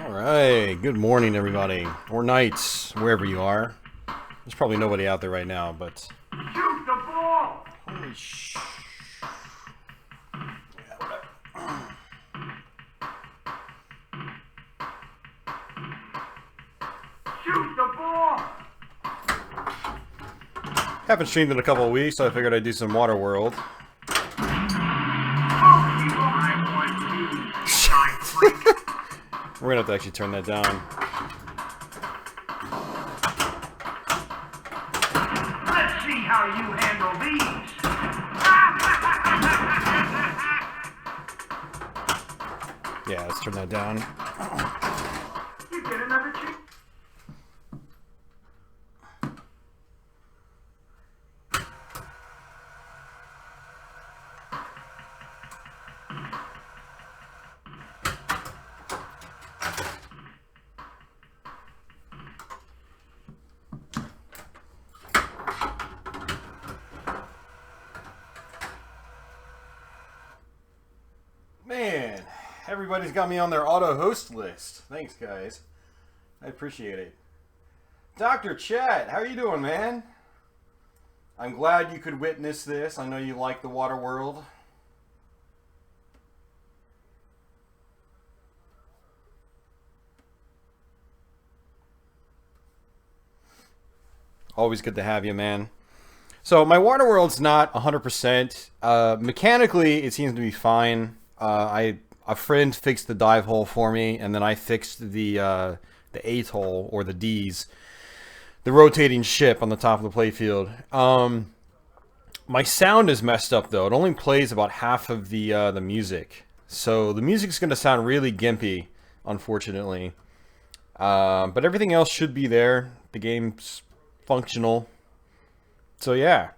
Alright, good morning everybody, or nights, wherever you are. There's probably nobody out there right now, but... Shoot the ball! Holy sh... Yeah, whatever. Shoot the ball! Haven't streamed in a couple of weeks, so I figured I'd do some Waterworld. We're gonna have to actually turn that down. Let's see how you handle these. Yeah, let's turn that down. You get another chance. Man, everybody's got me on their auto host list. Thanks, guys. I appreciate it. Dr. Chat, how are you doing, man? I'm glad you could witness this. I know you like the Waterworld. Always good to have you, man. So my Waterworld's not 100%. Mechanically, it seems to be fine. A friend fixed the dive hole for me, and then I fixed the atoll, or the D's, the rotating ship on the top of the playfield. My sound is messed up though. It only plays about half of the music, so the music's going to sound really gimpy, unfortunately. But everything else should be there. The game's functional. So yeah.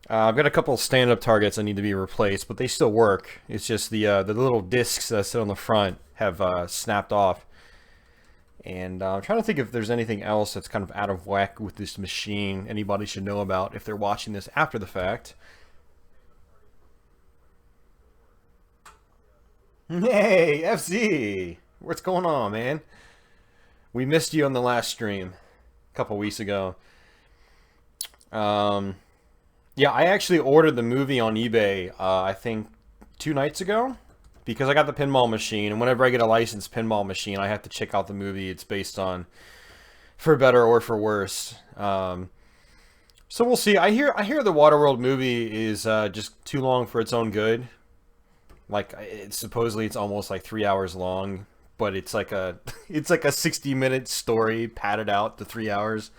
I've got a couple of stand-up targets that need to be replaced, but they still work. It's just the little discs that sit on the front have snapped off. And I'm trying to think if there's anything else that's kind of out of whack with this machine anybody should know about if they're watching this after the fact. Hey, FZ! What's going on, man? We missed you on the last stream a couple weeks ago. Yeah, I actually ordered the movie on eBay, I think 2 nights ago, because I got the pinball machine, and whenever I get a licensed pinball machine, I have to check out the movie it's based on, for better or for worse. So we'll see. I hear the Waterworld movie is just too long for its own good. Like, supposedly it's almost like 3 hours long, but it's like a 60-minute story padded out to 3 hours.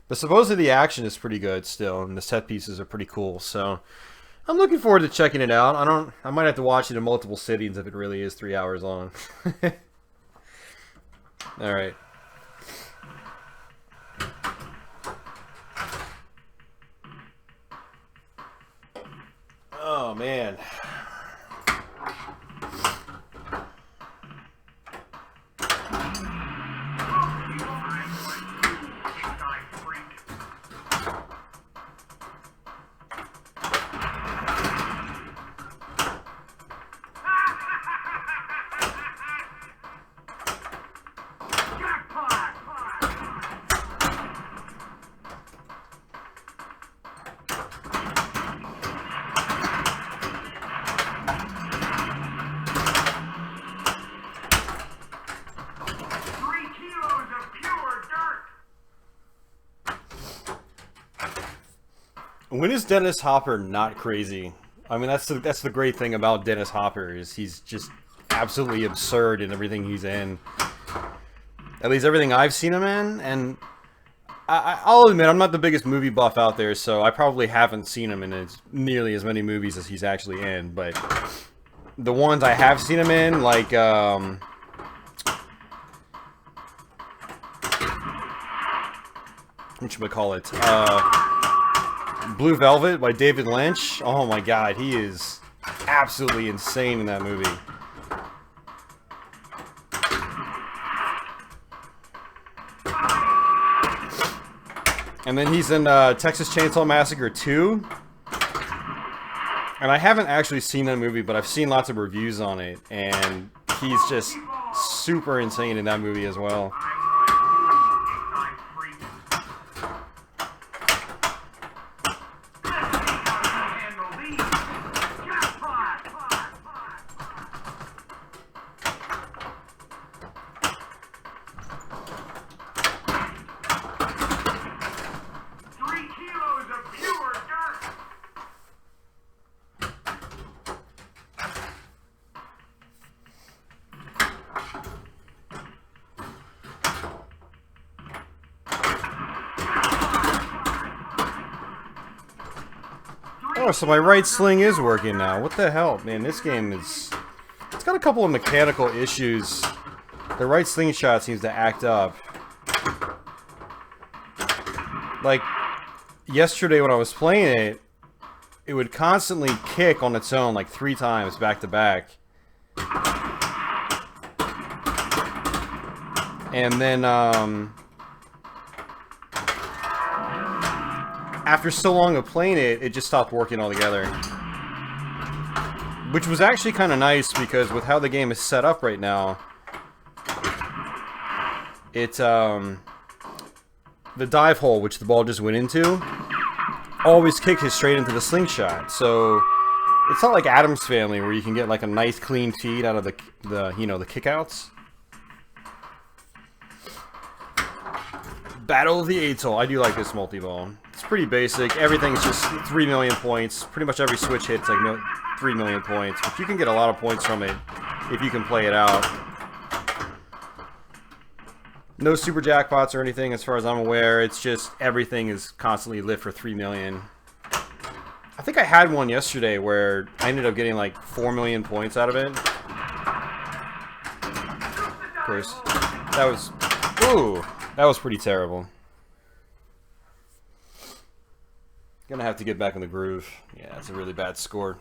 But supposedly the action is pretty good still, and the set pieces are pretty cool. So I'm looking forward to checking it out. I might have to watch it in multiple sittings if it really is 3 hours long. All right. Oh man. When is Dennis Hopper not crazy? I mean, that's the great thing about Dennis Hopper, is he's just absolutely absurd in everything he's in. At least everything I've seen him in, and I'll admit I'm not the biggest movie buff out there, so I probably haven't seen him in nearly as many movies as he's actually in. But the ones I have seen him in, like whatchamacallit, Blue Velvet by David Lynch. Oh my god, he is absolutely insane in that movie. And then he's in Texas Chainsaw Massacre 2. And I haven't actually seen that movie, but I've seen lots of reviews on it. And he's just super insane in that movie as well. Oh, so my right sling is working now. What the hell, man? This game is... It's got a couple of mechanical issues. The right slingshot seems to act up. Like, yesterday when I was playing it, it would constantly kick on its own like 3 times back to back. And then, after so long of playing it, it just stopped working altogether. Which was actually kind of nice because with how the game is set up right now, it's, the dive hole, which the ball just went into, always kicks straight into the slingshot. So, it's not like Addams Family where you can get like a nice clean feed out of the you know, the kickouts. Battle of the Atoll. I do like this multi-ball. It's pretty basic. Everything's just 3 million points. Pretty much every switch hits like 3 million points. But you can get a lot of points from it if you can play it out. No super jackpots or anything as far as I'm aware. It's just everything is constantly lit for 3 million. I think I had one yesterday where I ended up getting like 4 million points out of it. Of course, that was... Ooh! That was pretty terrible. Gonna have to get back in the groove. Yeah, it's a really bad score.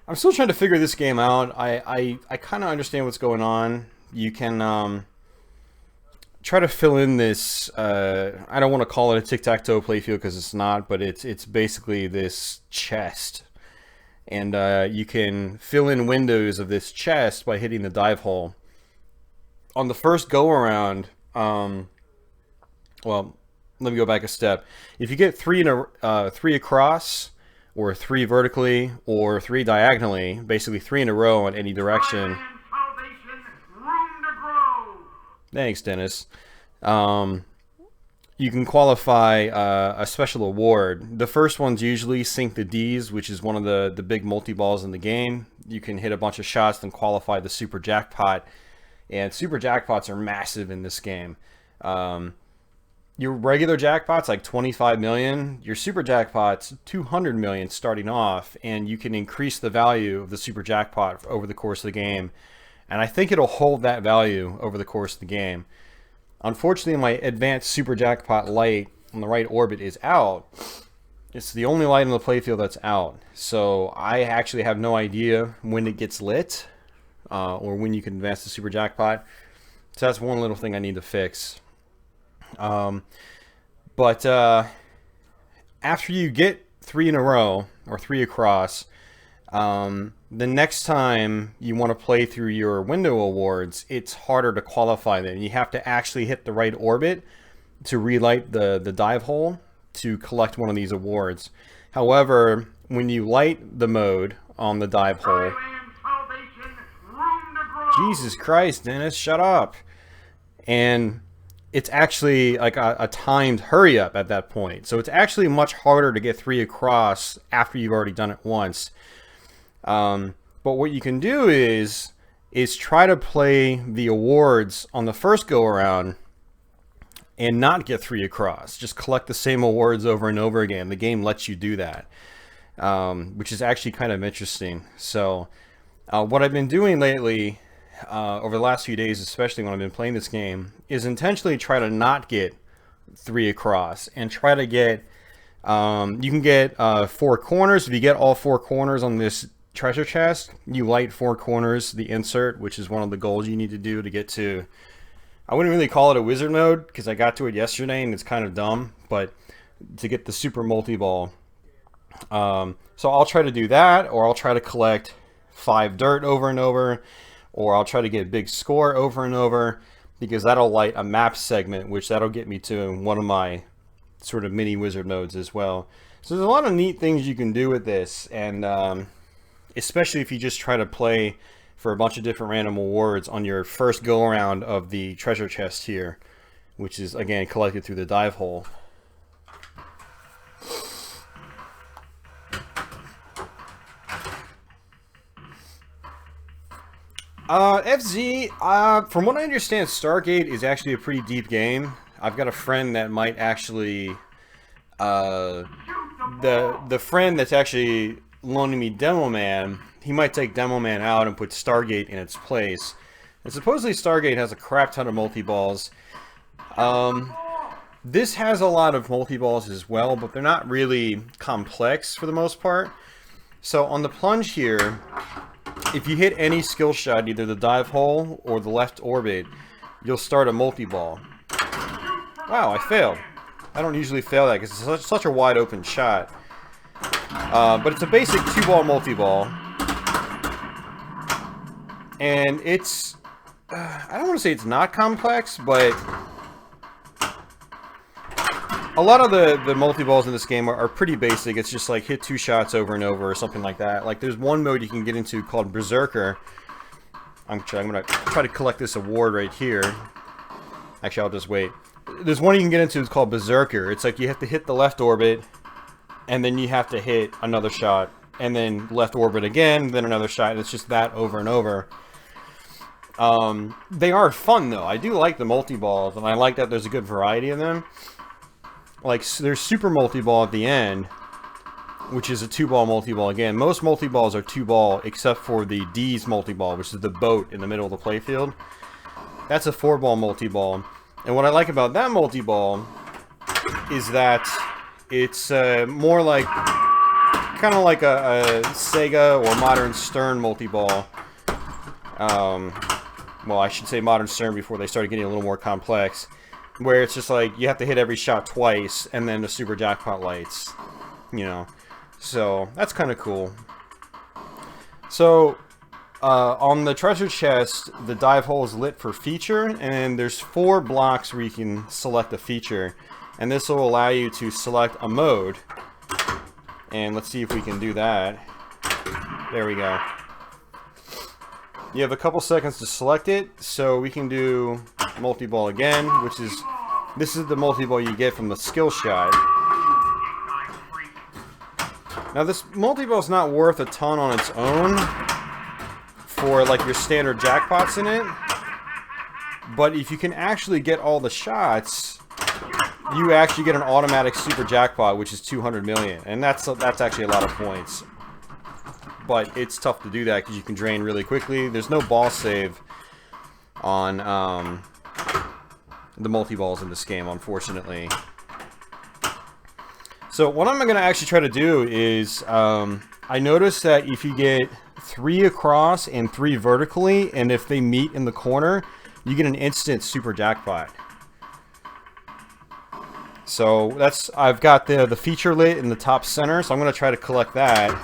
I'm still trying to figure this game out. I kind of understand what's going on. You can try to fill in this. I don't want to call it a tic-tac-toe playfield because it's not, but it's basically this chest, and you can fill in windows of this chest by hitting the dive hole. On the first go-around, well, let me go back a step. If you get 3 across, or 3 vertically, or 3 diagonally, basically 3 in a row in any direction. Thanks, Dennis. You can qualify a special award. The first one's usually Sink the D's, which is one of the big multi-balls in the game. You can hit a bunch of shots and qualify the super jackpot. And super jackpots are massive in this game. Your regular jackpot's like 25 million. Your super jackpot's 200 million starting off. And you can increase the value of the super jackpot over the course of the game. And I think it'll hold that value over the course of the game. Unfortunately, my advanced super jackpot light on the right orbit is out. It's the only light on the playfield that's out. So I actually have no idea when it gets lit. Or when you can advance the super jackpot. So that's one little thing I need to fix. But after you get 3 in a row, or 3 across, the next time you want to play through your window awards, it's harder to qualify them. You have to actually hit the right orbit to relight the dive hole to collect one of these awards. However, when you light the mode on the dive hole... Jesus Christ, Dennis, shut up. And it's actually like a timed hurry up at that point. So it's actually much harder to get 3 across after you've already done it once. But what you can do is try to play the awards on the first go around and not get 3 across. Just collect the same awards over and over again. The game lets you do that, which is actually kind of interesting. So what I've been doing lately... over the last few days, especially when I've been playing this game, is intentionally try to not get 3 across and try to get, you can get 4 corners. If you get all 4 corners on this treasure chest, you light 4 corners, the insert, which is one of the goals you need to do to get to, I wouldn't really call it a wizard mode because I got to it yesterday and it's kind of dumb, but to get the super multi-ball. So I'll try to do that, or I'll try to collect 5 dirt over and over. or I'll try to get a big score over and over, because that'll light a map segment, which that'll get me to one of my sort of mini wizard modes as well. So there's a lot of neat things you can do with this, and especially if you just try to play for a bunch of different random awards on your first go around of the treasure chest here, which is again collected through the dive hole. FZ, from what I understand, Stargate is actually a pretty deep game. I've got a friend that might actually, the friend that's actually loaning me Demo Man, he might take Demo Man out and put Stargate in its place. And supposedly Stargate has a crap ton of multi-balls. This has a lot of multi-balls as well, but they're not really complex for the most part. So on the plunge here, if you hit any skill shot, either the dive hole or the left orbit, you'll start a multi-ball. Wow, I failed. I don't usually fail that because it's such a wide open shot. But it's a basic 2-ball multi-ball. And it's... I don't want to say it's not complex, but... a lot of the multi-balls in this game are pretty basic. It's just like hit 2 shots over and over or something like that. Like there's one mode you can get into called Berserker. I'm going to try to collect this award right here. Actually, I'll just wait. There's one you can get into, it's called Berserker. It's like you have to hit the left orbit, and then you have to hit another shot, and then left orbit again, then another shot, and it's just that over and over. They are fun though. I do like the multi-balls, and I like that there's a good variety of them. Like, there's Super Multi-Ball at the end, which is a 2-ball multi-ball again. Most multi-balls are 2-ball, except for the D's multi-ball, which is the boat in the middle of the playfield. That's a 4-ball multi-ball. And what I like about that multi-ball is that it's more like, kind of like a Sega or Modern Stern multi-ball. Well, I should say Modern Stern before they started getting a little more complex. Where it's just like, you have to hit every shot twice, and then the super jackpot lights, you know. So, that's kind of cool. So, on the treasure chest, the dive hole is lit for feature, and there's 4 blocks where you can select a feature. And this will allow you to select a mode. And let's see if we can do that. There we go. You have a couple seconds to select it, so we can do multi-ball again, which is, this is the multi-ball you get from the skill shot. Now this multi-ball is not worth a ton on its own for like your standard jackpots in it, but if you can actually get all the shots, you actually get an automatic super jackpot, which is 200 million, and that's actually a lot of points. But it's tough to do that because you can drain really quickly. There's no ball save on the multi-balls in this game, unfortunately. So what I'm going to actually try to do is, I noticed that if you get 3 across and 3 vertically, and if they meet in the corner, you get an instant super jackpot. So that's, I've got the feature lit in the top center, so I'm going to try to collect that.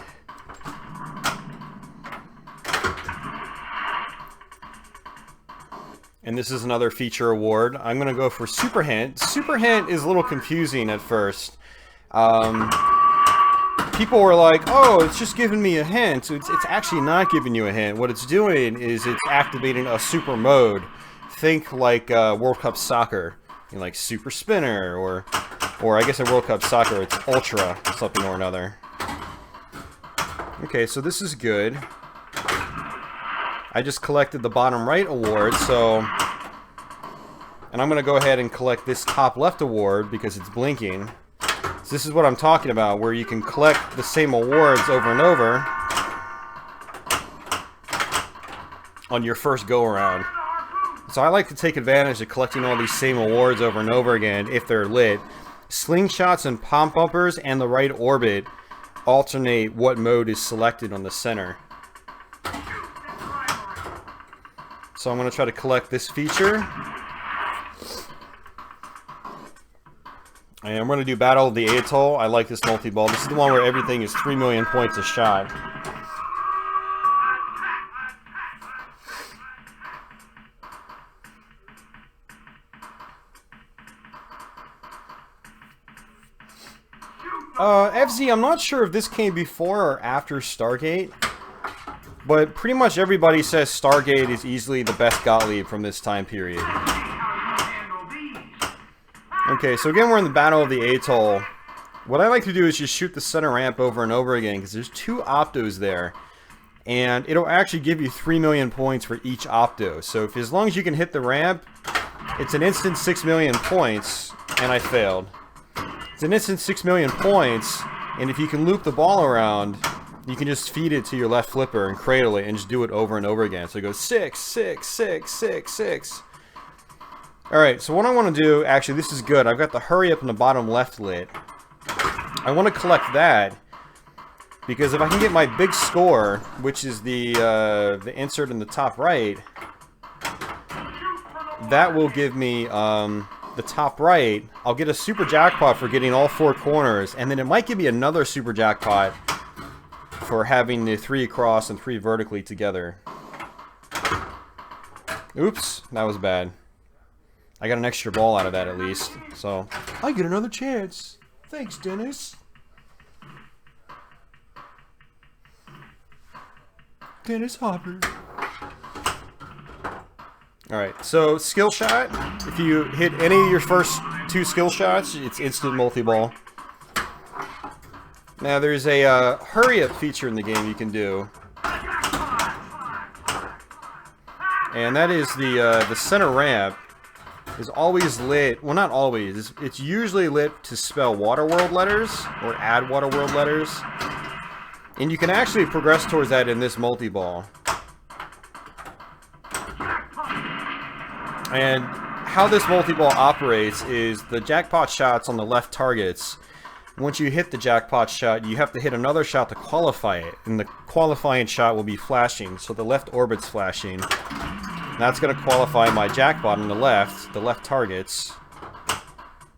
And this is another feature award. I'm going to go for Super Hint. Super Hint is a little confusing at first. People were like, oh, it's just giving me a hint. It's actually not giving you a hint. What it's doing is it's activating a super mode. Think like World Cup Soccer. You know, like Super Spinner, or I guess in World Cup Soccer it's Ultra something or another. Okay, so this is good. I just collected the bottom right award, so... And I'm going to go ahead and collect this top left award because it's blinking. So this is what I'm talking about, where you can collect the same awards over and over on your first go-around. So I like to take advantage of collecting all these same awards over and over again if they're lit. Slingshots and pump bumpers and the right orbit alternate what mode is selected on the center. So I'm going to try to collect this feature. And we're going to do Battle of the Atoll. I like this multi-ball. This is the one where everything is 3 million points a shot. FZ, I'm not sure if this came before or after Stargate, but pretty much everybody says Stargate is easily the best Gottlieb from this time period. Okay, so again we're in the Battle of the Atoll. What I like to do is just shoot the center ramp over and over again, because there's 2 optos there. And it'll actually give you 3 million points for each opto. So if as long as you can hit the ramp, it's an instant 6 million points, and I failed. It's an instant 6 million points, and if you can loop the ball around, you can just feed it to your left flipper and cradle it and just do it over and over again. So it goes 6, 6, 6, 6, 6. Alright, so what I want to do, actually this is good, I've got the hurry up in the bottom left lit. I want to collect that, because if I can get my big score, which is the insert in the top right, that will give me the top right. I'll get a super jackpot for getting all 4 corners, and then it might give me another super jackpot for having the 3 across and 3 vertically together. Oops, that was bad. I got an extra ball out of that at least, so I get another chance. Thanks, Dennis. Dennis Hopper. Alright, so skill shot. If you hit any of your first 2 skill shots, it's instant multi-ball. Now there's a hurry up feature in the game you can do. And that is the center ramp is always lit. Well, not always. It's usually lit to spell Waterworld letters or add Waterworld letters. And you can actually progress towards that in this multi-ball. And how this multi-ball operates is the jackpot shots on the left targets. Once you hit the jackpot shot, you have to hit another shot to qualify it. And the qualifying shot will be flashing. So the left orbit's flashing. That's going to qualify my jackpot on the left targets. So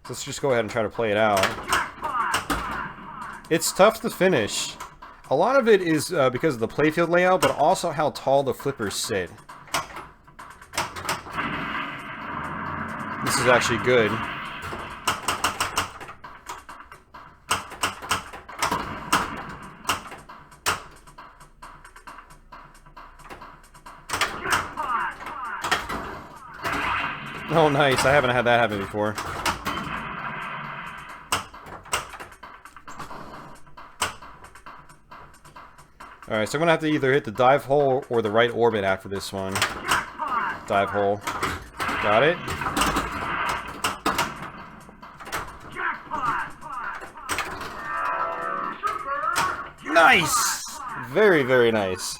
let's just go ahead and try to play it out. It's tough to finish. A lot of it is because of the playfield layout, but also how tall the flippers sit. This is actually good. Oh, nice. I haven't had that happen before. Alright, so I'm going to have to either hit the dive hole or the right orbit after this one. Dive hole. Got it. Nice! Very, very nice.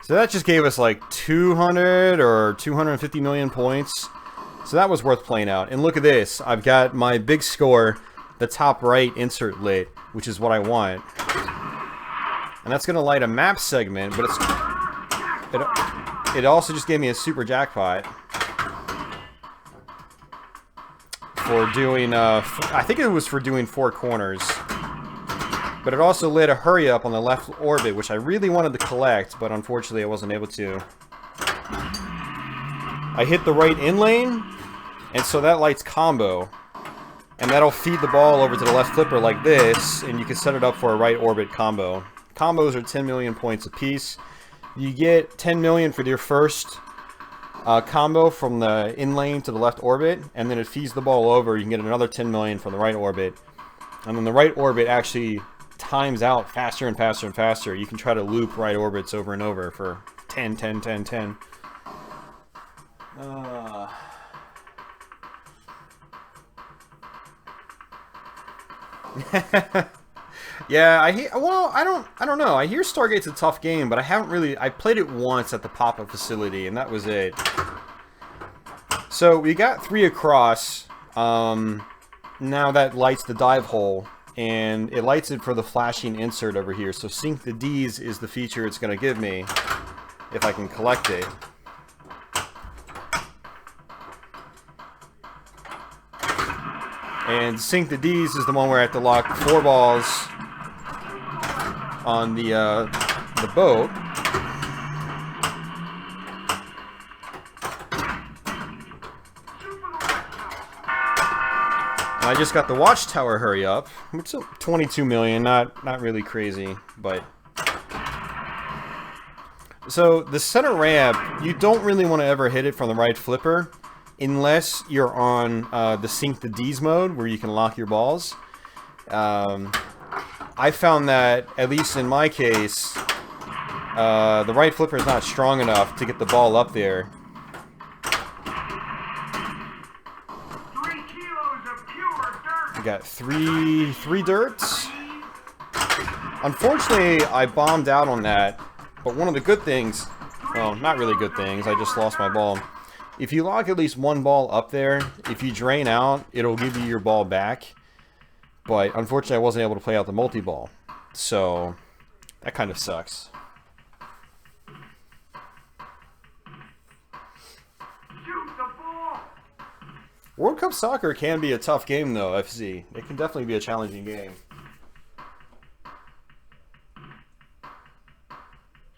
So that just gave us like 200 or 250 million points. So that was worth playing out. And look at this. I've got my big score, the top right insert lit, which is what I want. And that's going to light a map segment, but it also just gave me a super jackpot for doing, I think it was for doing 4 corners. But it also lit a hurry up on the left orbit, which I really wanted to collect, but unfortunately I wasn't able to. I hit the right in lane, and so that lights combo. And that'll feed the ball over to the left flipper like this, and you can set it up for a right orbit combo. Combos are 10 million points apiece. You get 10 million for your first combo from the in lane to the left orbit, and then it feeds the ball over. You can get another 10 million from the right orbit. And then the right orbit actually times out faster and faster and faster. You can try to loop right orbits over and over for 10, 10, 10, 10. Yeah, I don't know. I hear Stargate's a tough game, but I played it once at the pop-up facility, and that was it. So we got 3 across. Now that lights the dive hole, and it lights it for the flashing insert over here. So Sync the D's is the feature it's going to give me if I can collect it. And Sync the D's is the one where I have to lock 4 balls on the boat. I just got the Watchtower hurry up, which is 22 million, not really crazy, but... So, the center ramp, you don't really want to ever hit it from the right flipper, unless you're on the Sink the D's mode, where you can lock your balls. I found that, at least in my case, the right flipper is not strong enough to get the ball up there. 3 kilos of pure dirt. We got three dirts. Unfortunately, I bombed out on that. But one of the good things, well, not really good things, I just lost my ball. If you lock at least one ball up there, if you drain out, it'll give you your ball back. But unfortunately, I wasn't able to play out the multi-ball. So, that kind of sucks. Shoot the ball. World Cup Soccer can be a tough game, though, FC. It can definitely be a challenging game.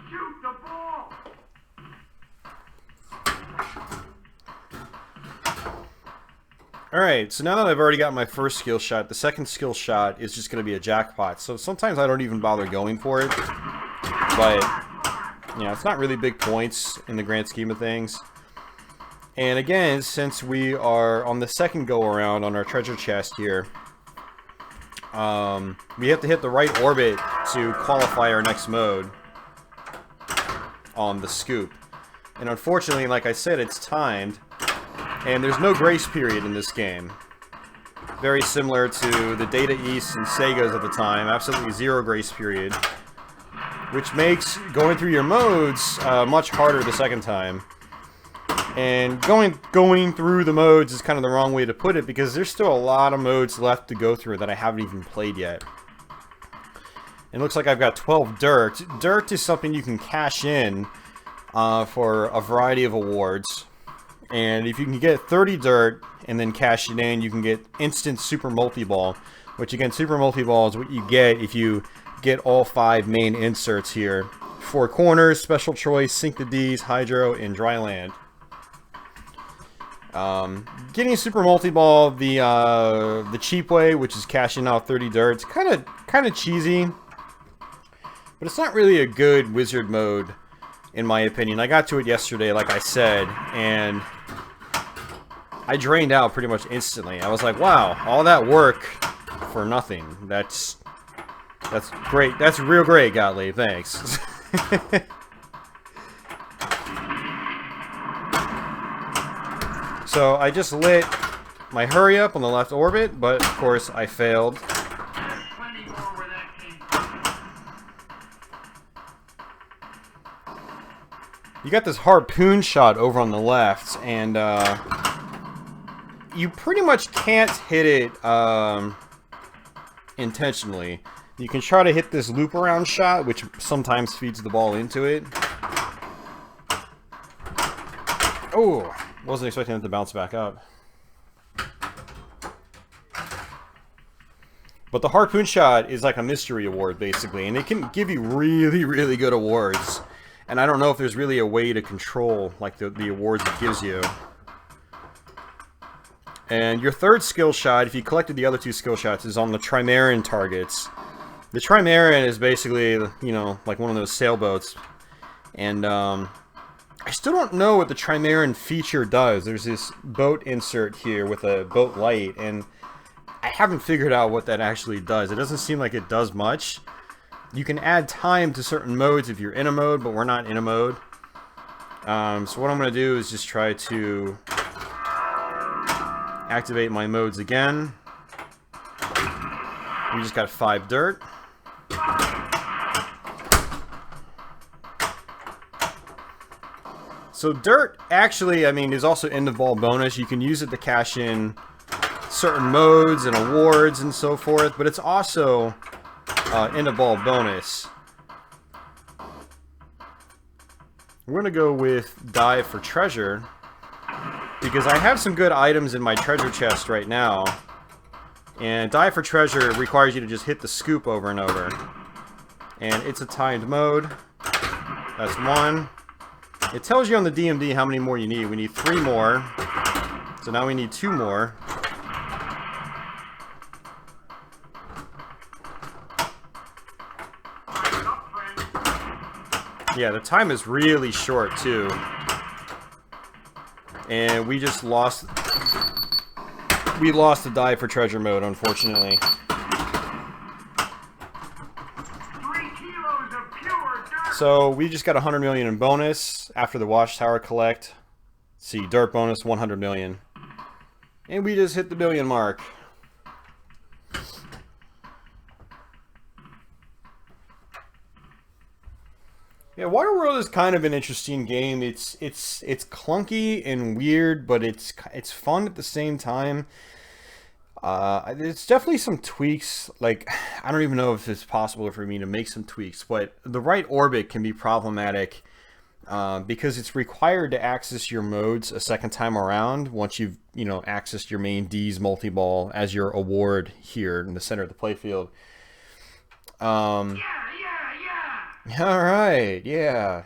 Shoot the ball. Alright, so now that I've already got my first skill shot, the second skill shot is just going to be a jackpot. So sometimes I don't even bother going for it. But, yeah, it's not really big points in the grand scheme of things. And again, since we are on the second go-around on our treasure chest here, we have to hit the right orbit to qualify our next mode on the scoop. And unfortunately, like I said, it's timed. And there's no grace period in this game. Very similar to the Data East and Segas of the time. Absolutely zero grace period. Which makes going through your modes much harder the second time. And going through the modes is kind of the wrong way to put it, because there's still a lot of modes left to go through that I haven't even played yet. It looks like I've got 12 dirt. Dirt is something you can cash in for a variety of awards. And if you can get 30 dirt and then cash it in, you can get instant Super Multi-Ball. Which again, Super Multi-Ball is what you get if you get all 5 main inserts here. 4 corners, Special Choice, Sink the D's, Hydro, and Dry Land. Getting Super Multi-Ball the cheap way, which is cashing out 30 dirt, it's kind of cheesy. But it's not really a good wizard mode, in my opinion. I got to it yesterday, like I said, and I drained out pretty much instantly. I was like, wow, all that work for nothing. That's great. That's real great, Gottlieb. Thanks. So I just lit my hurry up on the left orbit, but of course I failed. There's plenty more where that came from. You got this harpoon shot over on the left, and you pretty much can't hit it intentionally. You can try to hit this loop around shot, which sometimes feeds the ball into it. Oh, wasn't expecting it to bounce back up. But the harpoon shot is like a mystery award, basically, and it can give you really, really good awards. And I don't know if there's really a way to control like the awards it gives you. And your third skill shot, if you collected the other 2 skill shots, is on the Trimaran targets. The Trimaran is basically, you know, like one of those sailboats. And I still don't know what the Trimaran feature does. There's this boat insert here with a boat light, and I haven't figured out what that actually does. It doesn't seem like it does much. You can add time to certain modes if you're in a mode, but we're not in a mode. So what I'm going to do is just try to activate my modes again. We just got 5 dirt. So dirt, actually, I mean, is also end of ball bonus. You can use it to cash in certain modes and awards and so forth, but it's also end of ball bonus. We're gonna go with dive for treasure because I have some good items in my treasure chest right now, and dive for treasure requires you to just hit the scoop over and over, and it's a timed mode. That's 1. It tells you on the DMD how many more you need. We need 3 more. So now we need 2 more. Yeah, the time is really short, too. And we just lost... We lost the die for treasure mode, unfortunately. 3 kilos of pure dirt. So, we just got 100 million in bonus after the watchtower collect. Let's see, dirt bonus, 100 million. And we just hit the billion mark. Yeah, Waterworld is kind of an interesting game. It's clunky and weird, but it's fun at the same time. There's definitely some tweaks. Like, I don't even know if it's possible for me to make some tweaks, but the right orbit can be problematic because it's required to access your modes a second time around once you've accessed your main D's multi-ball as your award here in the center of the playfield. All right, yeah.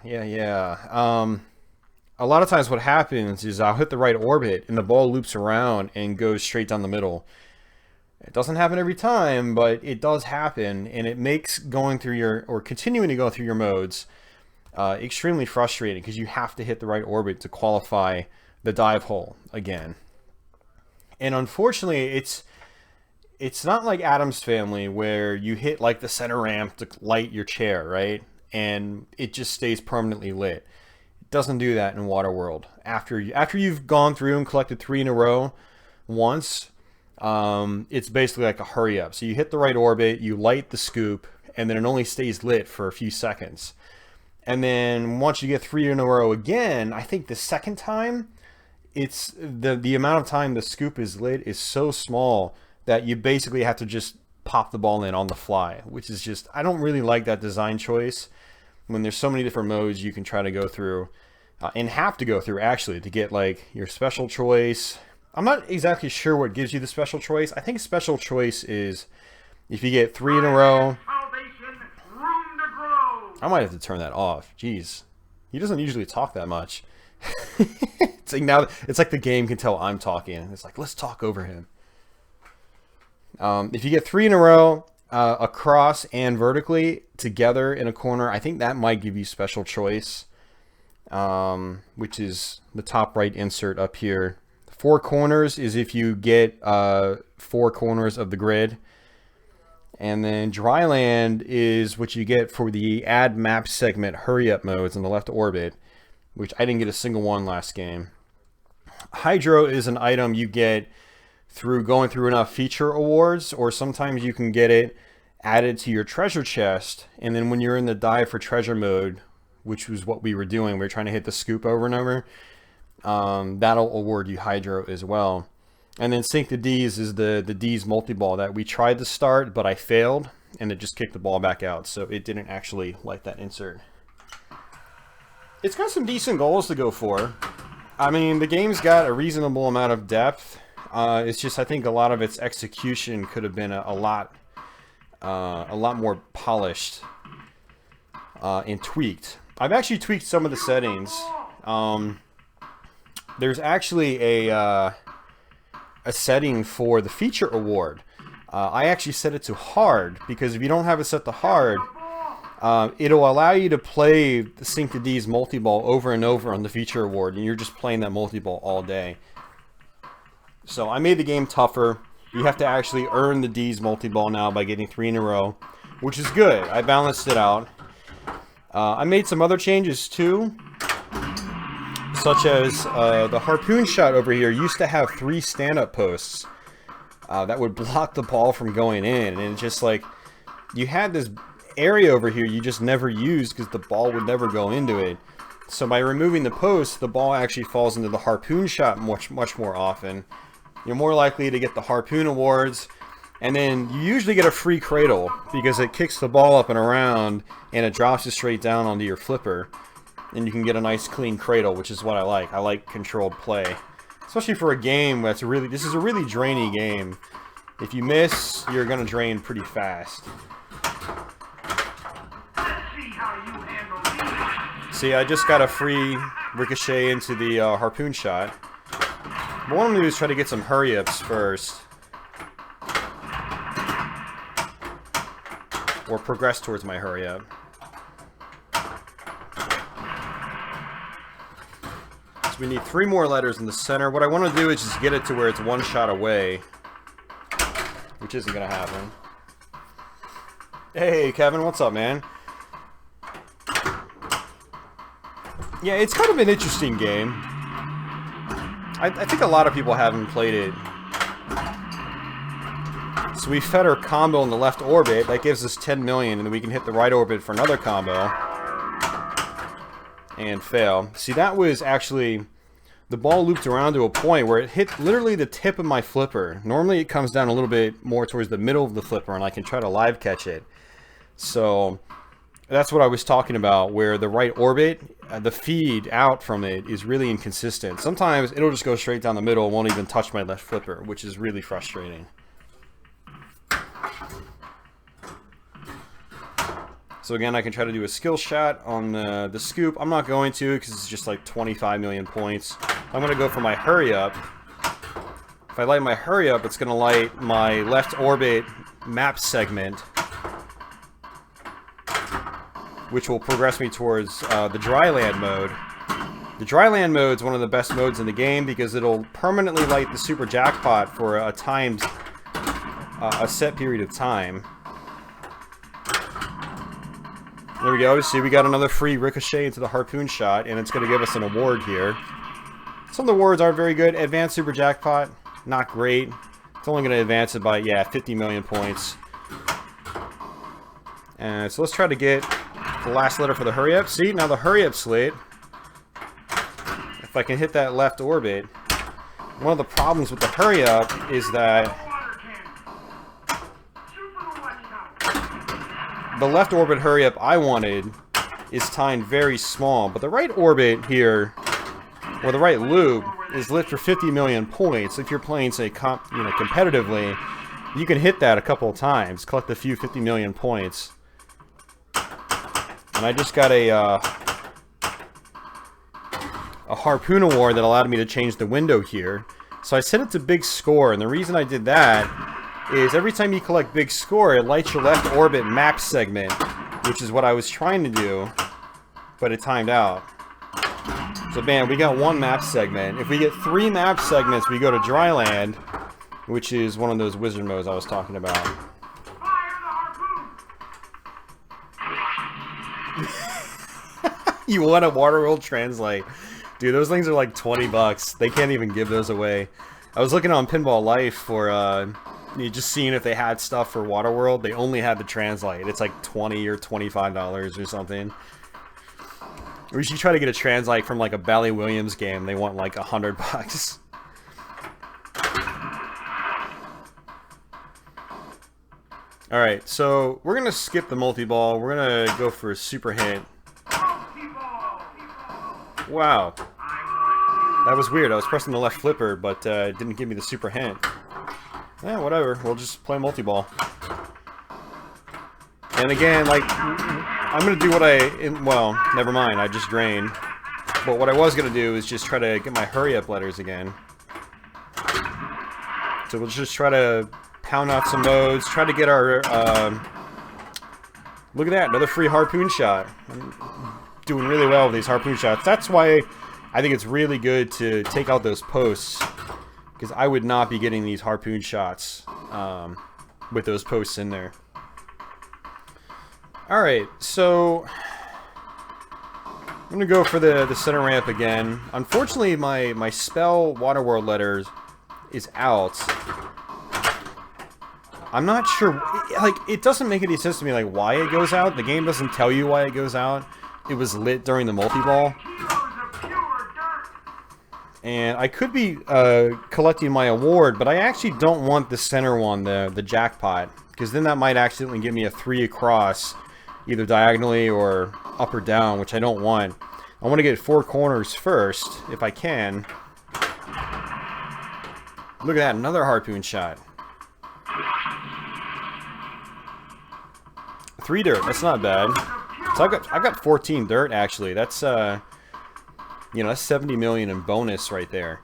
A lot of times what happens is I'll hit the right orbit and the ball loops around and goes straight down the middle. It doesn't happen every time, but it does happen, and it makes going through continuing to go through your modes extremely frustrating because you have to hit the right orbit to qualify the dive hole again. And unfortunately, it's not like Addams Family where you hit like the center ramp to light your chair, right? And it just stays permanently lit. It doesn't do that in Waterworld. After you've gone through and collected 3 in a row once, it's basically like a hurry up. So you hit the right orbit, you light the scoop, and then it only stays lit for a few seconds. And then once you get 3 in a row again, I think the second time, it's the amount of time the scoop is lit is so small that you basically have to just pop the ball in on the fly, which is just, I don't really like that design choice when there's so many different modes you can try to go through and have to go through actually to get like your special choice. I'm not exactly sure what gives you the special choice. I think special choice is if you get 3 in a row. I might have to turn that off. Jeez. He doesn't usually talk that much. It's like now it's like the game can tell I'm talking. It's like, let's talk over him. If you get 3 in a row, across and vertically together in a corner, I think that might give you special choice, which is the top right insert up here. 4 corners is if you get 4 corners of the grid. And then dry land is what you get for the add map segment hurry up modes in the left orbit, which I didn't get a single one last game. Hydro is an item you get through going through enough feature awards, or sometimes you can get it added to your treasure chest, and then when you're in the dive for treasure mode, which was what we were doing, we were trying to hit the scoop over and over, that'll award you Hydro as well. And then Sink the D's is the D's multi-ball that we tried to start, but I failed, and it just kicked the ball back out, so it didn't actually light that insert. It's got some decent goals to go for. I mean, the game's got a reasonable amount of depth. It's just, I think a lot of its execution could have been a lot more polished and tweaked. I've actually tweaked some of the settings. There's actually a setting for the feature award. I actually set it to hard because if you don't have it set to hard, it'll allow you to play the Sink the D's multi-ball over and over on the feature award, and you're just playing that multi-ball all day. So I made the game tougher. You have to actually earn the D's multi-ball now by getting 3 in a row, which is good. I balanced it out. I made some other changes too, such as the harpoon shot over here used to have 3 stand-up posts that would block the ball from going in, and it's just like you had this area over here you just never used because the ball would never go into it. So by removing the post, the ball actually falls into the harpoon shot much more often. You're more likely to get the harpoon awards, and then you usually get a free cradle because it kicks the ball up and around and it drops it straight down onto your flipper, and you can get a nice clean cradle, which is what I like. I like controlled play, especially for a game that's this is a really drainy game. If you miss, you're gonna drain pretty fast. See, I just got a free ricochet into the harpoon shot. What I want to do is try to get some hurry-ups first. Or progress towards my hurry-up. So we need 3 more letters in the center. What I want to do is just get it to where it's 1 shot away, which isn't going to happen. Hey, Kevin, what's up, man? Yeah, it's kind of an interesting game. I think a lot of people haven't played it. So we fed our combo in the left orbit. That gives us 10 million, and then we can hit the right orbit for another combo. And fail. See, that was actually... The ball looped around to a point where it hit literally the tip of my flipper. Normally it comes down a little bit more towards the middle of the flipper, and I can try to live catch it. So... That's what I was talking about, where the right orbit, the feed out from it is really inconsistent. Sometimes it'll just go straight down the middle and won't even touch my left flipper, which is really frustrating. So again, I can try to do a skill shot on the scoop. I'm not going to because it's just like 25 million points. I'm going to go for my hurry up. If I light my hurry up, it's going to light my left orbit map segment, which will progress me towards the dry land mode. The dry land mode is one of the best modes in the game because it'll permanently light the super jackpot for a set period of time. There we go. See, we got another free ricochet into the harpoon shot, and it's going to give us an award here. Some of the awards aren't very good. Advanced super jackpot, not great. It's only going to advance it by, yeah, 50 million points. And so let's try to get the last letter for the hurry up. See, now the hurry up's lit. If I can hit that left orbit. One of the problems with the hurry up is that the left orbit hurry up I wanted is timed very small, but the right orbit here, or the right loop, is lit for 50 million points. If you're playing, say, competitively, you can hit that a couple of times, collect a few 50 million points. And I just got a harpoon award that allowed me to change the window here. So I set it to big score, and the reason I did that is every time you collect big score, it lights your left orbit map segment, which is what I was trying to do, but it timed out. So bam, we got 1 map segment. If we get 3 map segments, we go to dry land, which is one of those wizard modes I was talking about. You want a Waterworld Translate. Dude, those things are like 20 bucks. They can't even give those away. I was looking on Pinball Life for, just seeing if they had stuff for Waterworld. They only had the Translate. It's like $20 or $25 or something. We should try to get a Translate from like a Bally Williams game. They want like 100 bucks. Alright, so we're going to skip the multi-ball. We're going to go for a super hit. Wow. That was weird. I was pressing the left flipper, but it didn't give me the super hint. Yeah, whatever. We'll just play multi-ball. And again, like, I'm going to do what well, never mind. I just drained. But what I was going to do is just try to get my hurry-up letters again. So we'll just try to pound out some modes. Try to get our... look at that. Another free harpoon shot. I'm doing really well with these harpoon shots. That's why I think it's really good to take out those posts, because I would not be getting these harpoon shots with those posts in there. Alright, so I'm going to go for the center ramp again. Unfortunately, my spell Waterworld letters is out. I'm not sure, like, it doesn't make any sense to me, like, why it goes out. The game doesn't tell you why it goes out. It was lit during the multi-ball. And I could be collecting my award, but I actually don't want the center one, the jackpot, because then that might accidentally give me a 3 across, either diagonally or up or down, which I don't want. I want to get 4 corners first, if I can. Look at that, another harpoon shot. 3 dirt, that's not bad. So I got 14 dirt actually. That's that's 70 million in bonus right there.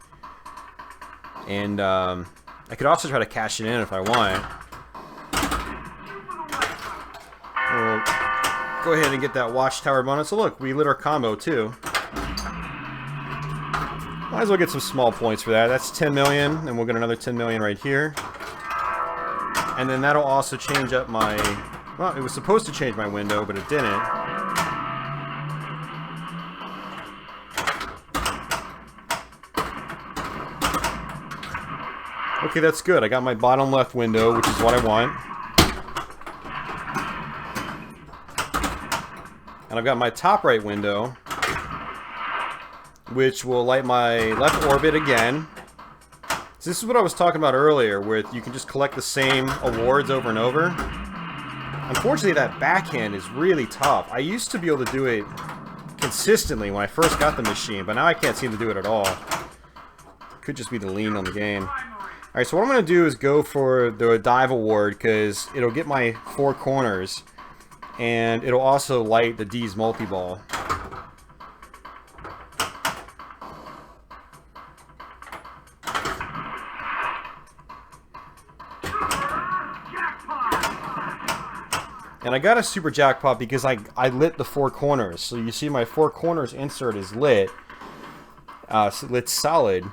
And I could also try to cash it in if I want. We'll go ahead and get that watchtower bonus. So look, we lit our combo too. Might as well get some small points for that. That's 10 million, and we'll get another 10 million right here. And then that'll also change up my... Well, it was supposed to change my window, but it didn't. Okay, that's good. I got my bottom left window, which is what I want. And I've got my top right window, which will light my left orbit again. So this is what I was talking about earlier, where you can just collect the same awards over and over. Unfortunately, that backhand is really tough. I used to be able to do it consistently when I first got the machine, but now I can't seem to do it at all. Could just be the lean on the game. Alright, so what I'm going to do is go for the dive award, because it'll get my 4 corners, and it'll also light the D's multi-ball. And I got a super jackpot because I lit the 4 corners. So you see my 4 corners insert is lit. Lit solid.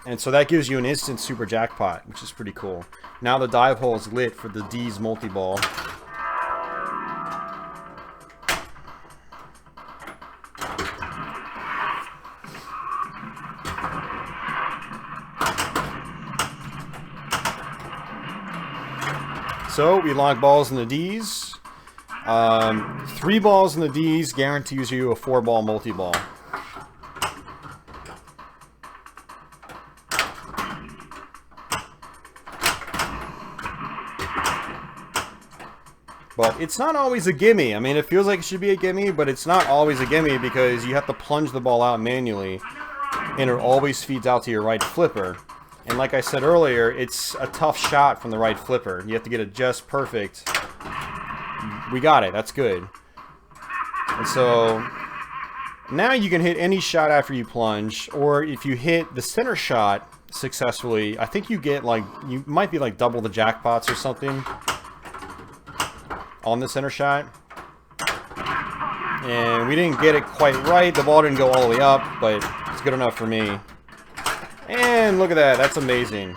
And so that gives you an instant super jackpot, which is pretty cool. Now the dive hole is lit for the D's multi-ball. So we lock balls in the D's. 3 balls in the D's guarantees you a 4-ball multi-ball. But it's not always a gimme. I mean, it feels like it should be a gimme, but it's not always a gimme because you have to plunge the ball out manually, and it always feeds out to your right flipper. And like I said earlier, it's a tough shot from the right flipper. You have to get it just perfect. We got it. That's good. And so now you can hit any shot after you plunge, or if you hit the center shot successfully, I think you get like, you might be like double the jackpots or something on the center shot. And we didn't get it quite right. The ball didn't go all the way up, but it's good enough for me. And look at that. That's amazing.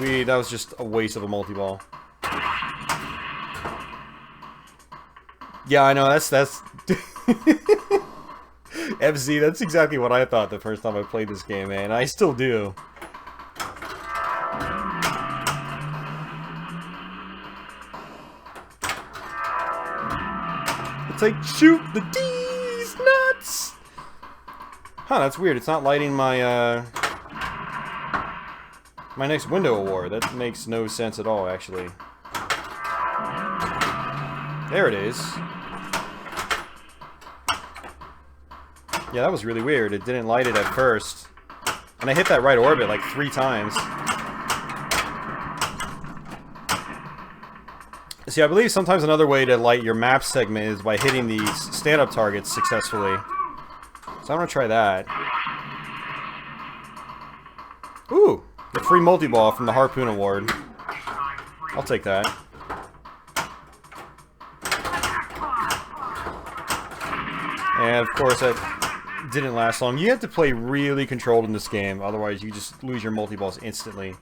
That was just a waste of a multi-ball. Yeah, I know. That's FZ, that's exactly what I thought the first time I played this game, man. I still do. It's like, shoot the D's nuts! Huh, that's weird. It's not lighting my, my next window award. That makes no sense at all, actually. There it is. Yeah, that was really weird. It didn't light it at first. And I hit that right orbit like 3 times. See, I believe sometimes another way to light your map segment is by hitting these stand-up targets successfully. So I'm gonna try that. Ooh! The free multi-ball from the Harpoon Award. I'll take that. And of course that didn't last long. You have to play really controlled in this game, otherwise you just lose your multi-balls instantly.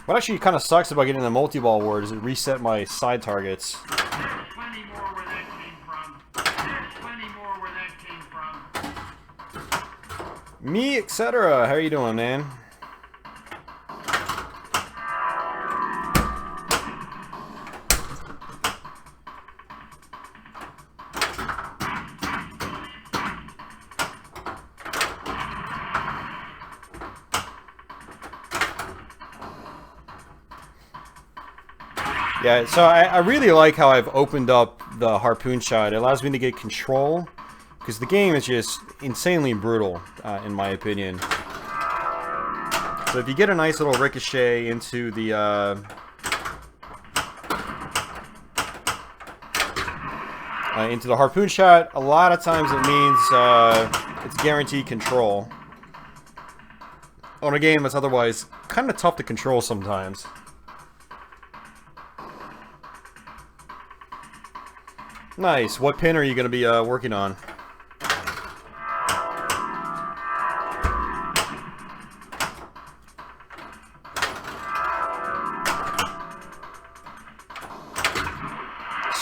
What actually kind of sucks about getting the multi-ball award is it reset my side targets. Plenty more where that came from. There's plenty more where that came from. Me, etc. How are you doing, man? Yeah, so I really like how I've opened up the harpoon shot. It allows me to get control, because the game is just insanely brutal, in my opinion. So if you get a nice little ricochet into the harpoon shot, a lot of times it means it's guaranteed control on a game that's otherwise kind of tough to control sometimes. Nice. What pin are you going to be working on?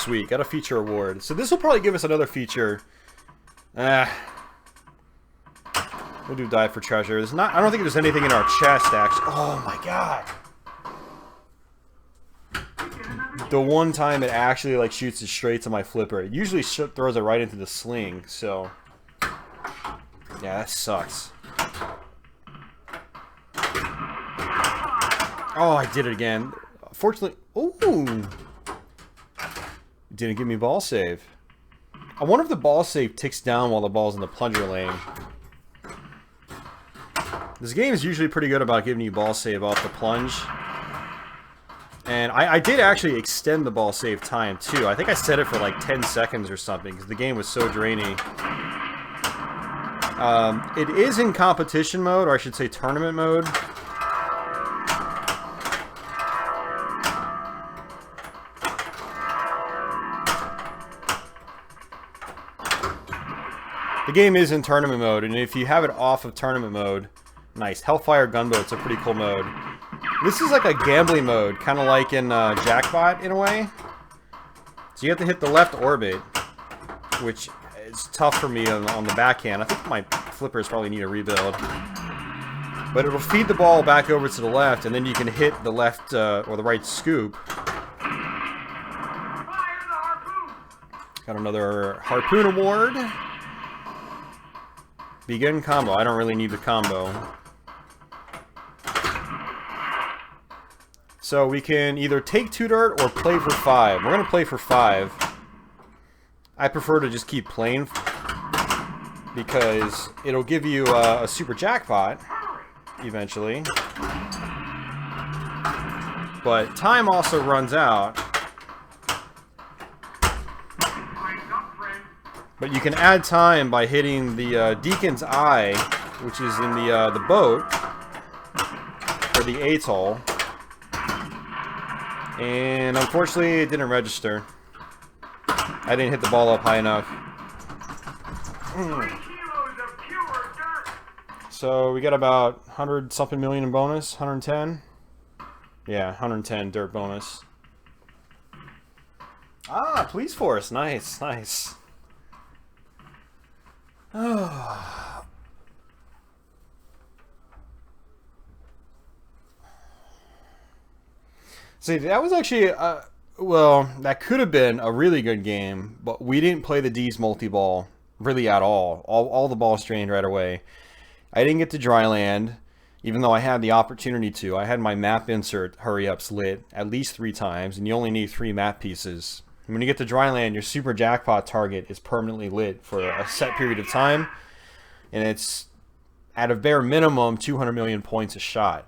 sweet. Got a feature award. So this will probably give us another feature. We'll do dive for treasure. There's not. I don't think there's anything in our chest, actually. Oh my god. The one time it actually like shoots it straight to my flipper. It usually throws it right into the sling, so yeah, that sucks. Oh, I did it again. Fortunately, ooh, didn't give me ball save. I wonder if the ball save ticks down while the ball's in the plunger lane. This game is usually pretty good about giving you ball save off the plunge. And I did actually extend the ball save time, too. I think I set it for like 10 seconds or something, because the game was so draining. It is in competition mode, or I should say tournament mode. The game is in tournament mode, and if you have it off of tournament mode, nice. Hellfire Gunboat's a pretty cool mode. This is like a gambling mode, kind of like in Jackpot in a way. So you have to hit the left orbit, which is tough for me on the backhand. I think my flippers probably need a rebuild. But it'll feed the ball back over to the left, and then you can hit the left or the right scoop. Got another Harpoon Award. Begin combo. I don't really need the combo. So we can either take 2 dirt or play for 5. We're going to play for 5. I prefer to just keep playing because it'll give you a super jackpot eventually. But time also runs out. But you can add time by hitting the Deacon's Eye, which is in the boat, or the atoll. And unfortunately, it didn't register. I didn't hit the ball up high enough. So we got about 100-something million in bonus. 110? Yeah, 110 dirt bonus. Ah, police force. Nice, nice. See, that was actually, well, that could have been a really good game, but we didn't play the D's multi-ball really at all. All the balls drained right away. I didn't get to dry land, even though I had the opportunity to. I had my map insert hurry-ups lit at least 3 times, and you only need 3 map pieces. And when you get to dry land, your super jackpot target is permanently lit for a set period of time, and it's, at a bare minimum, 200 million points a shot.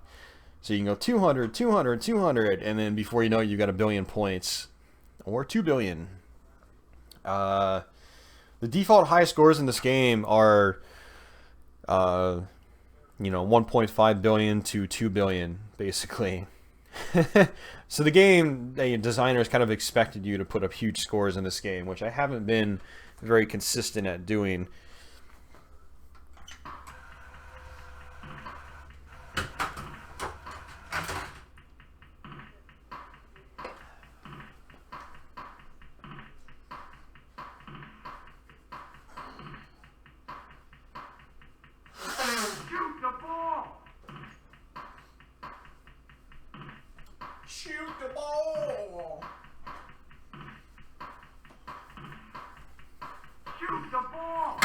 So you can go 200, 200, 200, and then before you know it, you've got 1 billion points. Or 2 billion. The default high scores in this game are, you know, 1.5 billion to 2 billion, basically. So the game, the designers kind of expected you to put up huge scores in this game, which I haven't been very consistent at doing. Shoot the ball! Shoot the ball!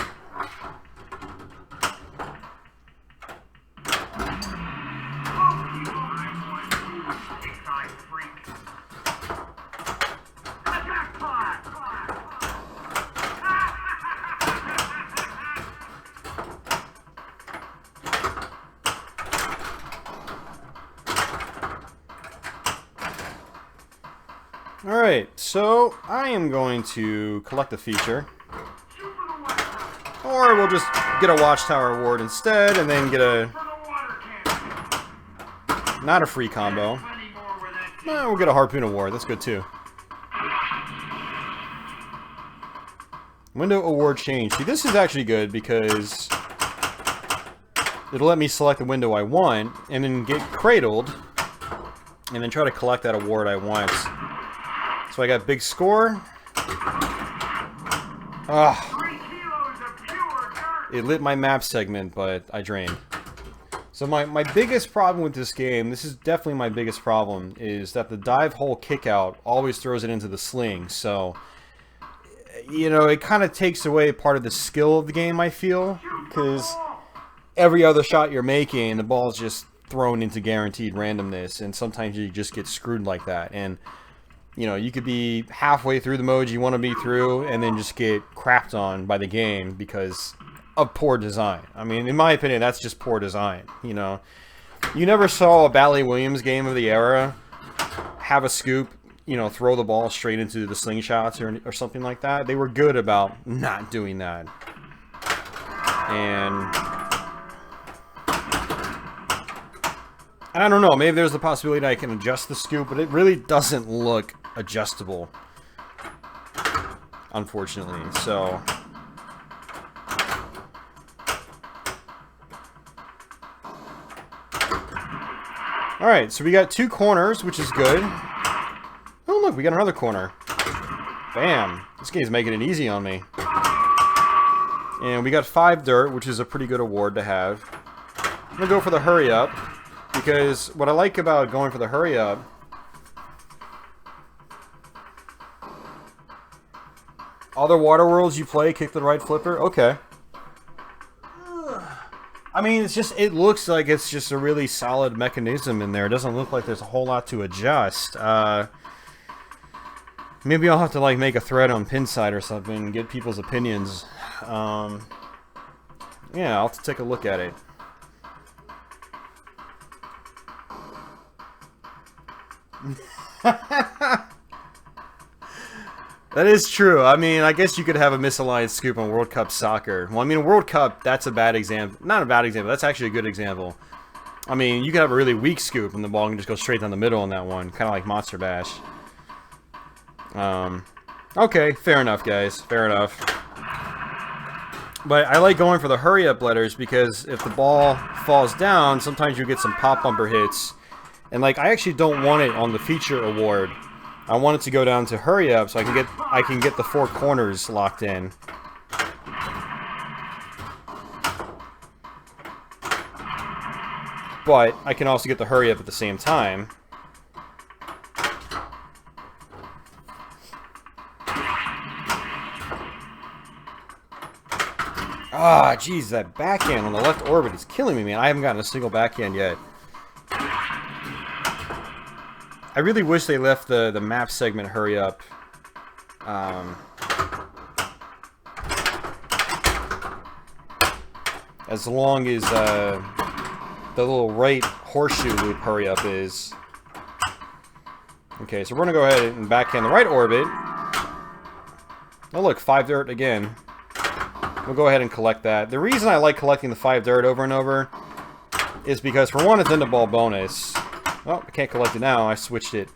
Alright, so I am going to collect a feature. Or we'll just get a Watchtower award instead, and then get a... not a free combo. No, we'll get a Harpoon award, that's good too. Window award change. See, this is actually good because it'll let me select the window I want, and then get cradled, and then try to collect that award I want. So I got big score, Ugh. 3 kilos of pure dirt. It lit my map segment, but I drained. So my biggest problem with this game, this is definitely my biggest problem, is that the dive hole kickout always throws it into the sling. So, you know, it kind of takes away part of the skill of the game, I feel. Because every other shot you're making, the ball's just thrown into guaranteed randomness. And sometimes you just get screwed like that. And, you know, you could be halfway through the mode you want to be through and then just get crapped on by the game because of poor design. I mean, in my opinion, that's just poor design, you know. You never saw a Bally Williams game of the era have a scoop, you know, throw the ball straight into the slingshots or something like that. They were good about not doing that. And I don't know, maybe there's the possibility that I can adjust the scoop, but it really doesn't look adjustable, unfortunately. So alright, so we got 2 corners, which is good. Oh look, we got another corner. Bam. This game's making it easy on me. And we got 5 dirt, which is a pretty good award to have. I'm gonna go for the hurry up, because what I like about going for the hurry up other Waterworlds you play, kick the right flipper? Okay. I mean, it's just, it looks like it's just a really solid mechanism in there. It doesn't look like there's a whole lot to adjust. Maybe I'll have to, like, make a thread on Pinside or something and get people's opinions. Yeah, I'll have to take a look at it. That is true. I mean, I guess you could have a misaligned scoop on World Cup soccer. Well, I mean, World Cup, that's a bad example. Not a bad example. That's actually a good example. I mean, you could have a really weak scoop and the ball can just go straight down the middle on that one. Kind of like Monster Bash. Okay, fair enough, guys. Fair enough. But I like going for the hurry-up letters because if the ball falls down, sometimes you get some pop bumper hits. And, like, I actually don't want it on the feature award. I want it to go down to hurry up so I can get the 4 corners locked in. But I can also get the hurry up at the same time. Ah, jeez, that backhand on the left orbit is killing me, man. I haven't gotten a single backhand yet. I really wish they left the map segment hurry up. As long as the little right horseshoe loop hurry up is. Okay, so we're gonna go ahead and backhand the right orbit. Oh look, 5 dirt again. We'll go ahead and collect that. The reason I like collecting the 5 dirt over and over is because, for one, it's in the ball bonus. Oh, I can't collect it now. I switched it.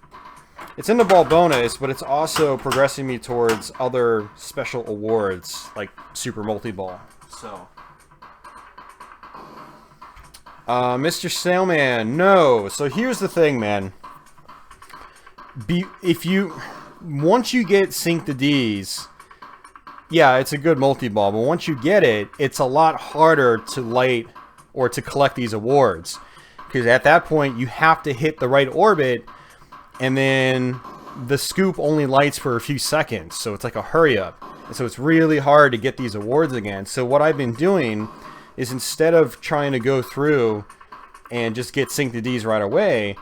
It's in the ball bonus, but it's also progressing me towards other special awards, like Super Multi-Ball. So, Mr. Sailman, no. So here's the thing, man. Once you get Sync the D's, yeah, it's a good multi-ball, but once you get it, it's a lot harder to light or to collect these awards. Because at that point, you have to hit the right orbit, and then the scoop only lights for a few seconds. So it's like a hurry up. And so it's really hard to get these awards again. So what I've been doing is, instead of trying to go through and just get Sync the D's right away,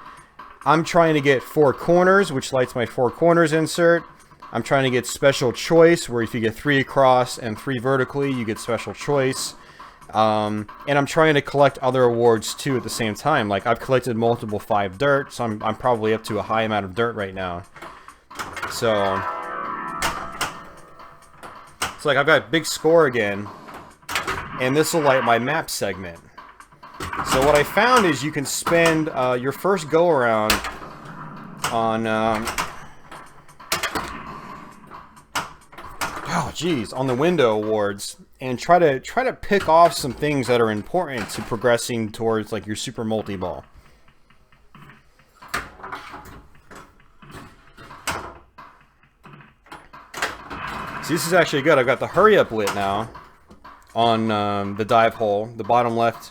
I'm trying to get 4 corners, which lights my 4 corners insert. I'm trying to get Special Choice, where if you get 3 across and 3 vertically, you get Special Choice. And I'm trying to collect other awards too at the same time. Like, I've collected multiple 5 dirt, so I'm probably up to a high amount of dirt right now. So it's like I've got big score again, and this will light my map segment. So what I found is you can spend your first go around on on the window awards, and try to pick off some things that are important to progressing towards, like, your super multi-ball. See, this is actually good. I've got the hurry up lit now on the dive hole, the bottom left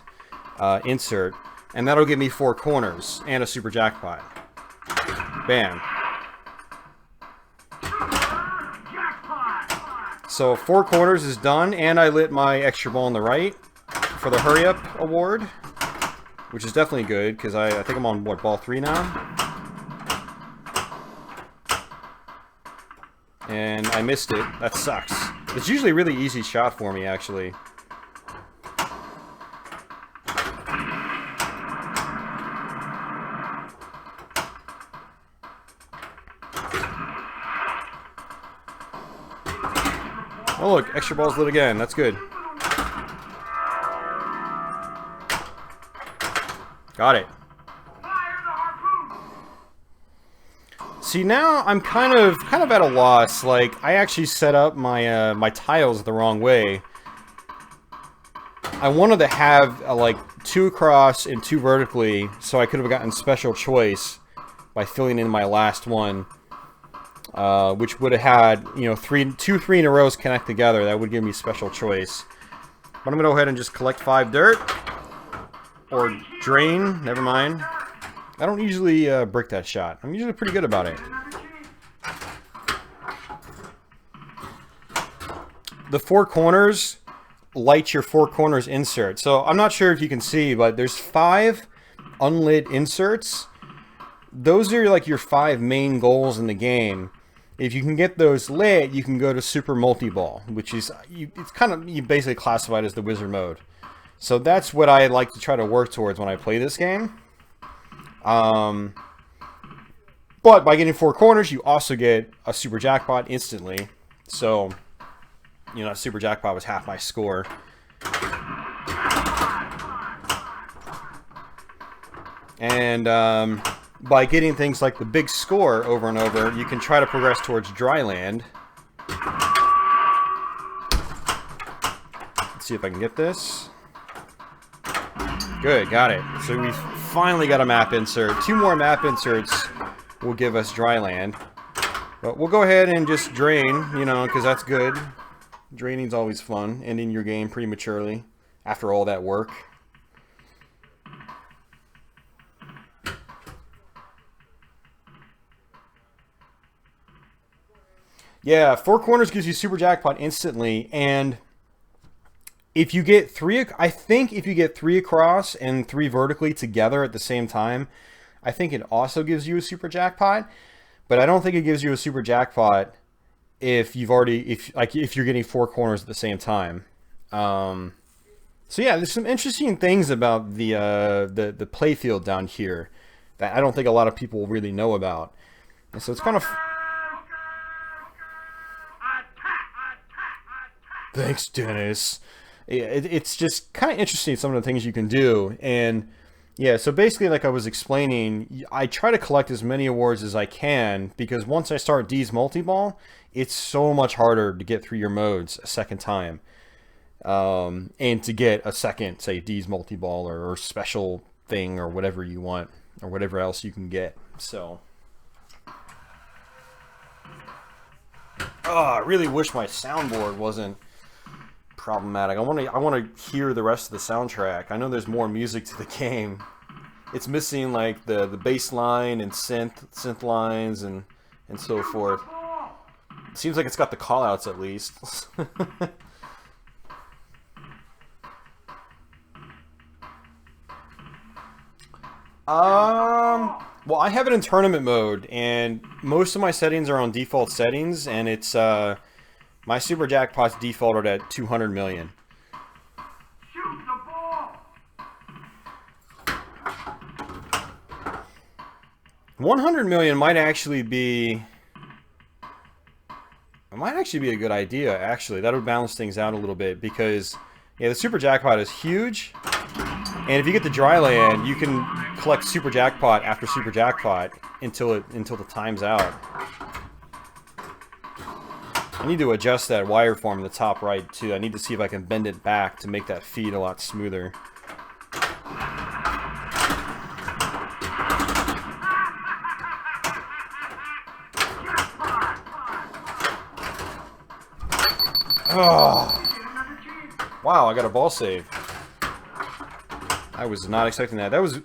insert, and that'll give me 4 corners and a super jackpot. Bam. So 4 corners is done, and I lit my extra ball on the right for the hurry up award, which is definitely good because I think I'm on what, ball 3 now. And I missed it. That sucks. It's usually a really easy shot for me, actually. Oh look, extra ball's lit again. That's good. Got it. See, now I'm kind of at a loss. Like, I actually set up my my tiles the wrong way. I wanted to have like 2 across and 2 vertically, so I could have gotten special choice by filling in my last one, which would have had, you know, 2 3 in a rows connect together. That would give me special choice. But I'm gonna go ahead and just collect 5 dirt or drain. Never mind. I don't usually brick that shot. I'm usually pretty good about it. The 4 corners light your 4 corners insert. So I'm not sure if you can see, but there's 5 unlit inserts. Those are like your 5 main goals in the game. If you can get those lit, you can go to super multi-ball, which is it's kind of, you basically classified as the wizard mode. So that's what I like to try to work towards when I play this game. But by getting 4 corners, you also get a super jackpot instantly. So, you know, super jackpot was half my score. And by getting things like the big score over and over, you can try to progress towards dry land. Let's see if I can get this. Good, got it. So we finally got a map insert. 2 more map inserts will give us dry land. But we'll go ahead and just drain, you know, because that's good. Draining's always fun, ending your game prematurely after all that work. Yeah, 4 corners gives you super jackpot instantly, and if you get 3, I think if you get 3 across and 3 vertically together at the same time, I think it also gives you a super jackpot. But I don't think it gives you a super jackpot if you've already, if you're getting 4 corners at the same time. So yeah, there's some interesting things about the playfield down here that I don't think a lot of people really know about. And so it's kind of. Thanks, Dennis. It's just kind of interesting, some of the things you can do. And yeah, so basically, like I was explaining, I try to collect as many awards as I can, because once I start D's multi-ball, it's so much harder to get through your modes a second time. And to get a second, say, D's multi-ball or special thing or whatever you want, or whatever else you can get. So, I really wish my soundboard wasn't problematic. I want to hear the rest of the soundtrack. I know there's more music to the game. It's missing like the bass line and synth lines and so forth. It seems like it's got the call outs at least. Well, I have it in tournament mode, and most of my settings are on default settings, and it's my super jackpot's defaulted at 200 million. Shoot the ball! 100 million might actually be a good idea. Actually, that would balance things out a little bit, because yeah, the super jackpot is huge, and if you get the dry land, you can collect super jackpot after super jackpot until the time's out. I need to adjust that wireform in the top right too. I need to see if I can bend it back to make that feed a lot smoother. Oh. Wow, I got a ball save. I was not expecting that. That was...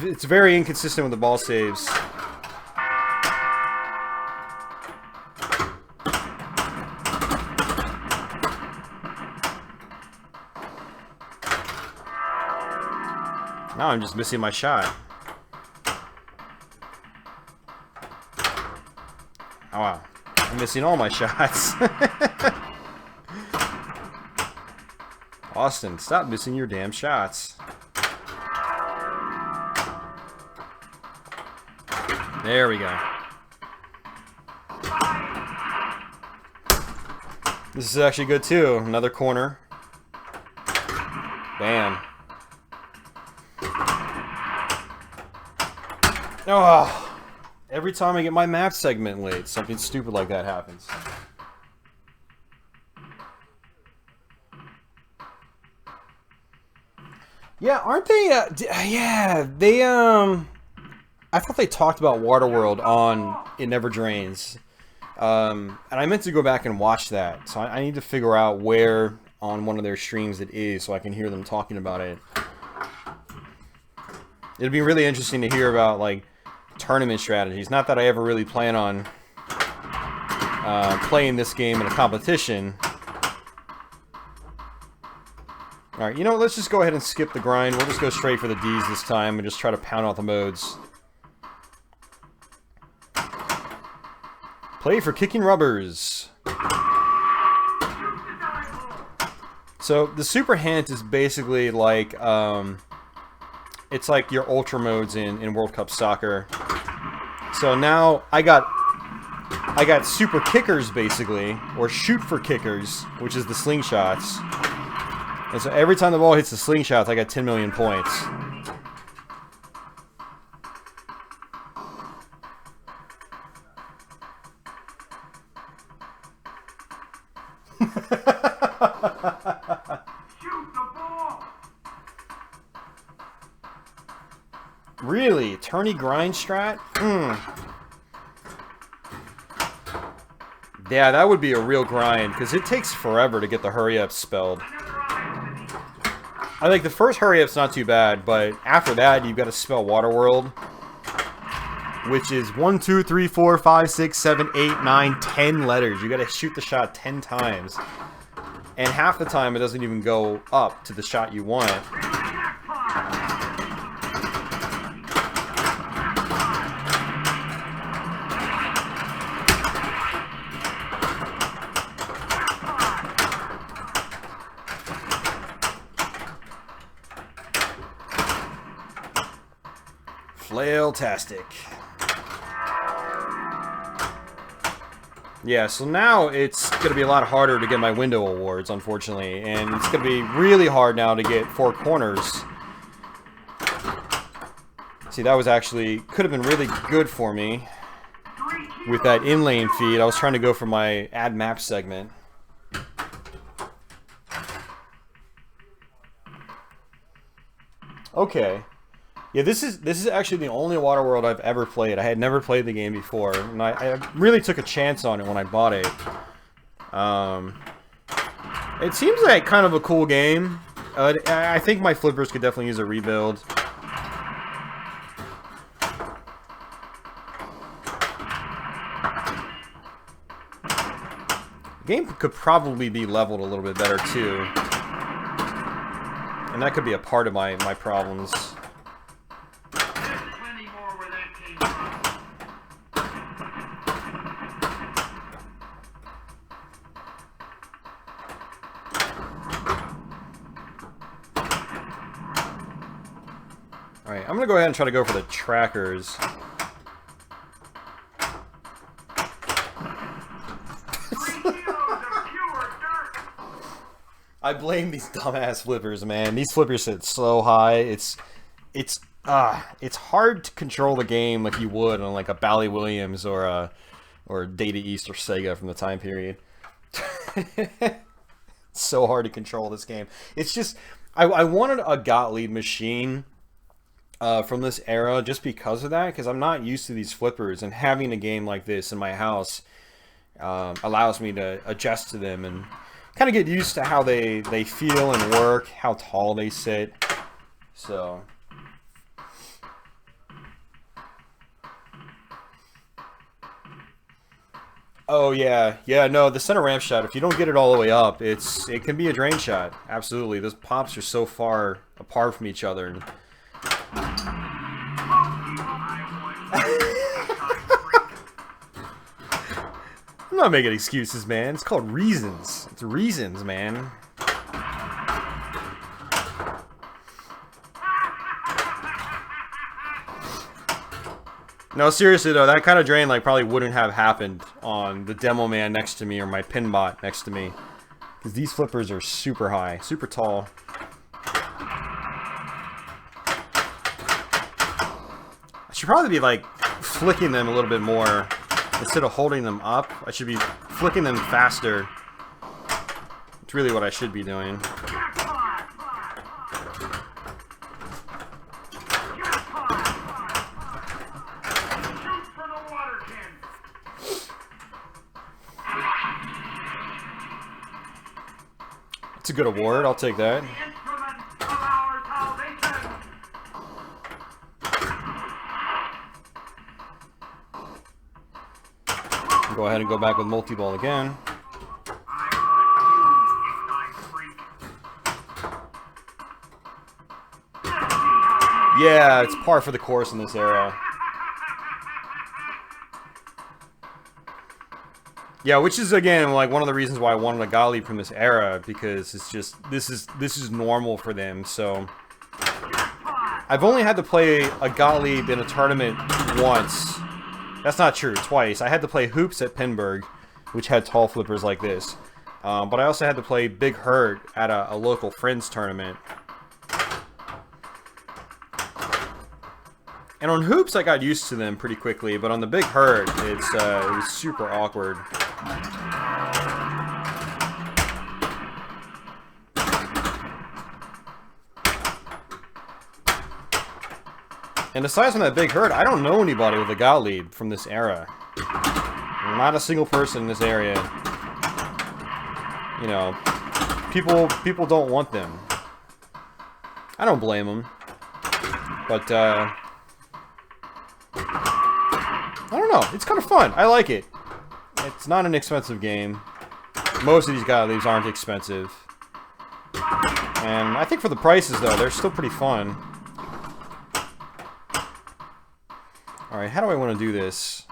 It's very inconsistent with the ball saves. Now I'm just missing my shot. Oh wow. I'm missing all my shots. Austin, stop missing your damn shots. There we go. This is actually good too. Another corner. Bam. Oh, every time I get my map segment late, something stupid like that happens. Yeah, aren't they? Yeah, they. I thought they talked about Waterworld on It Never Drains, and I meant to go back and watch that. So I need to figure out where on one of their streams it is, so I can hear them talking about it. It'd be really interesting to hear about like tournament strategies. Not that I ever really plan on playing this game in a competition. Alright, you know what? Let's just go ahead and skip the grind. We'll just go straight for the Ds this time and just try to pound out the modes. Play for kicking rubbers. So the super hint is basically like it's like your ultra modes in World Cup Soccer. So now I got super kickers basically, or shoot for kickers, which is the slingshots. And so every time the ball hits the slingshots, I got 10 million points. Really? Tourney grind strat? Yeah, that would be a real grind, because it takes forever to get the hurry-up spelled. I think the first hurry-up's not too bad, but after that, you've got to spell Waterworld, which is 1, 2, 3, 4, 5, 6, 7, 8, 9, 10 letters. You got to shoot the shot 10 times. And half the time, it doesn't even go up to the shot you want. Flail-tastic. Yeah, so now it's going to be a lot harder to get my window awards, unfortunately. And it's going to be really hard now to get 4 corners. See, that was actually... could have been really good for me with that in-lane feed. I was trying to go for my add map segment. Okay. Yeah, this is actually the only Waterworld I've ever played. I had never played the game before, and I really took a chance on it when I bought it. It seems like kind of a cool game. I think my flippers could definitely use a rebuild. The game could probably be leveled a little bit better too, and that could be a part of my problems. Alright, I'm gonna go ahead and try to go for the trackers. I blame these dumbass flippers, man. These flippers sit so high. It's hard to control the game like you would on like a Bally Williams or Data East or Sega from the time period. It's so hard to control this game. It's just I wanted a Gottlieb machine from this era just because of that, because I'm not used to these flippers, and having a game like this in my house allows me to adjust to them and kind of get used to how they feel and work, how tall they sit. So oh yeah, no, the center ramp shot, if you don't get it all the way up, it can be a drain shot. Absolutely. Those pops are so far apart from each other. I'm not making excuses, man. It's called reasons. It's reasons, man. No, seriously though, that kind of drain like probably wouldn't have happened on the demo man next to me or my pinbot next to me, because these flippers are super high, super tall. I should probably be like flicking them a little bit more instead of holding them up. I should be flicking them faster. It's really what I should be doing. It's a good award. I'll take that. Go ahead and go back with multi-ball again. Yeah, it's par for the course in this era. Yeah, which is again like one of the reasons why I wanted a Gottlieb from this era, because it's just this is normal for them. So I've only had to play a Gottlieb in a tournament once. That's not true, twice. I had to play hoops at Pinburg, which had tall flippers like this. But I also had to play Big Hurt at a local friends tournament. And on hoops, I got used to them pretty quickly, but on the Big Hurt, it was super awkward. And aside from that Big Hurt, I don't know anybody with a Gottlieb from this era. Not a single person in this area. You know, people don't want them. I don't blame them. But, I don't know. It's kind of fun. I like it. It's not an expensive game. Most of these Gottliebs aren't expensive. And I think for the prices, though, they're still pretty fun. Alright, how do I want to do this?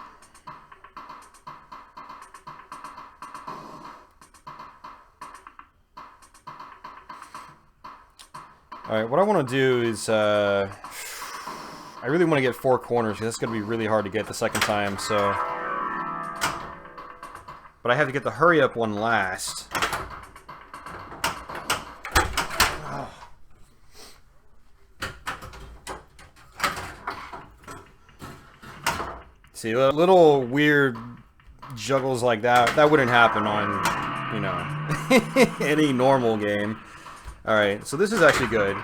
Alright, what I want to do is, I really want to get 4 corners, because that's going to be really hard to get the second time, so... But I have to get the hurry up one last. See, little weird juggles like that wouldn't happen on, you know, any normal game. Alright, so this is actually good.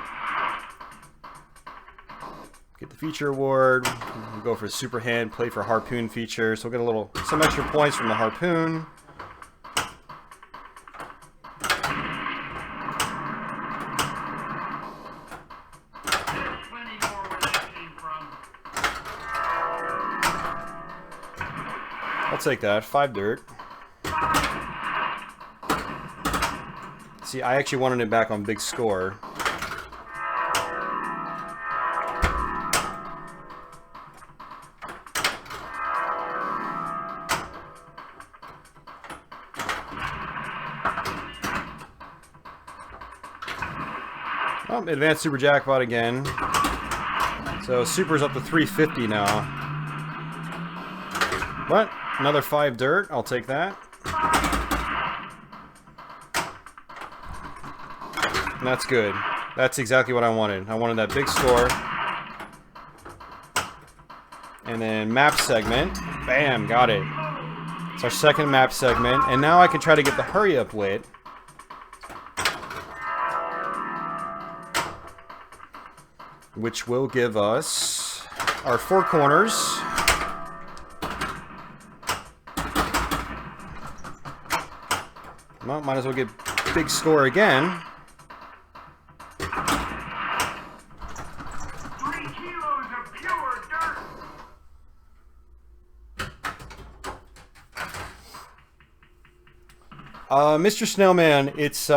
Get the feature award, we'll go for super hand, play for harpoon feature, so we'll get some extra points from the harpoon. I'll take that. 5 dirt. See, I actually wanted it back on big score. Oh, advanced super jackpot again. So super's up to 350 now. But another 5 dirt, I'll take that. And that's good. That's exactly what I wanted. I wanted that big score. And then map segment. Bam, got it. It's our second map segment. And now I can try to get the hurry up lit. Which will give us our 4 corners. Well, might as well get big score again. 3 kilos of pure dirt. Mr. Snowman, it's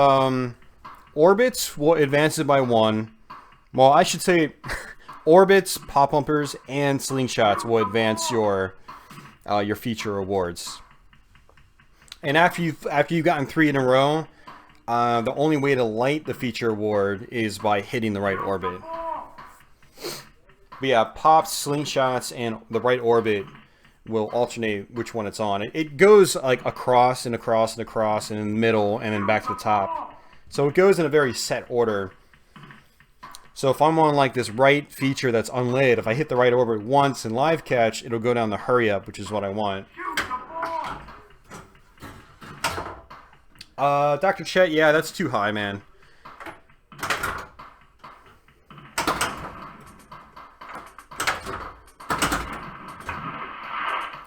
orbits will advance it by 1. Well, I should say orbits, pop bumpers, and slingshots will advance your feature awards. And after you've gotten 3 in a row, the only way to light the feature award is by hitting the right orbit. But yeah, pops, slingshots, and the right orbit will alternate which one it's on. It goes like across and across and across and in the middle and then back to the top. So it goes in a very set order. So if I'm on like this right feature that's unlit, if I hit the right orbit once in live catch, it'll go down the hurry up, which is what I want. Dr. Chet, yeah, that's too high, man.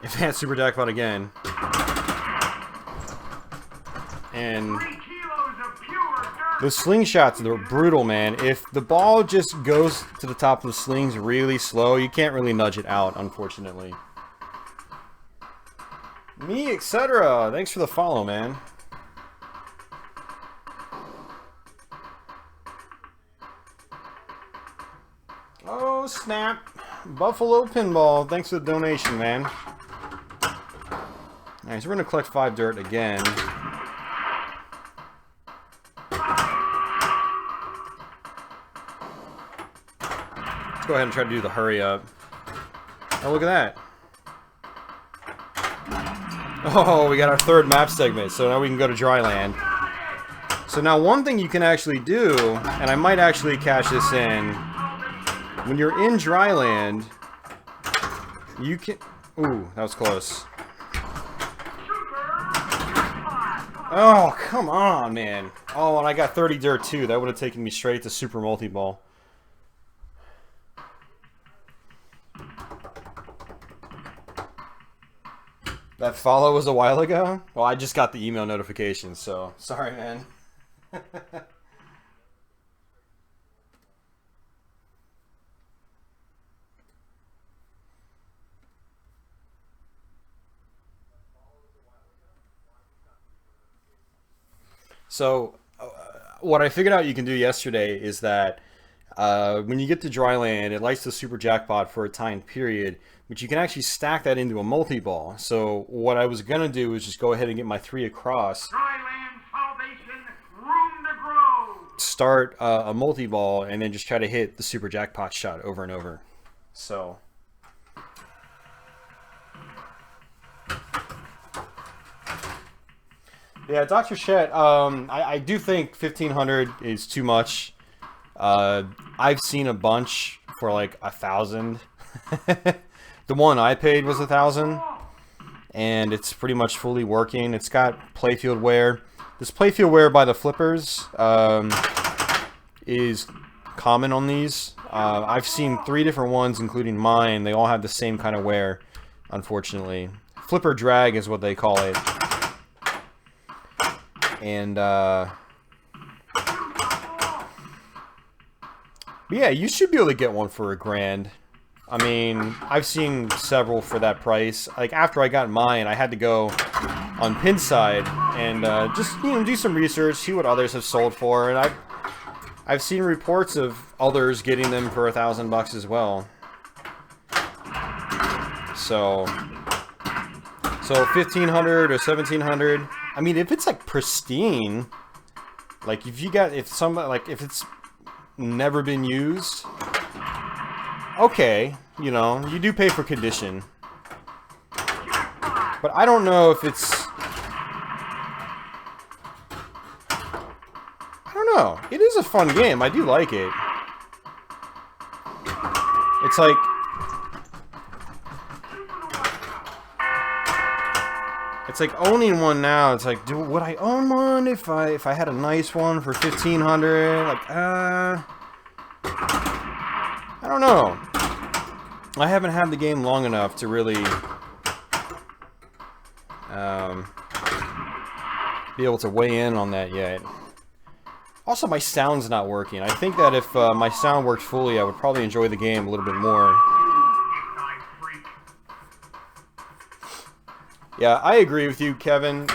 Advanced Super Jackpot again. And the slingshots, they're brutal, man. If the ball just goes to the top of the slings really slow, you can't really nudge it out, unfortunately. Me, etc. Thanks for the follow, man. Oh, snap. Buffalo Pinball, thanks for the donation, man. Alright, so we're going to collect 5 dirt again. Let's go ahead and try to do the hurry up. Oh, look at that. Oh, we got our 3rd map segment, so now we can go to dry land. So now one thing you can actually do, and I might actually cash this in, when you're in dry land, you can... Ooh, that was close. Oh, come on, man. Oh, and I got 30 dirt too. That would have taken me straight to Super Multi-Ball. That follow was a while ago? Well, I just got the email notification, so... Sorry, man. So, what I figured out you can do yesterday is that when you get to dry land, it lights the super jackpot for a time period, but you can actually stack that into a multi-ball. So, what I was going to do is just go ahead and get my 3 across. Dry land salvation, room to grow. Start a multi-ball, and then just try to hit the super jackpot shot over and over. So... Yeah, Dr. Chet, I do think 1,500 is too much. I've seen a bunch for like 1,000. The one I paid was 1,000, and it's pretty much fully working. It's got playfield wear. This playfield wear by the flippers is common on these. I've seen 3 different ones, including mine. They all have the same kind of wear, unfortunately. Flipper drag is what they call it. And, but yeah, you should be able to get one for $1,000. I mean, I've seen several for that price. Like, after I got mine, I had to go on Pinside and just, you know, do some research, see what others have sold for. And I've seen reports of others getting them for $1,000 as well. So 1,500 or 1,700. I mean, if it's like pristine, like if it's never been used, okay, you know, you do pay for condition. But I don't know if it's... I don't know. It is a fun game. I do like it. It's like... It's like owning one now. It's like, would I own one if I had a nice one for 1,500? Like, I don't know. I haven't had the game long enough to really be able to weigh in on that yet. Also, my sound's not working. I think that if my sound worked fully, I would probably enjoy the game a little bit more. Yeah, I agree with you, Kevin.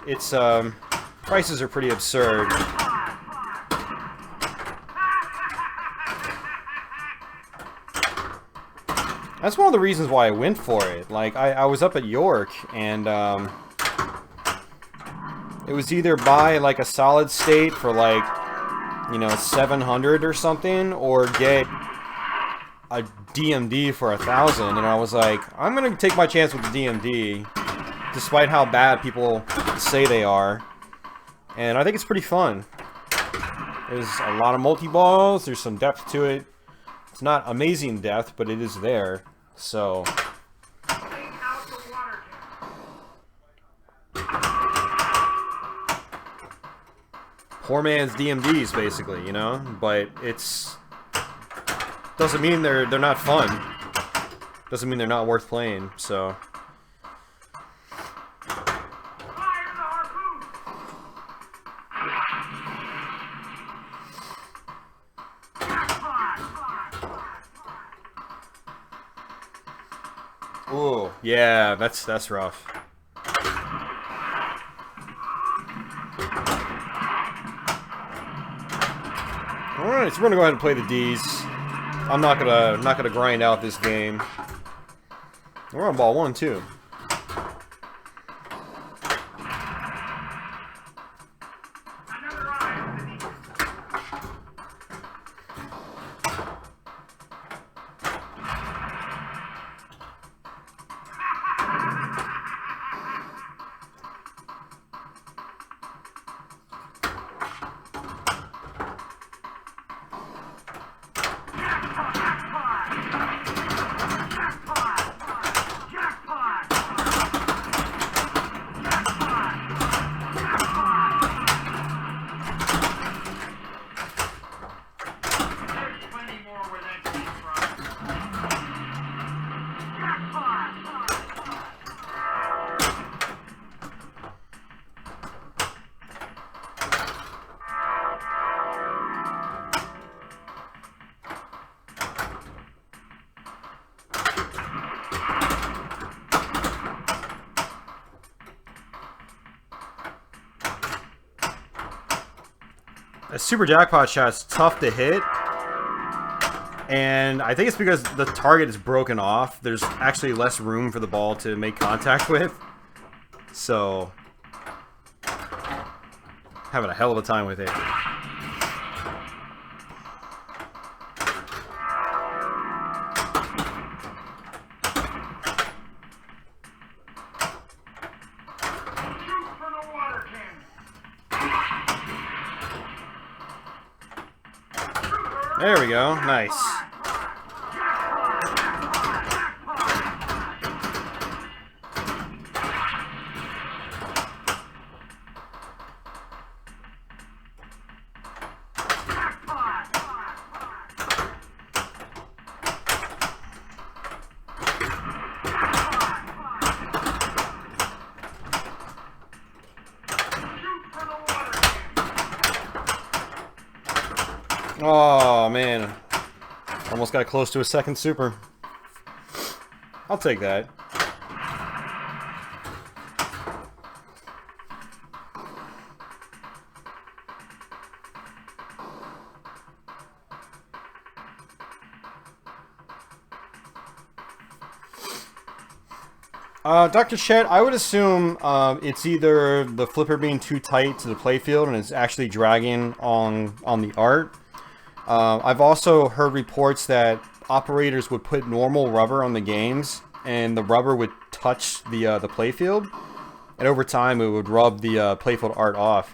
It's prices are pretty absurd. That's one of the reasons why I went for it. Like, I was up at York, and it was either buy like a solid state for like, you know, 700 or something, or get a DMD for 1,000. And I was like, I'm gonna take my chance with the DMD, despite how bad people say they are. And I think it's pretty fun. There's a lot of multi-balls. There's some depth to it. It's not amazing depth, but it is there. So. Poor man's DMDs, basically, you know? But it's... doesn't mean they're not fun. Doesn't mean they're not worth playing, so... Ooh, yeah, that's rough. Alright, so we're gonna go ahead and play the D's. I'm not gonna grind out this game. We're on ball 1 too. A super jackpot shot's tough to hit, and I think it's because the target is broken off. There's actually less room for the ball to make contact with, so having a hell of a time with it. There we go. Nice. Oh, man. Almost got close to a second super. I'll take that. Dr. Chet, I would assume it's either the flipper being too tight to the playfield and it's actually dragging on the art. I've also heard reports that operators would put normal rubber on the games, and the rubber would touch the playfield, and over time it would rub the playfield art off.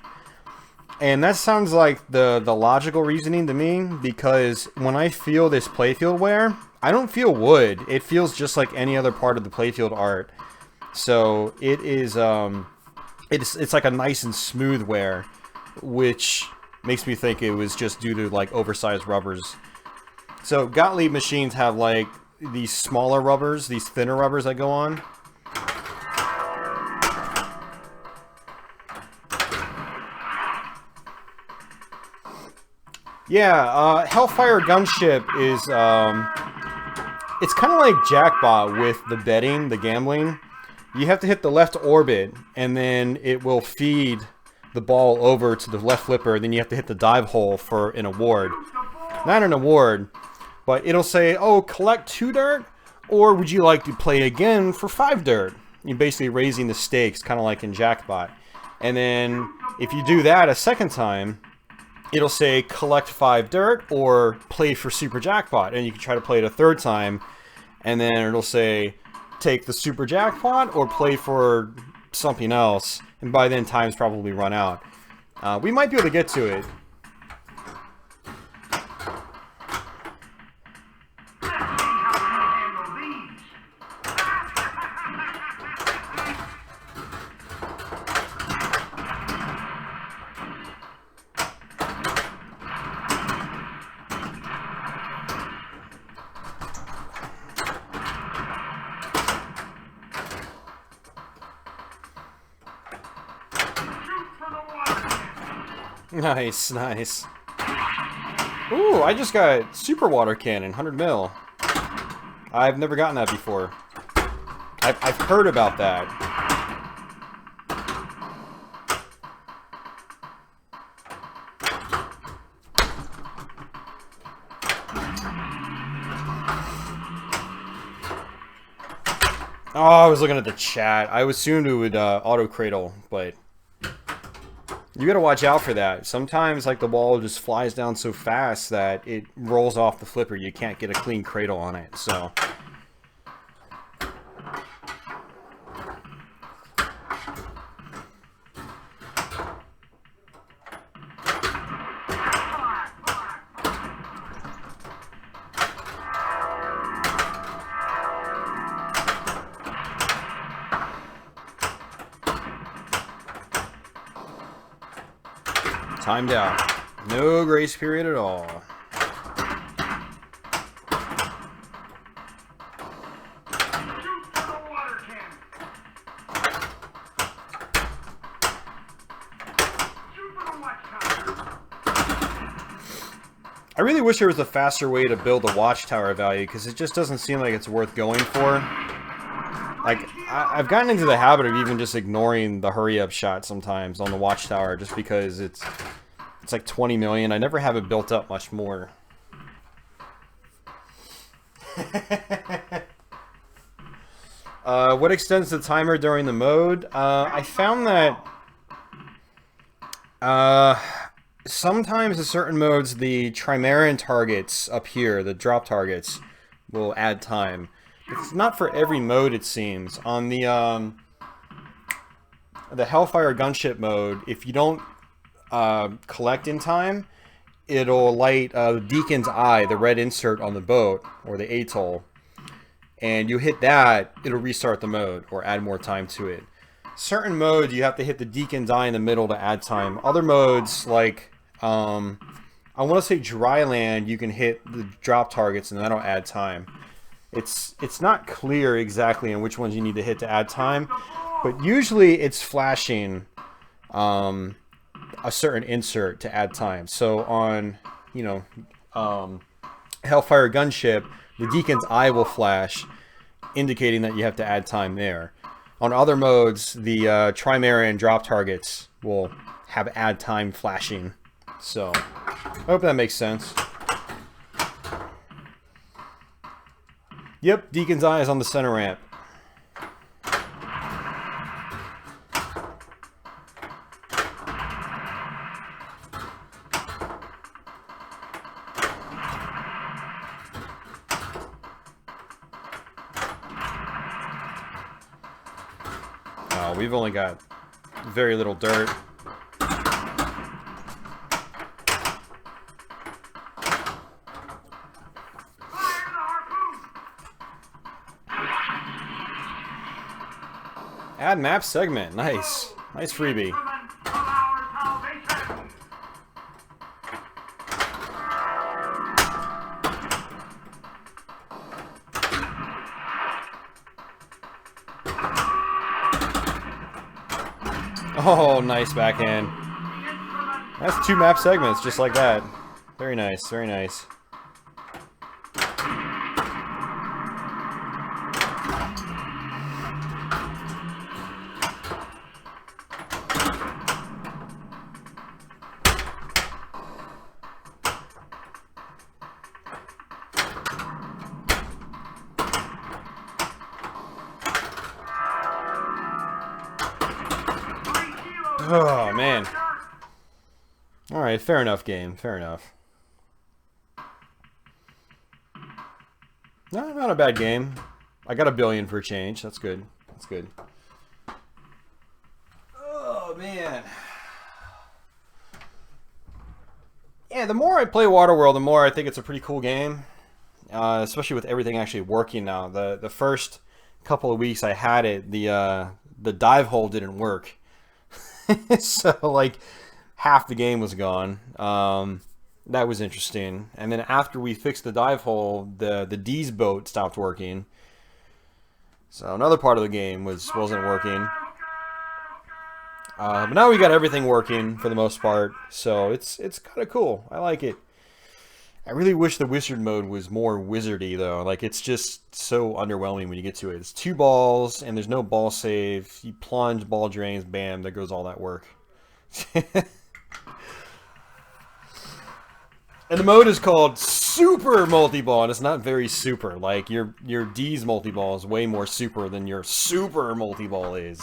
And that sounds like the logical reasoning to me, because when I feel this playfield wear, I don't feel wood. It feels just like any other part of the playfield art. So it is it's like a nice and smooth wear, which makes me think it was just due to like oversized rubbers. So Gottlieb machines have like these smaller rubbers, these thinner rubbers that go on. Yeah, Hellfire Gunship is, it's kind of like Jackpot with the betting, the gambling. You have to hit the left orbit, and then it will feed the ball over to the left flipper, then you have to hit the dive hole for an award. Not an award, but it'll say, oh, collect 2 dirt, or would you like to play again for 5 dirt? You're basically raising the stakes, kind of like in Jackpot. And then, if you do that a second time, it'll say collect 5 dirt or play for Super Jackpot, and you can try to play it a third time, and then it'll say take the Super Jackpot or play for something else, and by then time's probably run out. We might be able to get to it. Nice, nice. Ooh, I just got Super Water Cannon, 100 mil. I've never gotten that before. I've heard about that. Oh, I was looking at the chat. I assumed it would auto cradle, but you gotta watch out for that. Sometimes, like, the ball just flies down so fast that it rolls off the flipper. You can't get a clean cradle on it, so. Timed out. No grace period at all. I really wish there was a faster way to build a watchtower value, because it just doesn't seem like it's worth going for. Like, I've gotten into the habit of even just ignoring the hurry-up shot sometimes on the watchtower, just because it's like 20 million. I never have it built up much more. What extends the timer during the mode? I found that sometimes in certain modes, the Trimaran targets up here, the drop targets, will add time. It's not for every mode, it seems. On the Hellfire Gunship mode, if you don't collect in time, it'll light Deacon's Eye, the red insert on the boat, or the atoll. And you hit that, it'll restart the mode, or add more time to it. Certain modes, you have to hit the Deacon's Eye in the middle to add time. Other modes, like, I want to say Dryland, you can hit the drop targets and that'll add time. It's not clear exactly in which ones you need to hit to add time, but usually it's flashing a certain insert to add time. So on, Hellfire Gunship, the Deacon's Eye will flash, indicating that you have to add time there. On other modes, the Trimaran drop targets will have add time flashing. So, I hope that makes sense. Yep, Deacon's Eye is on the center ramp. Oh, we've only got very little dirt. Add map segment. Nice. Nice freebie. Oh, nice backhand. That's 2 map segments, just like that. Very nice, very nice. Oh, man. Alright, fair enough, game. Fair enough. No, not a bad game. I got $1 billion for a change. That's good. That's good. Oh, man. Yeah, the more I play Waterworld, the more I think it's a pretty cool game. Especially with everything actually working now. The first couple of weeks I had it, the dive hole didn't work. So, like, half the game was gone. That was interesting. And then after we fixed the dive hole, the D's boat stopped working. So another part of the game wasn't working. But now we got everything working for the most part. So it's kind of cool. I like it. I really wish the wizard mode was more wizardy, though. Like, it's just so underwhelming when you get to it. It's 2 balls, and there's no ball save. You plunge, ball drains, bam, there goes all that work. And the mode is called Super Multi-Ball, and it's not very super. Like, your D's multi-ball is way more super than your Super Multi-Ball is.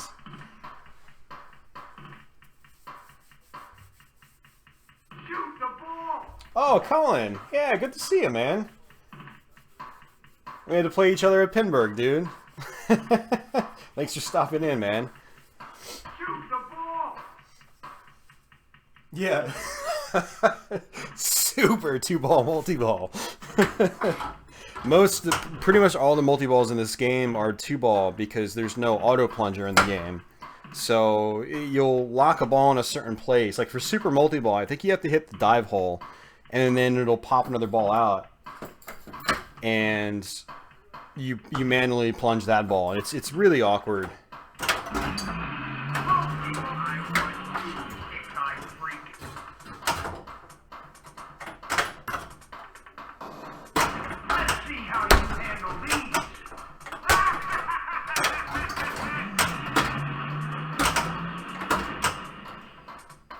Oh, Colin. Yeah, good to see you, man. We had to play each other at Pinburg, dude. Thanks for stopping in, man. Shoot the ball! Yeah. Super 2-ball multi-ball. Pretty much all the multi-balls in this game are 2-ball because there's no auto plunger in the game. So you'll lock a ball in a certain place. Like for Super Multi-Ball, I think you have to hit the dive hole, and then it'll pop another ball out, and you manually plunge that ball. And it's really awkward.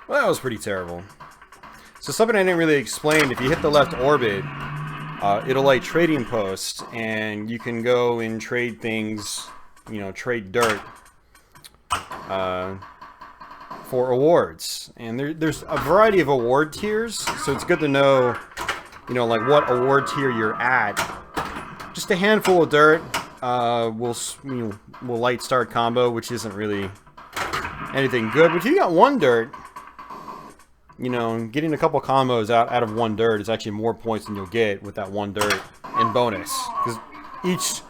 Well, that was pretty terrible. So something I didn't really explain, if you hit the left orbit, it'll like trading post, and you can go and trade things, you know, trade dirt for awards. And there's a variety of award tiers, so it's good to know, you know, like what award tier you're at. Just a handful of dirt will light start combo, which isn't really anything good. But if you got 1 dirt, you know, getting a couple combos out of 1 dirt is actually more points than you'll get with that 1 dirt in bonus. Because each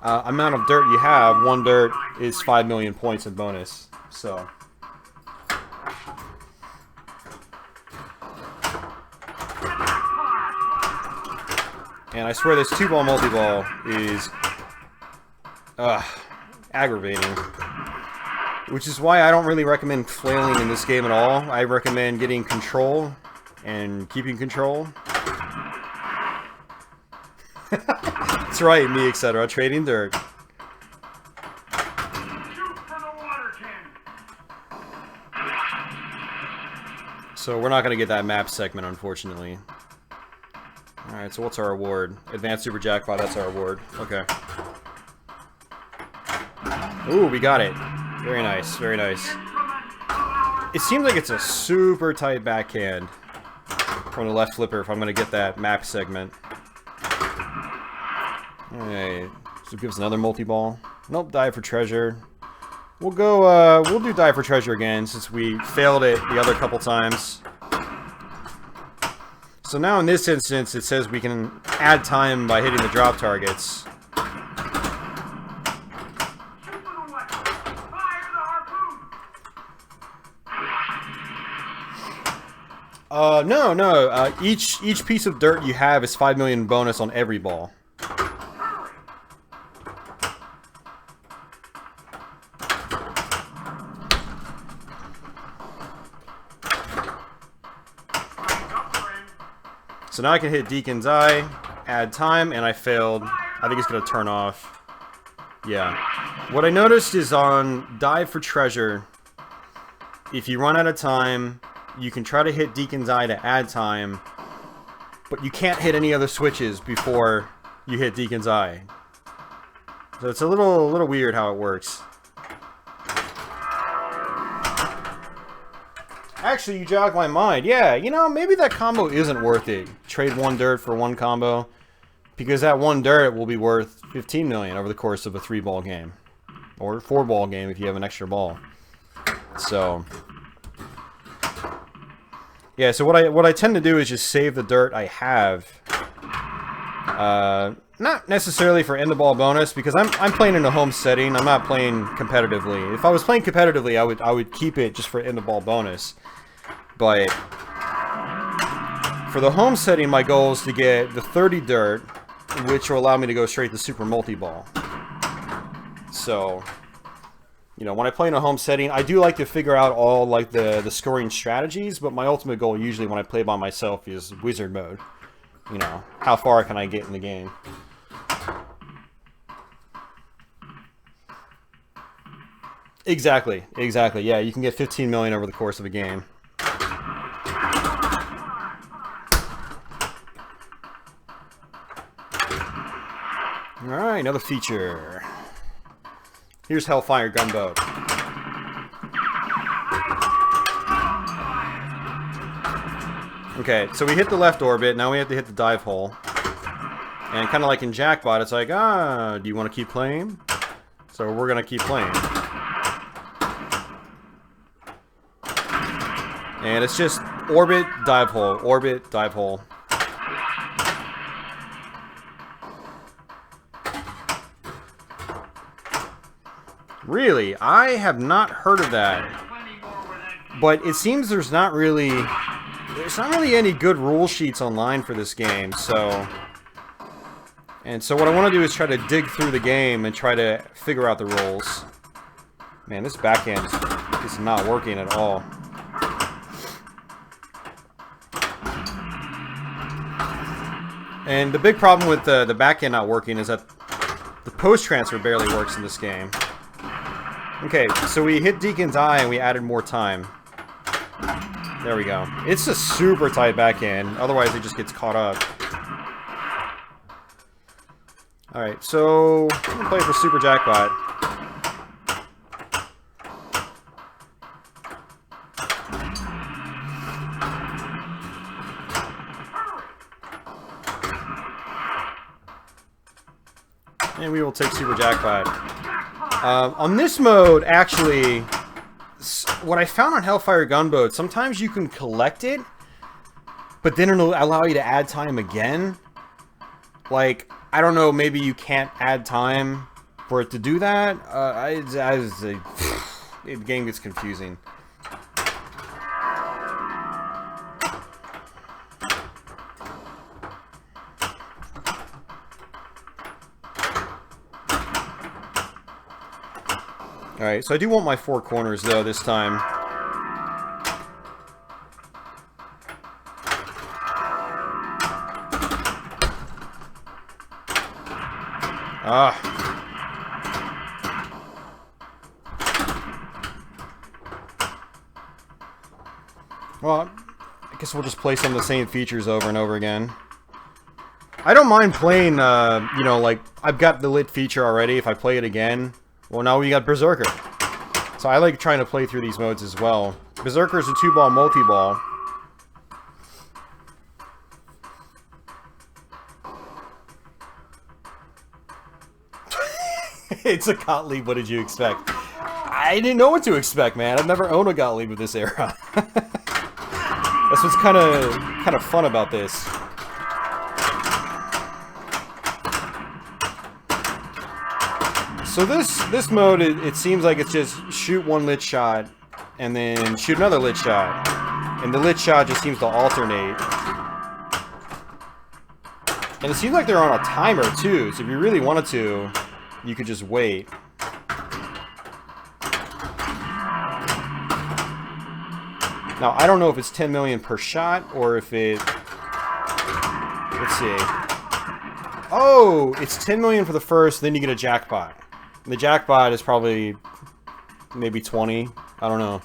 amount of dirt you have, 1 dirt is 5 million points in bonus. So. And I swear this 2-ball multi-ball is aggravating. Which is why I don't really recommend flailing in this game at all. I recommend getting control and keeping control. That's right, me, etc. Trading dirt. Shoot for the water can. So we're not going to get that map segment, unfortunately. Alright, so what's our award? Advanced Super Jackpot, that's our award. Okay. Ooh, we got it. Very nice, very nice. It seems like it's a super tight backhand from the left flipper if I'm going to get that map segment. Alright, so it gives another multi-ball. Nope, dive for treasure. We'll go, we'll do dive for treasure again since we failed it the other couple times. So now in this instance, it says we can add time by hitting the drop targets. No. Each piece of dirt you have is 5 million bonus on every ball. So now I can hit Deacon's Eye, add time, and I failed. I think it's going to turn off. Yeah. What I noticed is on Dive for Treasure, if you run out of time, you can try to hit Deacon's Eye to add time, but you can't hit any other switches before you hit Deacon's Eye. So it's a little weird how it works. Actually, you jogged my mind. Yeah, you know, maybe that combo isn't worth it. Trade 1 dirt for 1 combo. Because that 1 dirt will be worth 15 million over the course of a 3-ball game. Or 4-ball game if you have an extra ball. So... yeah, so what I tend to do is just save the dirt I have. Not necessarily for end of ball bonus, because I'm playing in a home setting. I'm not playing competitively. If I was playing competitively, I would keep it just for end of ball bonus. But for the home setting, my goal is to get the 30 dirt, which will allow me to go straight to super multi-ball. So, you know, when I play in a home setting, I do like to figure out all like the scoring strategies, but my ultimate goal usually when I play by myself is wizard mode. You know, how far can I get in the game? Exactly. Yeah, you can get 15 million over the course of a game. Alright, another feature. Here's Hellfire Gunboat. Okay, so we hit the left orbit, now we have to hit the dive hole. And kind of like in Jackpot, it's like, do you want to keep playing? So we're going to keep playing. And it's just orbit, dive hole, orbit, dive hole. Really? I have not heard of that. But it seems there's not really any good rule sheets online for this game, so... And so what I want to do is try to dig through the game and try to figure out the rules. Man, this backhand is not working at all. And the big problem with the backhand not working is that the post transfer barely works in this game. Okay, so we hit Deacon's Eye and we added more time. There we go. It's a super tight backhand, otherwise it just gets caught up. Alright, so I'm gonna play for Super Jackpot. And we will take Super Jackpot. On this mode, actually, what I found on Hellfire Gunboat, sometimes you can collect it, but then it'll allow you to add time again. Like, I don't know, maybe you can't add time for it to do that. The game gets confusing. Alright, so I do want my 4 corners, though, this time. Well, I guess we'll just play some of the same features over and over again. I don't mind playing, you know, like, I've got the lit feature already. If I play it again, well, now we got Berserker. So I like trying to play through these modes as well. Berserker is a 2-ball multi-ball. It's a Gottlieb, what did you expect? I didn't know what to expect, man. I've never owned a Gottlieb with this era. That's what's kind of fun about this. So this mode, it seems like it's just shoot 1 lit shot and then shoot another lit shot, and the lit shot just seems to alternate. And it seems like they're on a timer too, so if you really wanted to, you could just wait. Now, I don't know if it's 10 million per shot or if it Let's see. Oh, it's 10 million for the first, then you get a jackpot. And the jackpot is probably maybe 20. I don't know.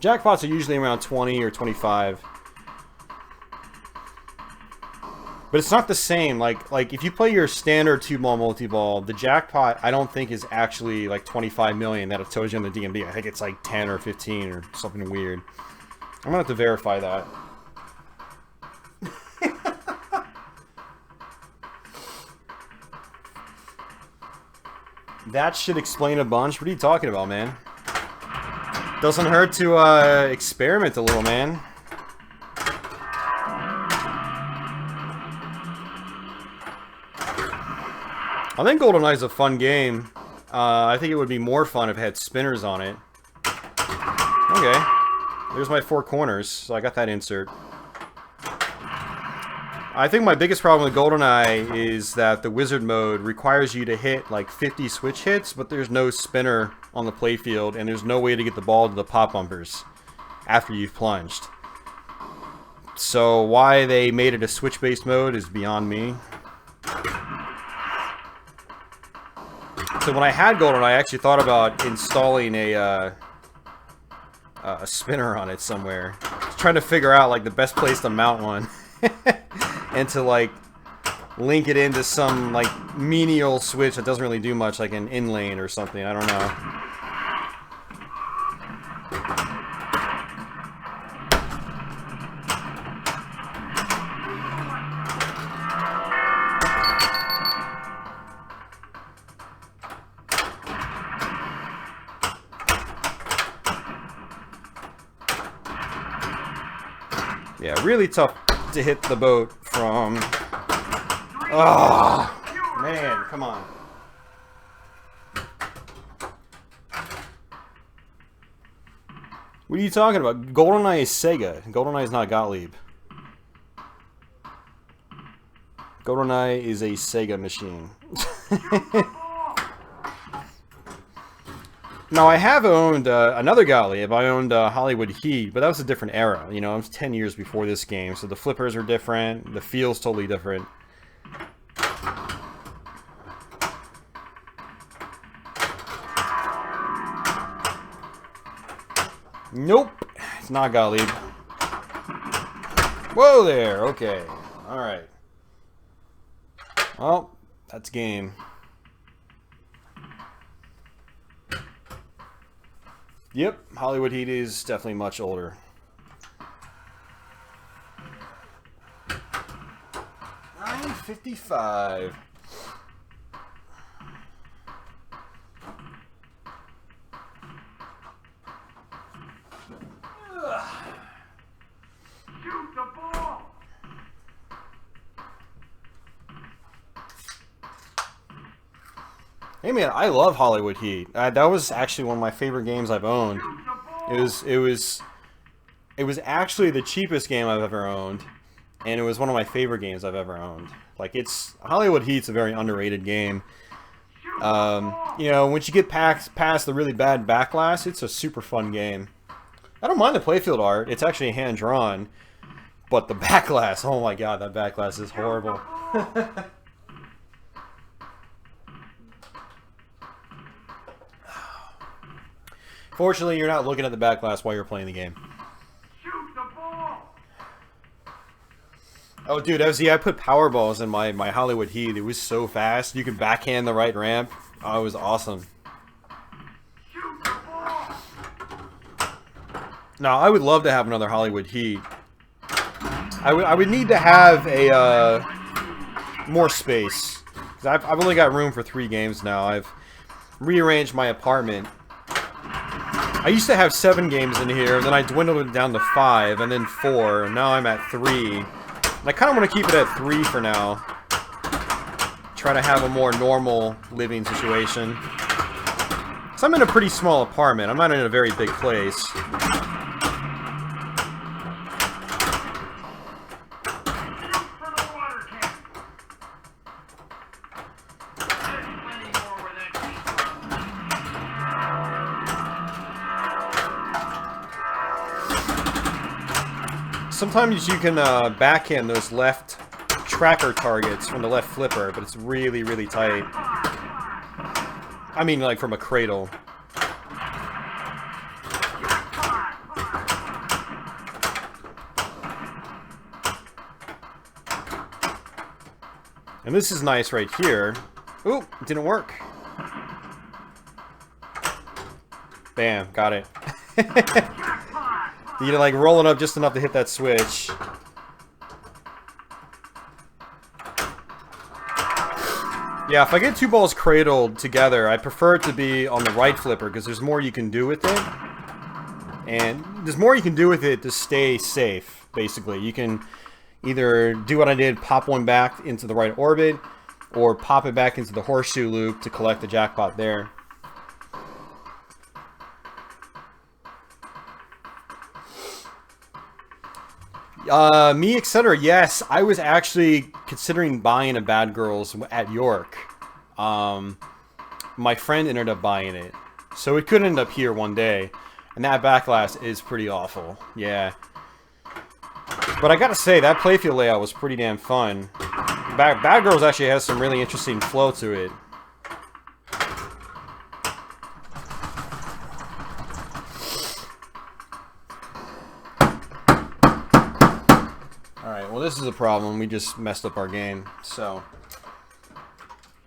Jackpots are usually around 20 or 25. But it's not the same. Like if you play your standard 2-ball multi-ball, the jackpot I don't think is actually like 25 million that it tells you on the DMD. I think it's like 10 or 15 or something weird. I'm gonna have to verify that. That should explain a bunch. What are you talking about, man? Doesn't hurt to experiment a little, man. I think GoldenEye is a fun game. I think it would be more fun if it had spinners on it. Okay. There's my 4 corners, so I got that insert. I think my biggest problem with GoldenEye is that the wizard mode requires you to hit like 50 switch hits, but there's no spinner on the playfield, and there's no way to get the ball to the pop bumpers after you've plunged. So why they made it a switch-based mode is beyond me. So when I had GoldenEye, I actually thought about installing a spinner on it somewhere. Trying to figure out like the best place to mount one. And to like link it into some like menial switch that doesn't really do much, like an in lane or something. I don't know. Yeah, really tough to hit the boat from... Oh, man, come on. What are you talking about? GoldenEye is Sega. GoldenEye is not Gottlieb. GoldenEye is a Sega machine. Now, I have owned another Gottlieb. I owned Hollywood Heat, but that was a different era. You know, it was 10 years before this game, so the flippers are different. The feel's totally different. Nope, it's not Gottlieb. Whoa there, okay. Alright. Well, that's game. Yep, Hollywood Heat is definitely much older. $9.55. Shoot the ball! Hey man, I love Hollywood Heat. That was actually one of my favorite games I've owned. It was actually the cheapest game I've ever owned, and it was one of my favorite games I've ever owned. Like, it's Hollywood Heat's a very underrated game. You know, once you get past the really bad backlash, it's a super fun game. I don't mind the playfield art. It's actually hand drawn, but the backlash, oh my god, that backlash is horrible. Fortunately, you're not looking at the backlash while you're playing the game. Shoot the ball! Oh, dude, I put power balls in my Hollywood Heat. It was so fast. You could backhand the right ramp. Oh, it was awesome. Shoot the ball! Now, I would love to have another Hollywood Heat. I would need to have a more space. 'Cause I've only got room for 3 games now. I've rearranged my apartment. I used to have 7 games in here, then I dwindled it down to 5, and then 4, and now I'm at 3. And I kind of want to keep it at 3 for now. Try to have a more normal living situation. So I'm in a pretty small apartment. I'm not in a very big place. For the water cannon! There's plenty more where that came from. Sometimes you can backhand those left tracker targets from the left flipper, but it's really, really tight. I mean, like from a cradle. And this is nice right here. Ooh, didn't work. Bam, got it. You like roll it up just enough to hit that switch. Yeah, if I get two balls cradled together, I prefer it to be on the right flipper because there's more you can do with it. And there's more you can do with it to stay safe, basically. You can either do what I did, pop one back into the right orbit, or pop it back into the horseshoe loop to collect the jackpot there. Me, etc. Yes, I was actually considering buying a Bad Girls at York. My friend ended up buying it, so it could end up here one day, and that backlash is pretty awful. Yeah, but I gotta say that playfield layout was pretty damn fun. Bad Girls actually has some really interesting flow to it. Alright, well this is a problem. We just messed up our game. So,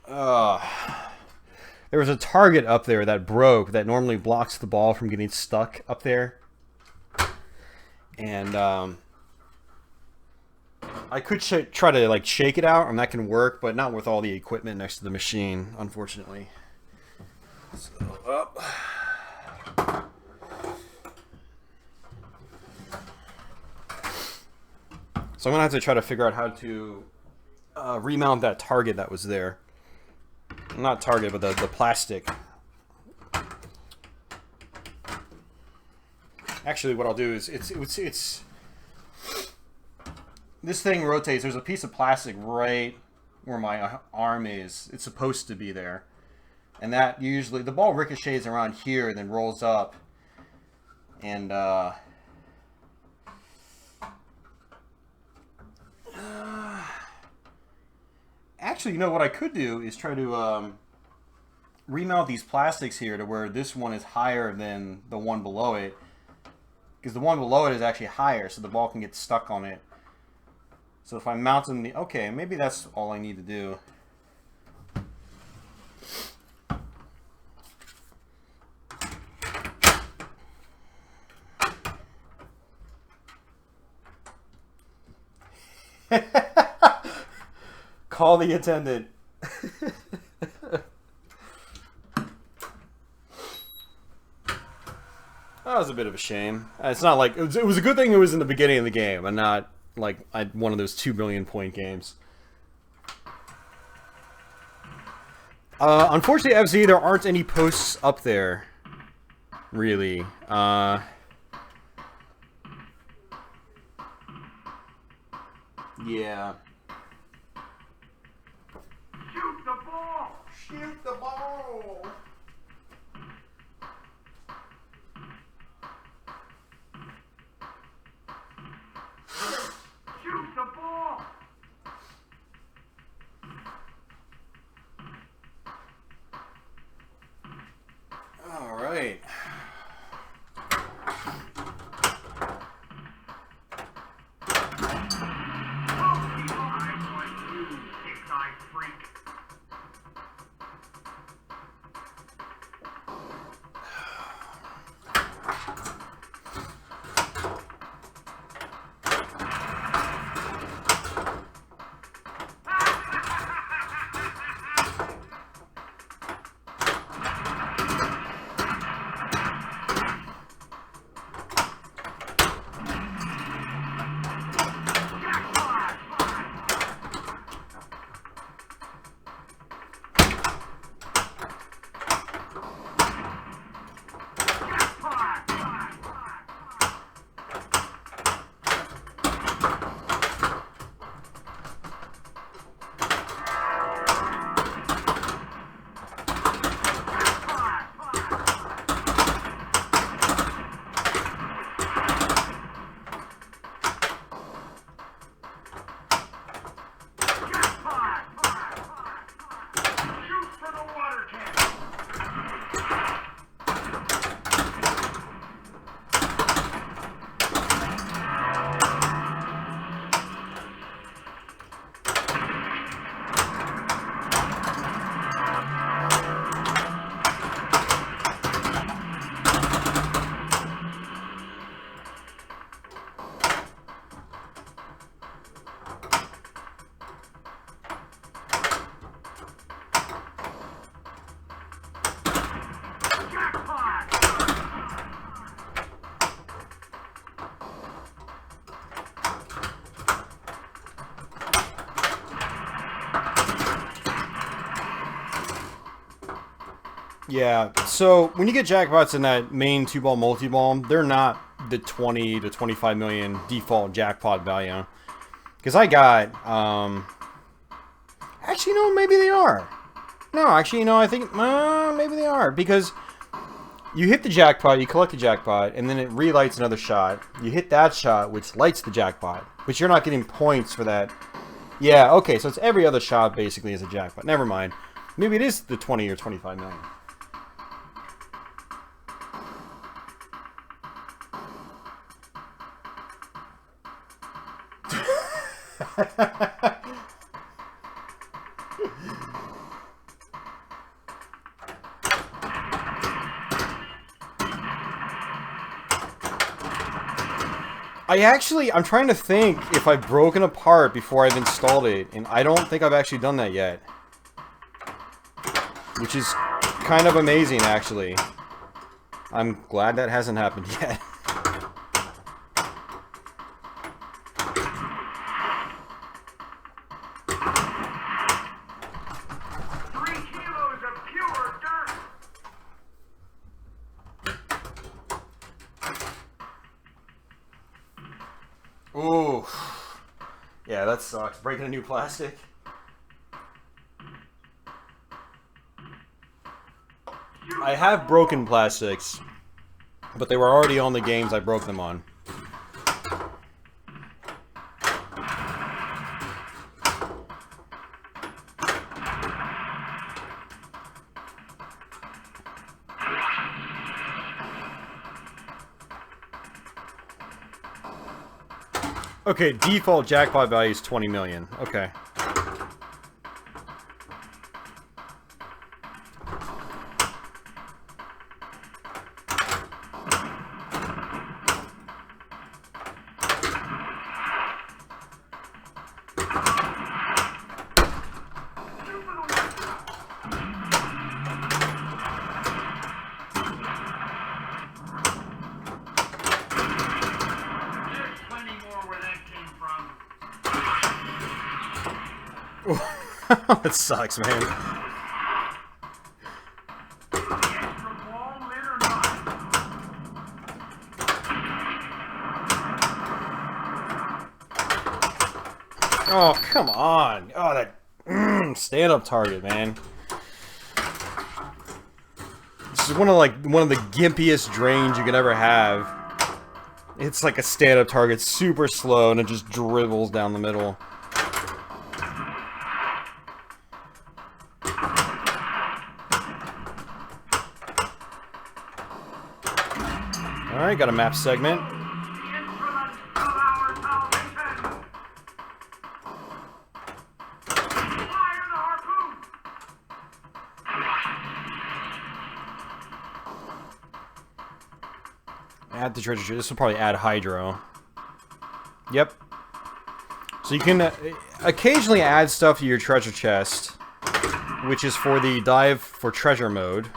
there was a target up there that broke that normally blocks the ball from getting stuck up there. And I could try to like shake it out and that can work, but not with all the equipment next to the machine, unfortunately. So, up. So I'm going to have to try to figure out how to remount that target that was there. Not target, but the plastic. Actually, what I'll do is, it's this thing rotates. There's a piece of plastic right where my arm is. It's supposed to be there. And that usually, the ball ricochets around here and then rolls up. And, actually, you know what I could do is try to remount these plastics here to where this one is higher than the one below it, because the one below it is actually higher, so the ball can get stuck on it. So if I'm mounting the... Okay, maybe that's all I need to do. Call the attendant. That was a bit of a shame. It's not like... It was a good thing it was in the beginning of the game and not like one of those 2 billion point games. Unfortunately, FZ, there aren't any posts up there. Really. Yeah. Shoot the ball! Shoot the ball! Shoot the ball! All right. Yeah, so when you get jackpots in that main 2-ball multi-ball, they're not the 20 to 25 million default jackpot value. Because I got, actually, no, maybe they are. No, actually, no, I think, maybe they are. Because you hit the jackpot, you collect the jackpot, and then it relights another shot. You hit that shot, which lights the jackpot. But you're not getting points for that. Yeah, okay, so it's every other shot, basically, is a jackpot. Never mind. Maybe it is the 20 or 25 million. I'm trying to think if I've broken apart before I've installed it, and I don't think I've actually done that yet. Which is kind of amazing, actually. I'm glad that hasn't happened yet. 3 kilos of pure dirt. Ooh. Yeah, that sucks. Breaking a new plastic. I have broken plastics, but they were already on the games I broke them on. Okay, default jackpot value is 20 million. Okay. That sucks, man. Oh, come on. Oh, that stand-up target, man. This is one of the gimpiest drains you could ever have. It's like a stand-up target, super slow, and it just dribbles down the middle. Alright, got a map segment. Add the treasure chest. This will probably add hydro. Yep. So you can occasionally add stuff to your treasure chest, which is for the dive for treasure mode.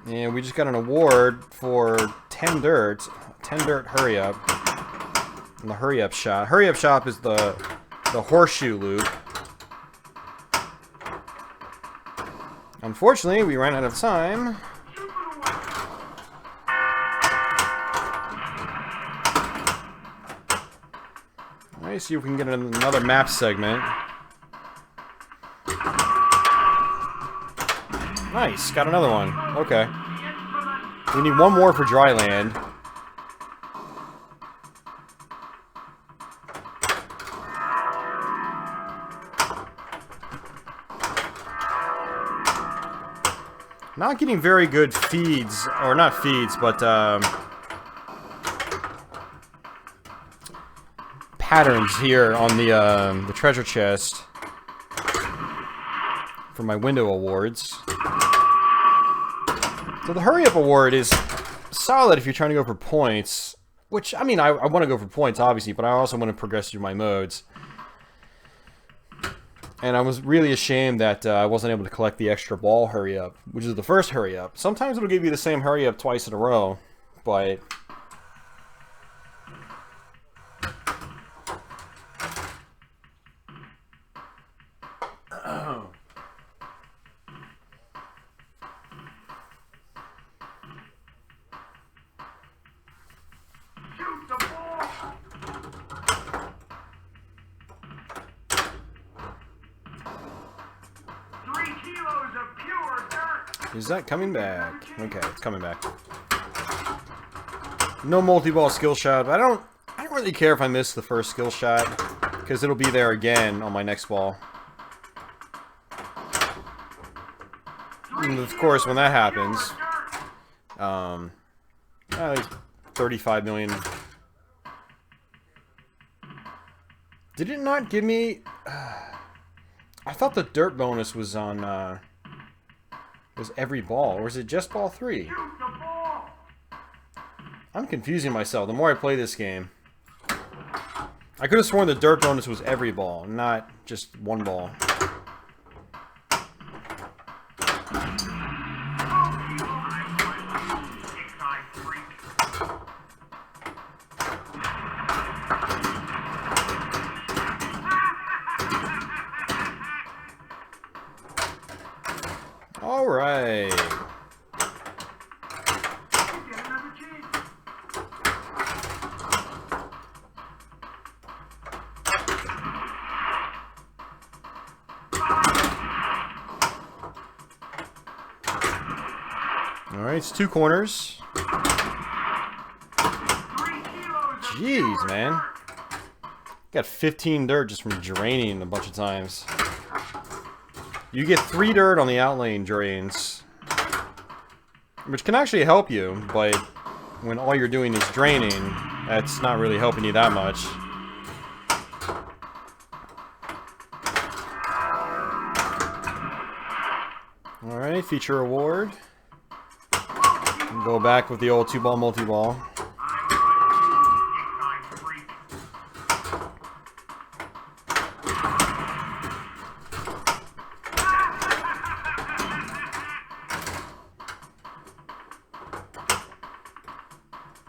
And we just got an award for 10 dirt. 10 dirt hurry up. And the hurry up shot. Hurry up shop is the horseshoe loop. Unfortunately, we ran out of time. Alright, see if we can get another map segment. Nice, got another one. Okay. We need one more for dry land. Not getting very good feeds, or not feeds, but patterns here on the treasure chest for my window awards. So the hurry up award is solid if you're trying to go for points, which, I mean, I want to go for points, obviously, but I also want to progress through my modes. And I was really ashamed that I wasn't able to collect the extra ball hurry up, which is the first hurry up. Sometimes it'll give you the same hurry up twice in a row, but... Is that coming back? Okay, it's coming back. No multi-ball skill shot, but I don't really care if I miss the first skill shot, because it'll be there again on my next ball. And of course, when that happens, at least 35 million. Did it not give me? I thought the dirt bonus was on was every ball, or is it just ball 3? I'm confusing myself the more I play this game. I could have sworn the dirt bonus was every ball, not just one ball. All right. Alright, it's 2 corners. Jeez, man. Got 15 dirt just from draining a bunch of times. You get 3 dirt on the outlane drains, which can actually help you, but when all you're doing is draining, that's not really helping you that much. Alright, feature award. Go back with the old 2-ball multi-ball.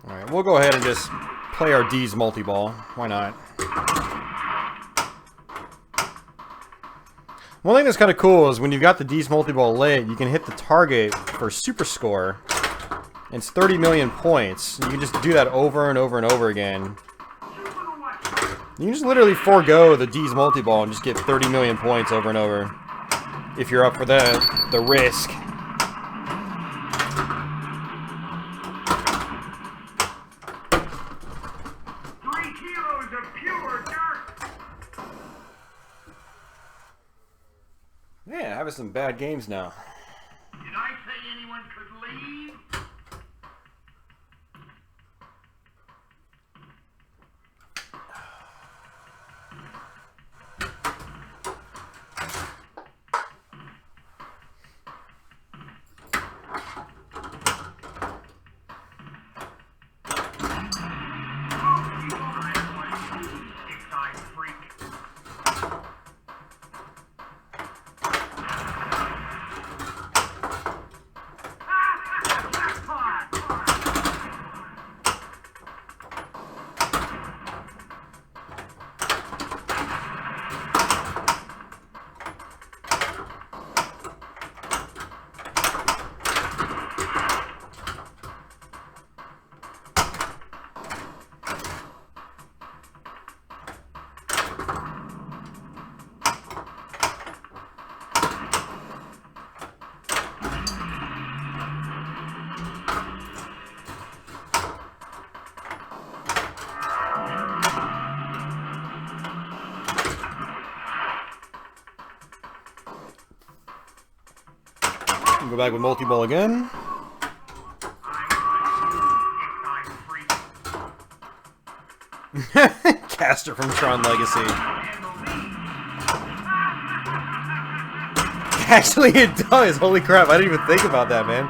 Alright, we'll go ahead and just play our D's multi-ball. Why not? One thing that's kind of cool is when you've got the D's multi-ball lit, you can hit the target for super score. It's 30 million points. You can just do that over and over and over again. You can just literally forego the D's multi-ball and just get 30 million points over and over. If you're up for the risk. Yeah, having some bad games now. Did I say anyone could leave? Go back with multi-ball again. Caster from Tron Legacy. Actually, it does. Holy crap, I didn't even think about that, man.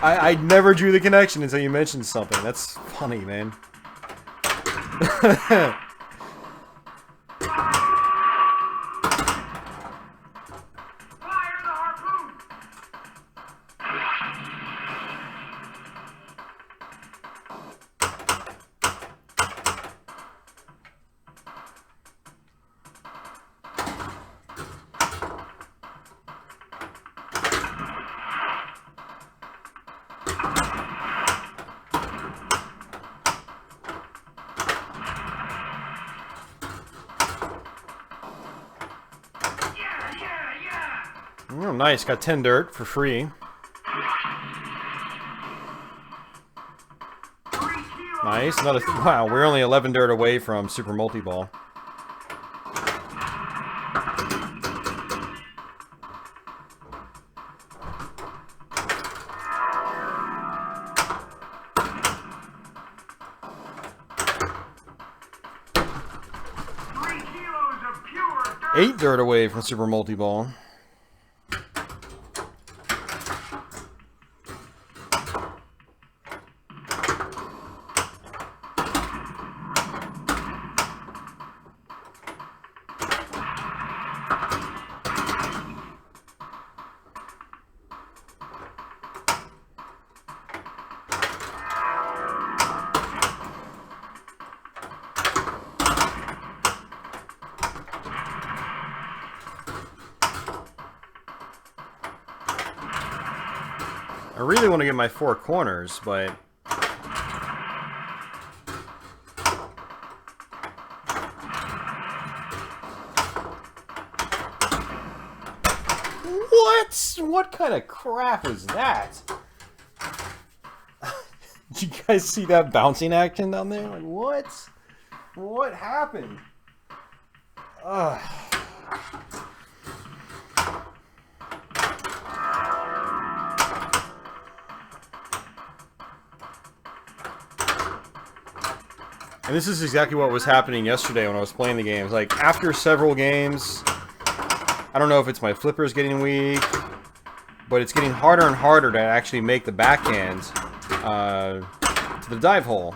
I never drew the connection until you mentioned something. That's funny, man. nice. Got 10 dirt for free. Nice. Another. Wow, we're only 11 dirt away from Super Multi-Ball. Eight dirt away from Super Multi-Ball. I really want to get my 4 corners, but... What? What kind of crap was that? Did you guys see that bouncing action down there? Like, what? What happened? Ugh. And this is exactly what was happening yesterday when I was playing the games. Like, after several games, I don't know if it's my flippers getting weak, but it's getting harder and harder to actually make the backhand to the dive hole.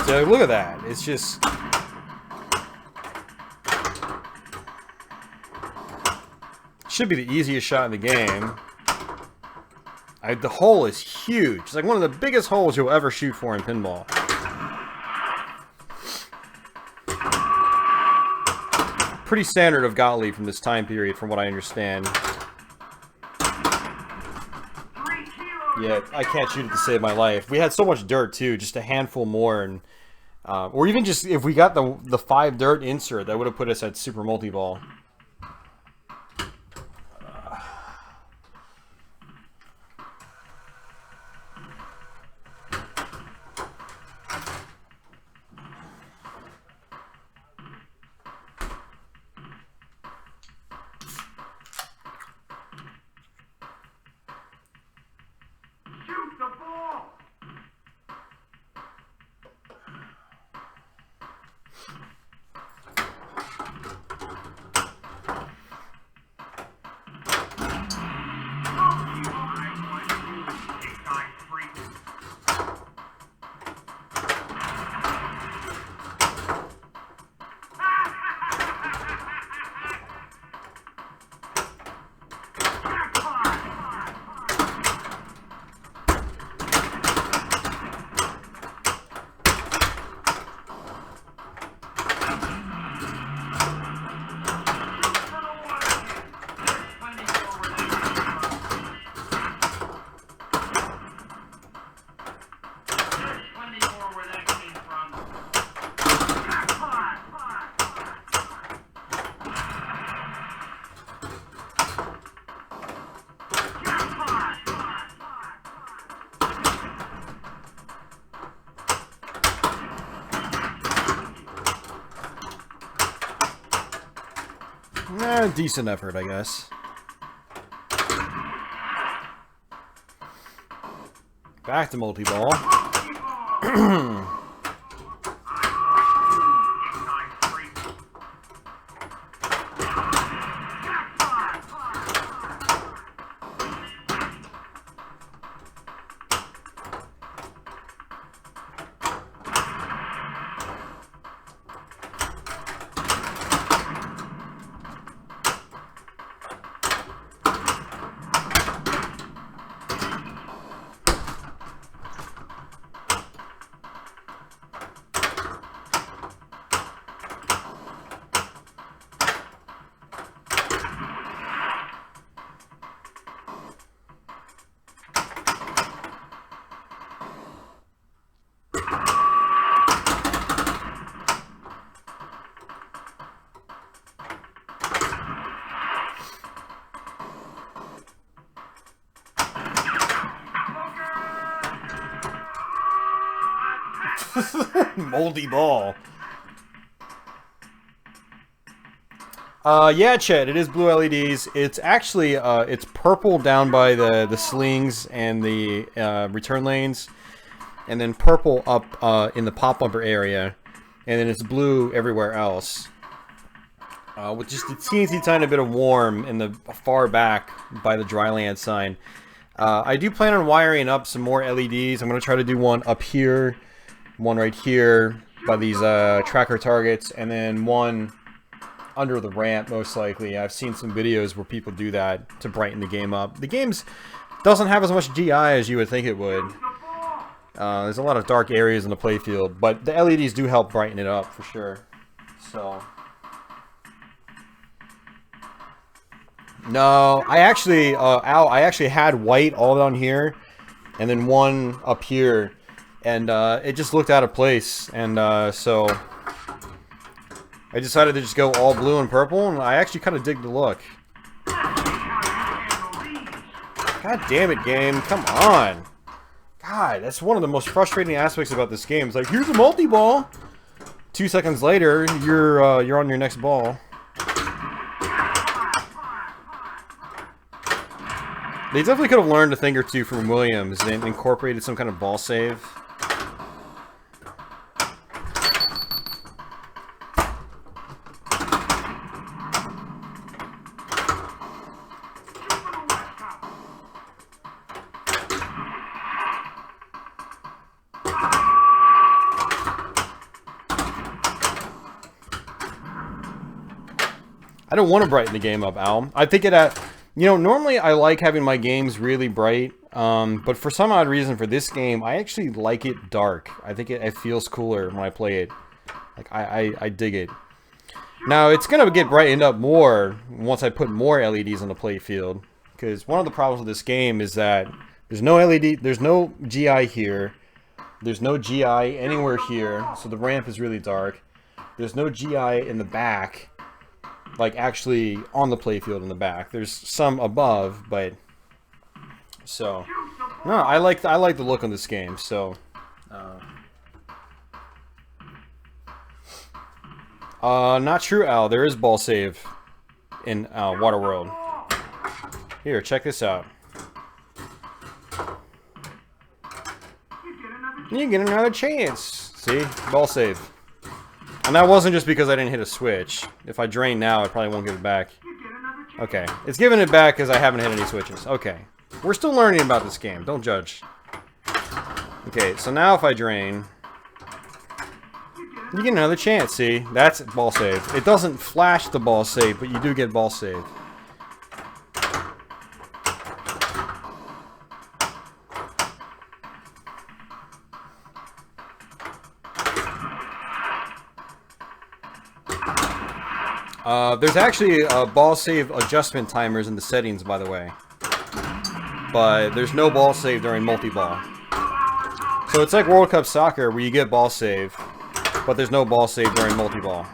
So look at that. It's just... should be the easiest shot in the game. The hole is huge. It's like one of the biggest holes you'll ever shoot for in pinball. Pretty standard of Gottlieb from this time period, from what I understand. Yet I can't shoot it to save my life. We had so much dirt too, just a handful more, and or even just if we got the 5 dirt insert, that would have put us at Super Multi-Ball. Decent effort, I guess. Back to multi-ball. Moldy ball. Yeah, Chet, it is blue LEDs. It's actually, it's purple down by the slings and the return lanes, and then purple up in the pop bumper area, and then it's blue everywhere else. With just a teensy tiny bit of warm in the far back by the dryland sign. I do plan on wiring up some more LEDs. I'm going to try to do one up here, one right here by these tracker targets, and then one under the ramp, most likely. I've seen some videos where people do that to brighten the game up. The game doesn't have as much GI as you would think it would. There's a lot of dark areas in the playfield, but the LEDs do help brighten it up for sure. So, no, I actually, Al, I actually had white all down here, and then one up here, and it just looked out of place, and so I decided to just go all blue and purple, and I actually kind of dig the look. God damn it, game. Come on. God, that's one of the most frustrating aspects about this game. It's like, here's a multi-ball. 2 seconds later, you're on your next ball. They definitely could have learned a thing or two from Williams and incorporated some kind of ball save. I don't want to brighten the game up, Al. I think it at, you know, normally I like having my games really bright, but for some odd reason for this game, I actually like it dark. I think it feels cooler when I play it. Like, I dig it. Now, it's going to get brightened up more once I put more LEDs on the play field, because one of the problems with this game is that there's no LED, there's no GI here, there's no GI anywhere here, so the ramp is really dark. There's no GI in the back, like actually on the playfield in the back. There's some above, but so no, I like the look on this game. So not true, Al. There is ball save in Waterworld. Here, check this out. You get another chance. See, ball save. And that wasn't just because I didn't hit a switch. If I drain now, I probably won't give it back. Okay. It's giving it back because I haven't hit any switches. Okay. We're still learning about this game. Don't judge. Okay, so now if I drain, you get another chance, see? That's ball save. It doesn't flash the ball save, but you do get ball save. There's actually ball save adjustment timers in the settings, by the way. But there's no ball save during multi-ball. So it's like World Cup Soccer, where you get ball save, but there's no ball save during multi-ball.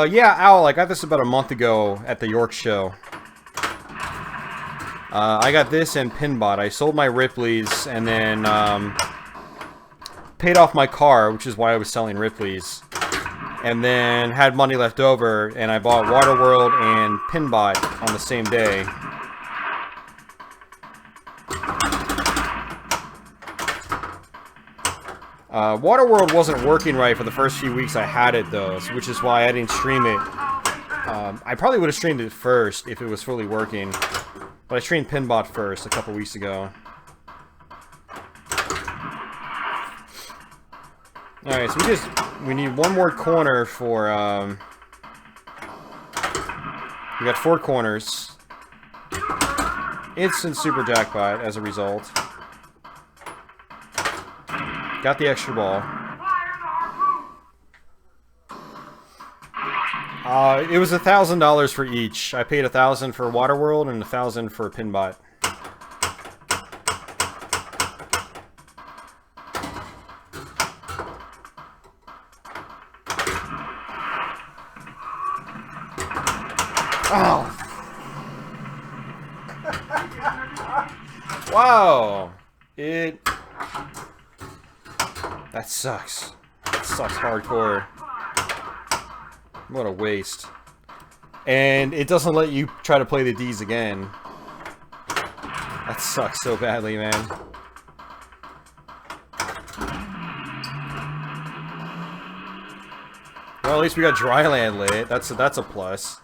Yeah, Owl, I got this about a month ago at the York show. I got this and Pinbot. I sold my Ripley's and then paid off my car, which is why I was selling Ripley's. And then had money left over, and I bought Waterworld and Pinbot on the same day. Waterworld wasn't working right for the first few weeks I had it, though, which is why I didn't stream it. I probably would have streamed it first if it was fully working, but I streamed Pinbot first a couple weeks ago. Alright, so we need one more corner for, we got 4 corners. Instant super jackpot as a result. Got the extra ball. It was $1,000 for each. I paid $1,000 for Waterworld and $1,000 for Pinbot. Wow. That sucks. That sucks hardcore. What a waste. And it doesn't let you try to play the Ds again. That sucks so badly, man. Well, at least we got Dryland lit. That's a plus.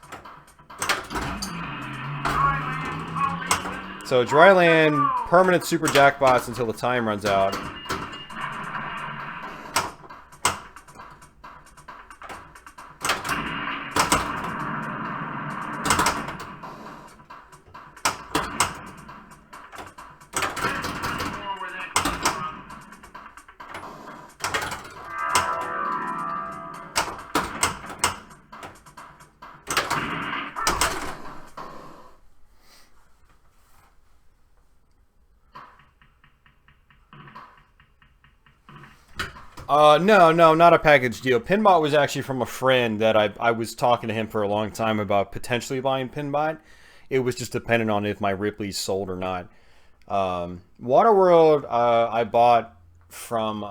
So Dryland, permanent super jackpots until the time runs out. No, not a package deal. Pinbot was actually from a friend that I was talking to him for a long time about potentially buying Pinbot. It was just dependent on if my Ripley's sold or not. Waterworld, I bought from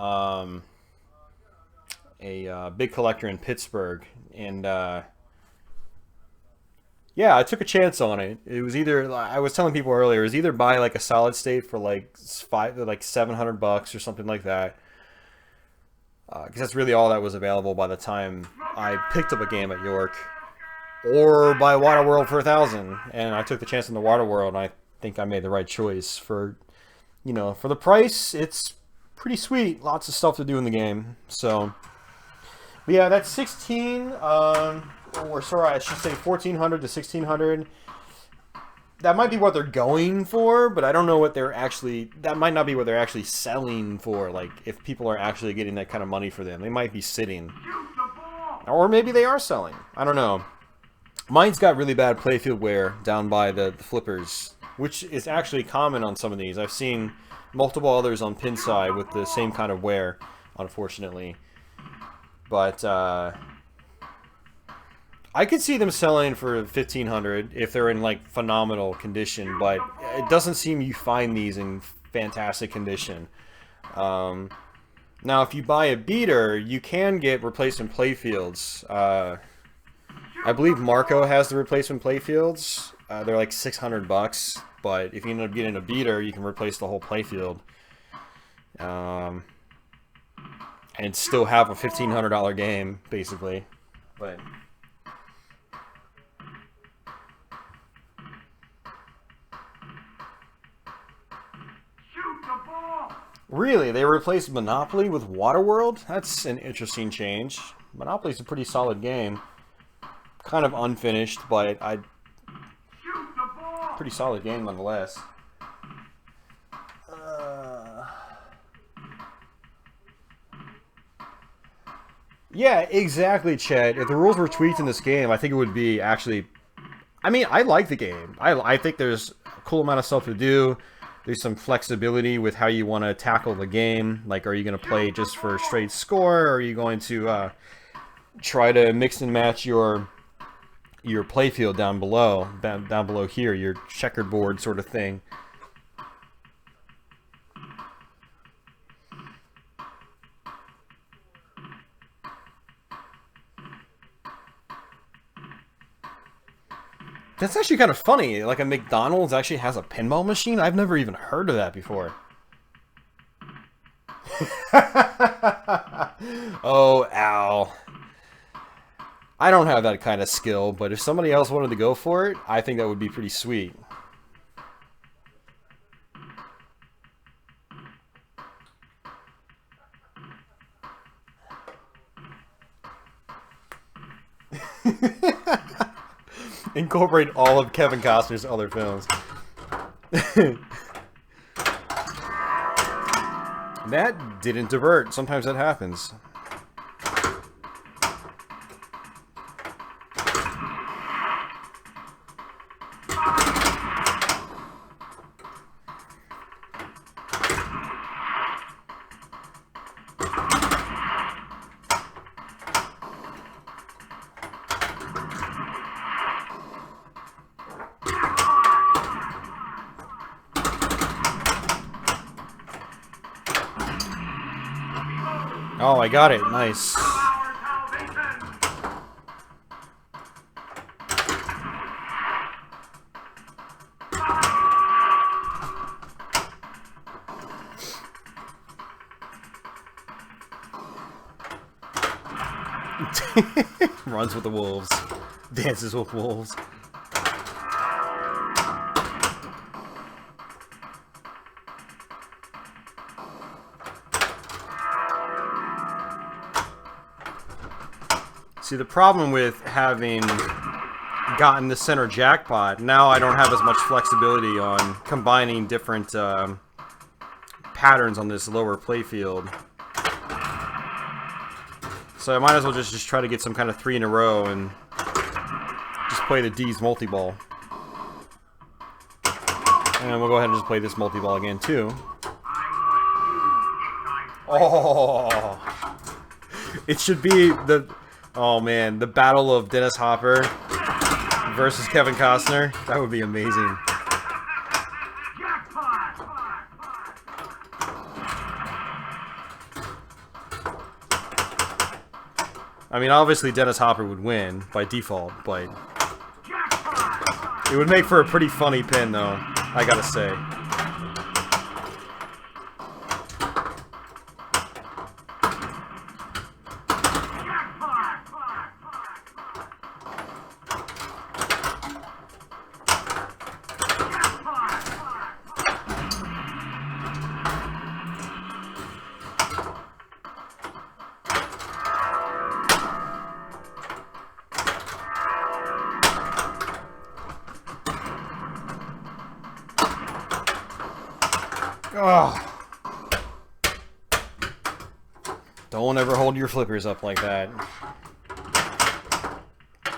a big collector in Pittsburgh, and yeah, I took a chance on it. It was either, I was telling people earlier, it was either buy like a solid state for like $700 or something like that. Because that's really all that was available by the time I picked up a game at York, or buy Waterworld for $1,000, and I took the chance on the Waterworld, and I think I made the right choice. For, you know, for the price, it's pretty sweet. Lots of stuff to do in the game. So, but yeah, that's 16, or sorry, I should say 1,400 to 1,600. That might be what they're going for, but I don't know what they're actually... That might not be what they're actually selling for. Like, if people are actually getting that kind of money for them. They might be sitting. Or maybe they are selling. I don't know. Mine's got really bad playfield wear down by the flippers, which is actually common on some of these. I've seen multiple others on Pinside with the same kind of wear, unfortunately. But, I could see them selling for 1,500 if they're in like phenomenal condition, but it doesn't seem you find these in fantastic condition. Now, if you buy a beater, you can get replacement playfields. I believe Marco has the replacement playfields. They're like $600, but if you end up getting a beater, you can replace the whole playfield, and still have a $1,500 game, basically. But really? They replaced Monopoly with Waterworld? That's an interesting change. Monopoly's a pretty solid game. Kind of unfinished, but pretty solid game nonetheless. Yeah, exactly, Chet. If the rules were tweaked in this game, I think it would be actually... I mean, I like the game. I think there's a cool amount of stuff to do. There's some flexibility with how you want to tackle the game. Like, are you going to play just for straight score, or are you going to try to mix and match your playfield down below here, your checkerboard sort of thing. That's actually kind of funny. Like, a McDonald's actually has a pinball machine? I've never even heard of that before. Oh, Al. I don't have that kind of skill, but if somebody else wanted to go for it, I think that would be pretty sweet. Incorporate all of Kevin Costner's other films. That didn't divert. Sometimes that happens. Oh, I got it. Nice. Our salvation. Runs with the wolves. Dances with wolves. See, the problem with having gotten the center jackpot, now I don't have as much flexibility on combining different patterns on this lower playfield. So I might as well just try to get some kind of 3 in a row and just play the D's multi-ball. And we'll go ahead and just play this multi-ball again too. Oh, it should be the, oh man, the battle of Dennis Hopper versus Kevin Costner. That would be amazing. I mean, obviously Dennis Hopper would win by default, but it would make for a pretty funny pin, though, I gotta say. Oh. Don't ever hold your flippers up like that.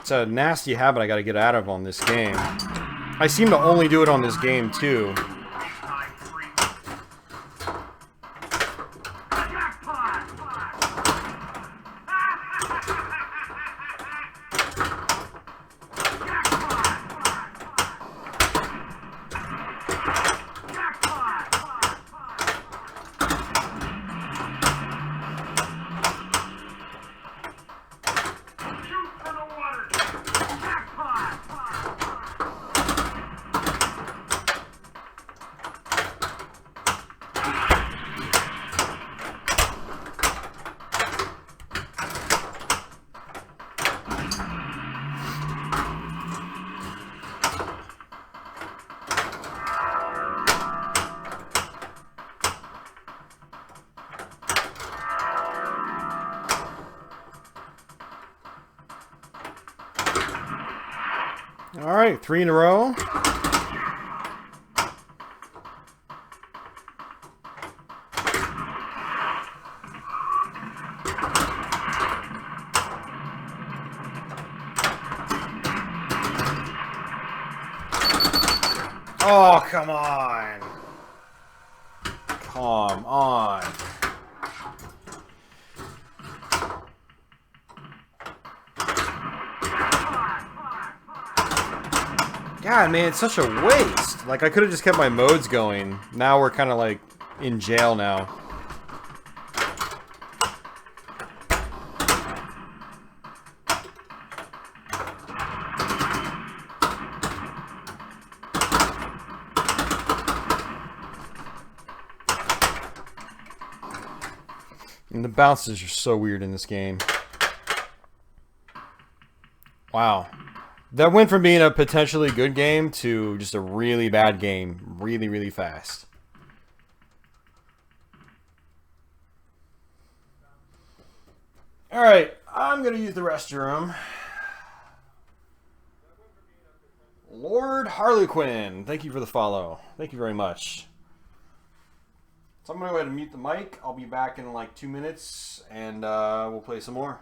It's a nasty habit I gotta get out of on this game. I seem to only do it on this game, too. Alright, 3 in a row. Oh, come on. Come on. God, man, it's such a waste. Like, I could have just kept my modes going. Now we're kind of, like, in jail now. And the bounces are so weird in this game. Wow. That went from being a potentially good game to just a really bad game really, really fast. Alright, I'm going to use the restroom. Lord Harlequin, thank you for the follow. Thank you very much. So I'm going to go ahead and mute the mic. I'll be back in like 2 minutes, and we'll play some more.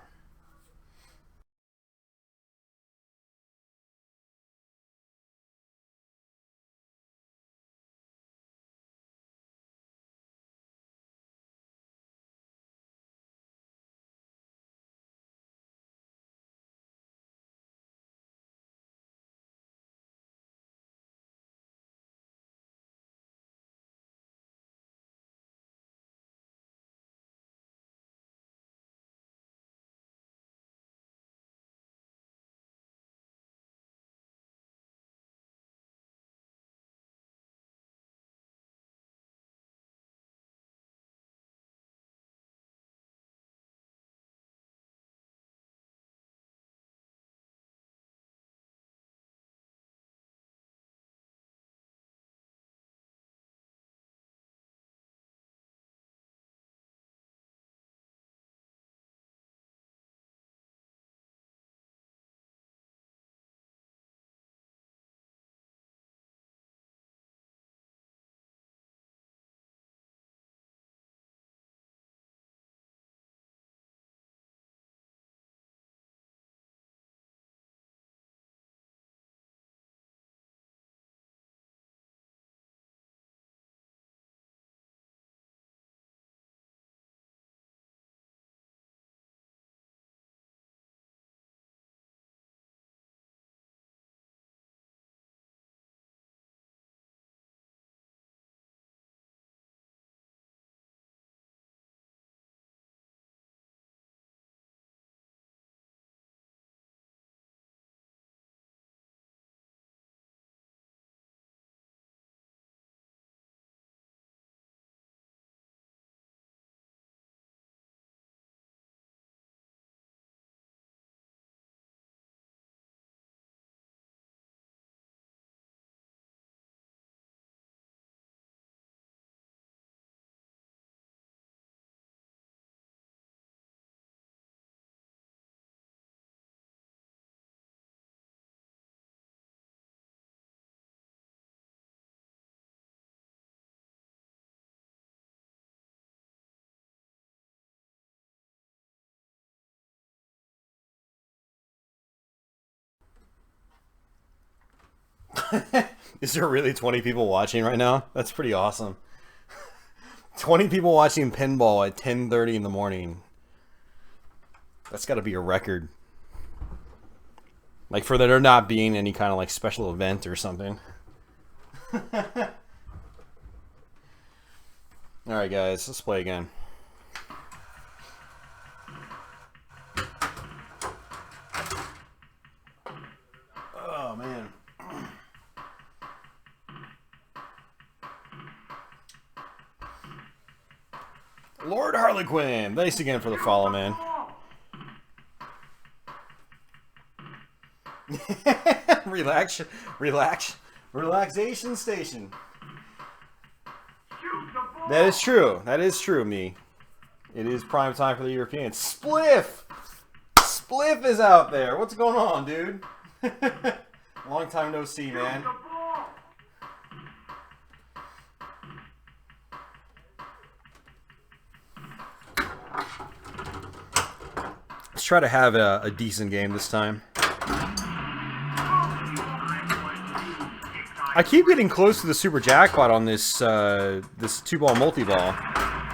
Is there really 20 people watching right now? That's pretty awesome. 20 people watching pinball at 10:30 in the morning. That's got to be a record. Like for there not being any kind of like special event or something. Alright guys, let's play again. Oh man. Lord Harlequin, thanks again for the follow, man. Relaxation station. That is true. That is true, me. It is prime time for the Europeans. Spliff! Spliff is out there. What's going on, dude? Long time no see, man. Let's try to have a decent game this time. I keep getting close to the super jackpot on this this 2-ball multi-ball.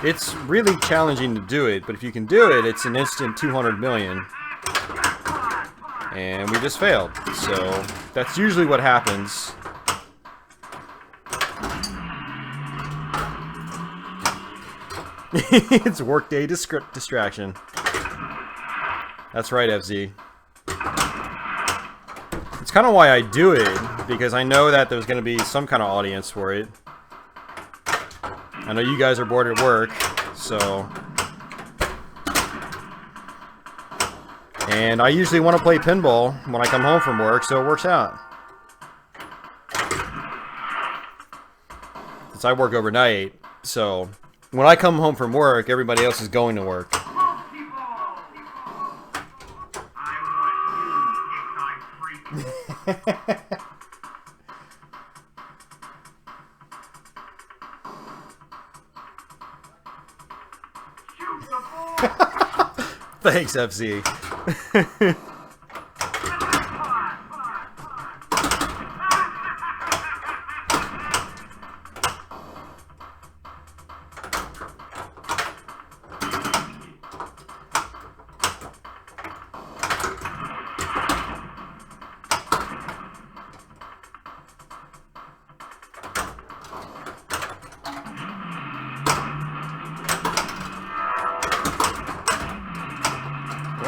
It's really challenging to do it, but if you can do it, it's an instant 200 million. And we just failed. So that's usually what happens. It's workday distraction. That's right, FZ. It's kind of why I do it, because I know that there's going to be some kind of audience for it. I know you guys are bored at work, so... And I usually want to play pinball when I come home from work, so it works out. Since I work overnight, so... When I come home from work, everybody else is going to work. Thanks, FC.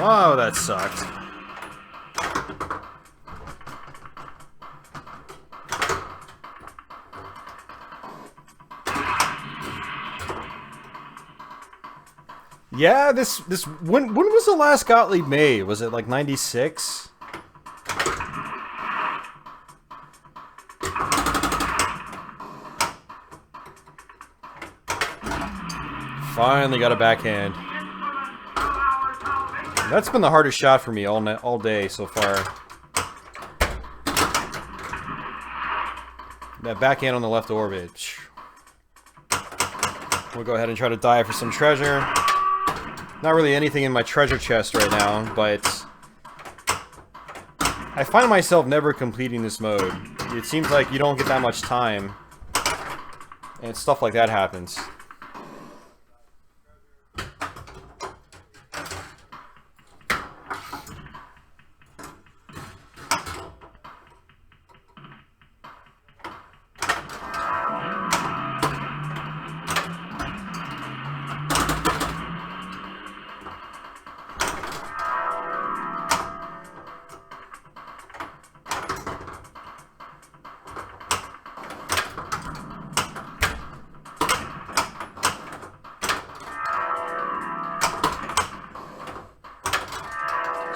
Wow, that sucked. Yeah, when was the last Gottlieb made? Was it like 96? Finally got a backhand. That's been the hardest shot for me all day so far. That backhand on the left orbit. We'll go ahead and try to dive for some treasure. Not really anything in my treasure chest right now, but I find myself never completing this mode. It seems like you don't get that much time, and stuff like that happens.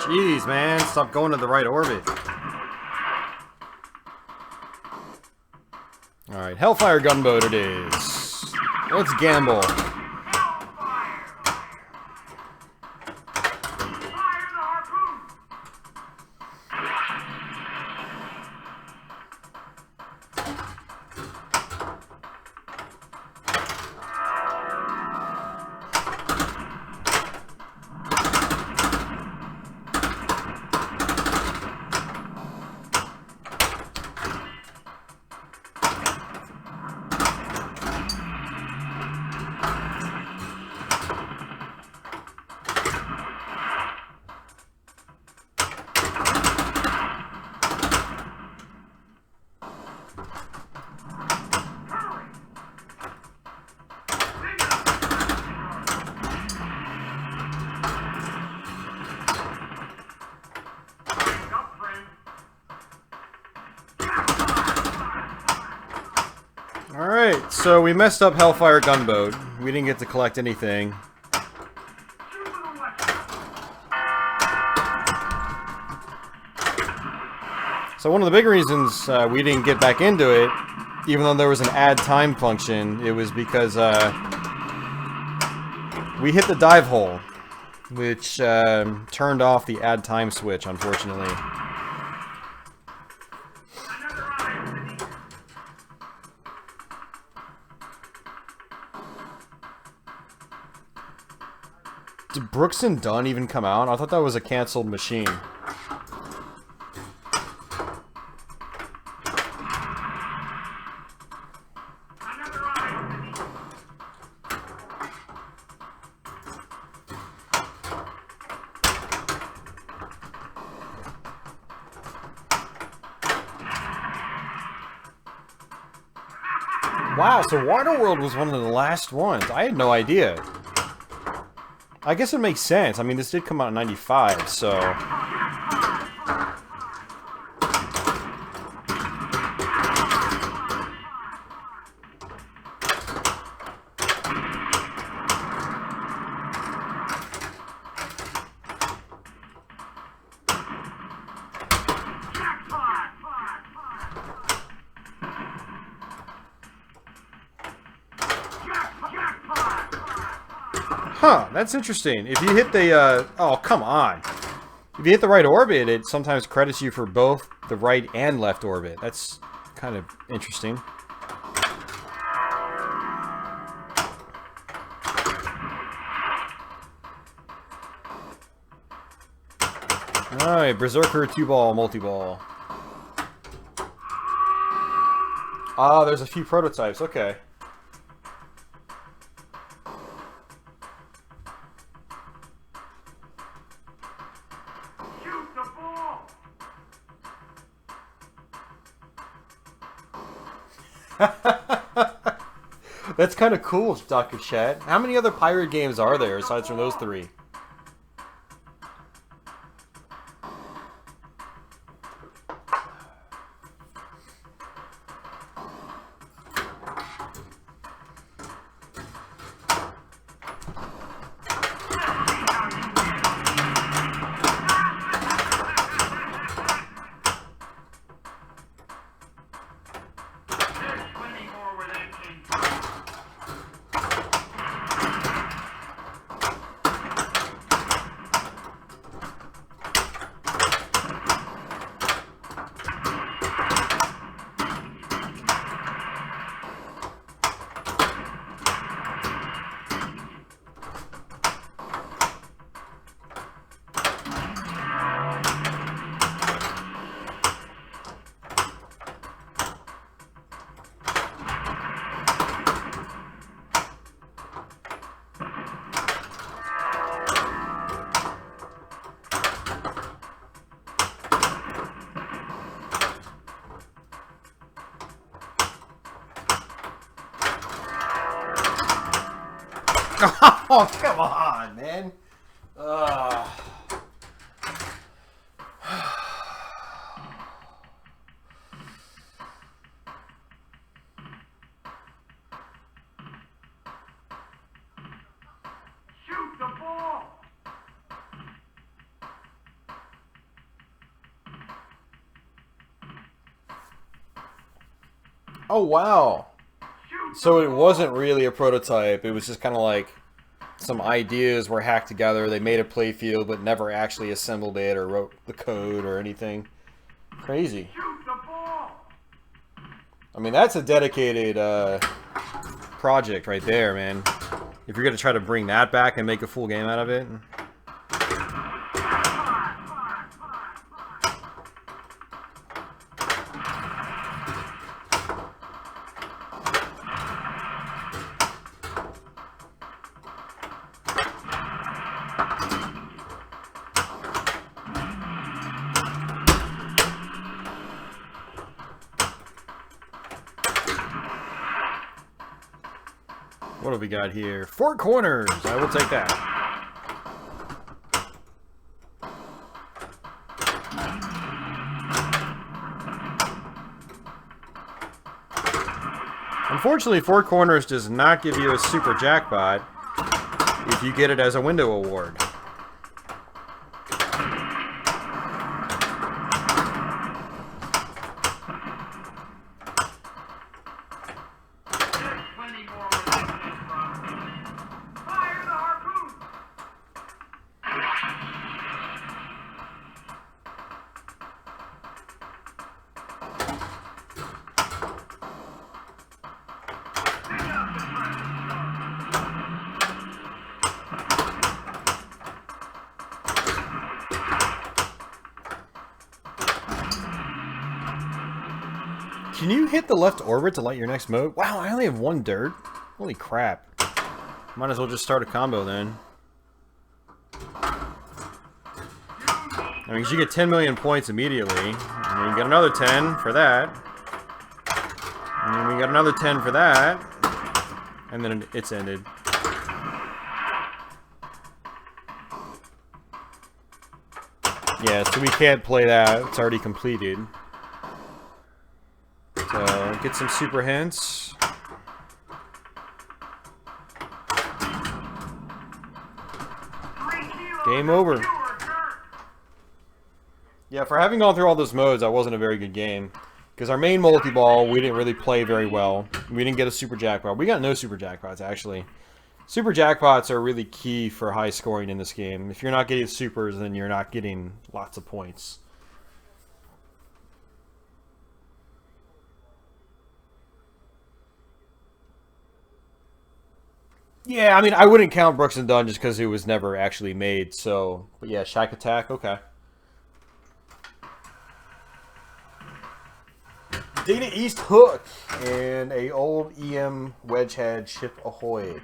Jeez, man, stop going to the right orbit. Alright, Hellfire Gunboat it is. Let's gamble. Alright, so we messed up Hellfire Gunboat. We didn't get to collect anything. So one of the big reasons we didn't get back into it, even though there was an add time function, it was because we hit the dive hole, which turned off the add time switch, unfortunately. Did Brooks and Dunn even come out? I thought that was a canceled machine. Wow, so Waterworld was one of the last ones. I had no idea. I guess it makes sense. I mean, this did come out in '95, so... Huh, that's interesting. If you hit the, oh, come on. If you hit the right orbit, it sometimes credits you for both the right and left orbit. That's kind of interesting. Alright, Berserker 2-ball, multi-ball. Ah, there's a few prototypes, okay. That's kind of cool, Dr. Chat. How many other pirate games are there aside from those three? Oh, come on, man. Shoot the ball! Oh, wow. So it wasn't really a prototype. It was just kind of like some ideas were hacked together. They made a playfield, but never actually assembled it or wrote the code or anything. Crazy. I mean, that's a dedicated project right there, man. If you're going to try to bring that back and make a full game out of it. What have we got here? 4 corners. I will take that. Unfortunately, Four Corners does not give you a super jackpot if you get it as a window award. Can you hit the left orbit to light your next mode? Wow, I only have one dirt. Holy crap. Might as well just start a combo then. I mean, you get 10 million points immediately. And then you get another 10 for that. And then we get another 10 for that. And then it's ended. Yeah, so we can't play that. It's already completed. So, get some super hints. Game over. Yeah, for having gone through all those modes, that wasn't a very good game. Because our main multi-ball, we didn't really play very well. We didn't get a super jackpot. We got no super jackpots, actually. Super jackpots are really key for high scoring in this game. If you're not getting supers, then you're not getting lots of points. Yeah, I mean, I wouldn't count Brooks and Dunn just because it was never actually made. So, but yeah, Shack Attack, okay. Data East Hook and a old EM Wedgehead Ship Ahoy.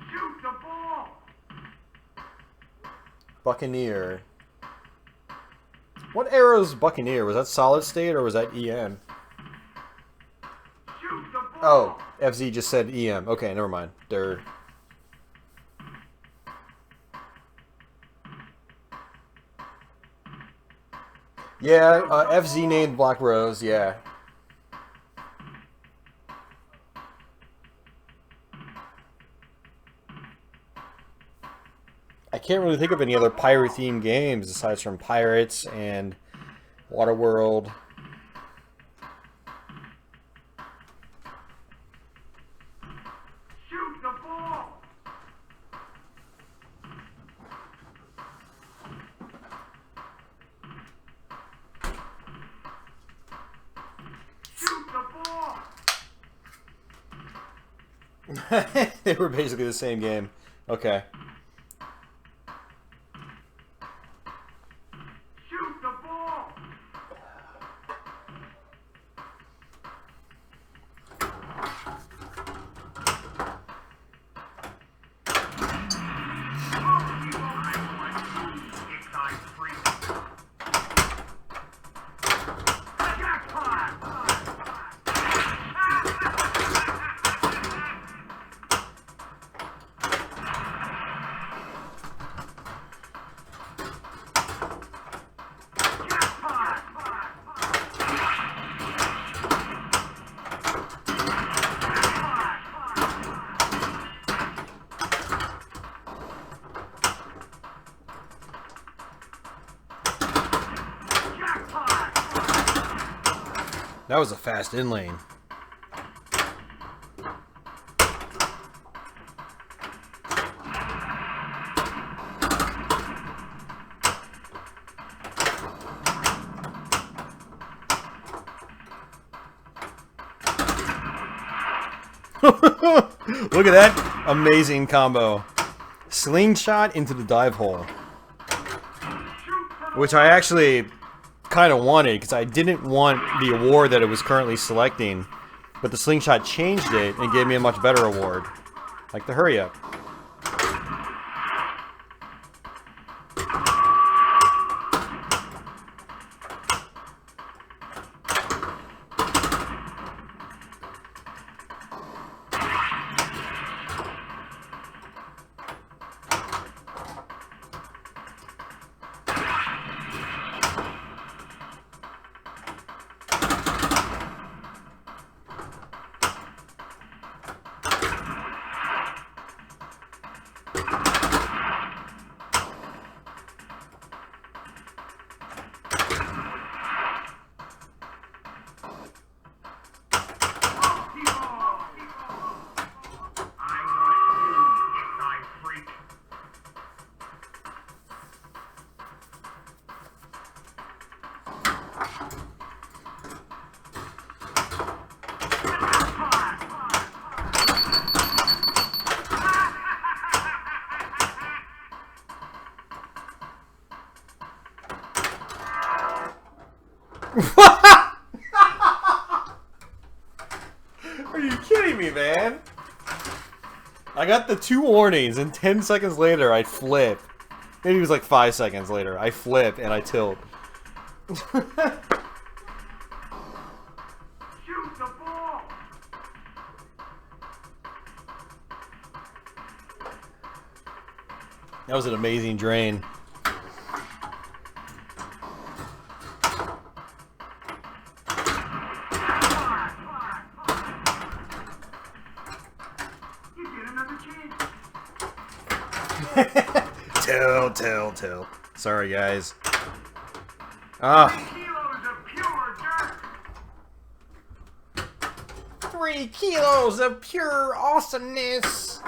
Shoot the ball. Buccaneer. What era was Buccaneer? Was that solid state or was that EM? Shoot the ball. Oh, FZ just said EM. Okay, never mind. They're... Yeah, FZ named Black Rose, yeah. I can't really think of any other pirate-themed games aside from Pirates and Waterworld. Shoot the ball. Shoot the ball. They were basically the same game. Okay. Shoot the ball. That was a fast in lane. Look at that amazing combo. Slingshot into the dive hole. Which I actually kind of wanted, because I didn't want the award that it was currently selecting, but the slingshot changed it and gave me a much better award, like the hurry up. Are you kidding me, man? I got the 2 warnings, and 10 seconds later, I flip. Maybe it was like 5 seconds later. I flip, and I tilt. Shoot the ball! That was an amazing drain. Tell. Sorry, guys. 3 kilos of pure awesomeness.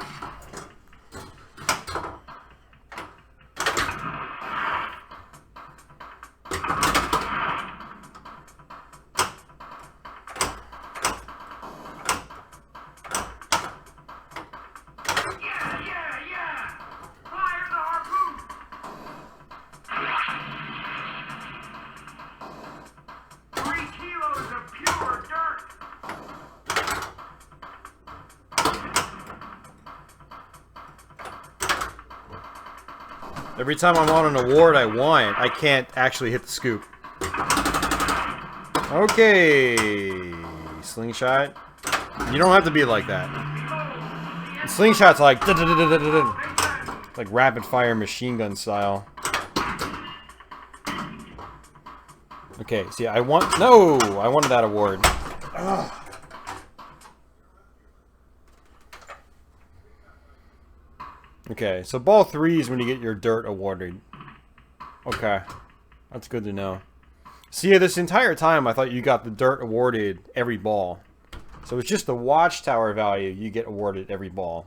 Every time I'm on an award I want, I can't actually hit the scoop. Okay, slingshot. You don't have to be like that. The slingshot's like rapid fire machine gun style. Okay, see, I wanted that award. Ugh. Okay, so ball 3 is when you get your dirt awarded. Okay, that's good to know. See, this entire time I thought you got the dirt awarded every ball. So it's just the watchtower value you get awarded every ball.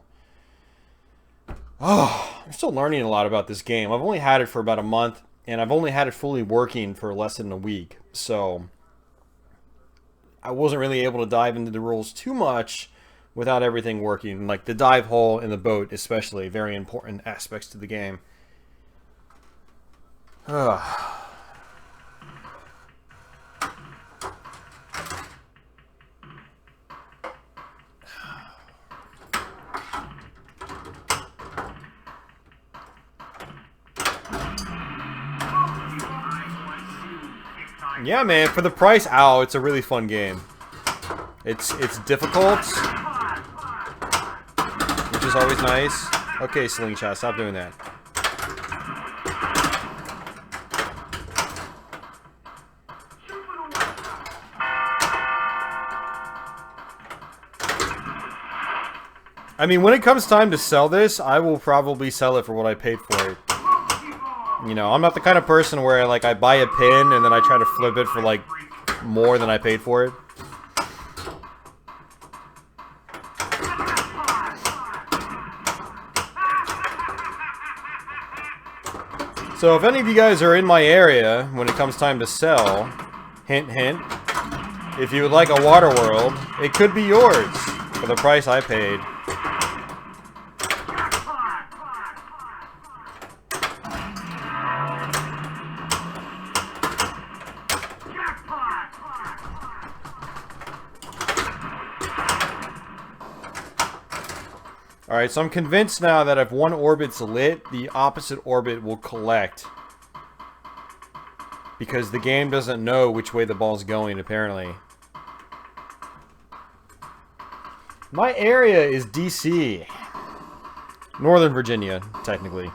Oh, I'm still learning a lot about this game. I've only had it for about a month, and I've only had it fully working for less than a week. So I wasn't really able to dive into the rules too much without everything working, like the dive hole and the boat especially, very important aspects to the game. Yeah, man, for the price, it's a really fun game. It's difficult, which is always nice. Okay, slingshot, stop doing that. I mean, when it comes time to sell this, I will probably sell it for what I paid for it. You know, I'm not the kind of person where, like, I buy a pin and then I try to flip it for, like, more than I paid for it. So if any of you guys are in my area when it comes time to sell, hint hint, if you would like a Waterworld, it could be yours for the price I paid. Alright, so I'm convinced now that if one orbit's lit, the opposite orbit will collect. Because the game doesn't know which way the ball's going, apparently. My area is DC. Northern Virginia, technically.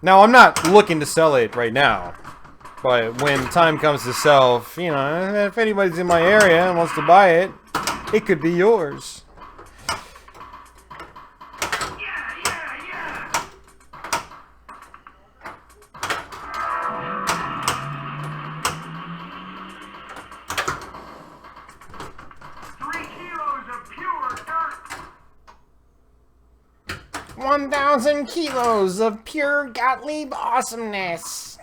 Now, I'm not looking to sell it right now, but when time comes to sell, you know, if anybody's in my area and wants to buy it, it could be yours. Yeah. 1,000 kilos of pure Gottlieb awesomeness.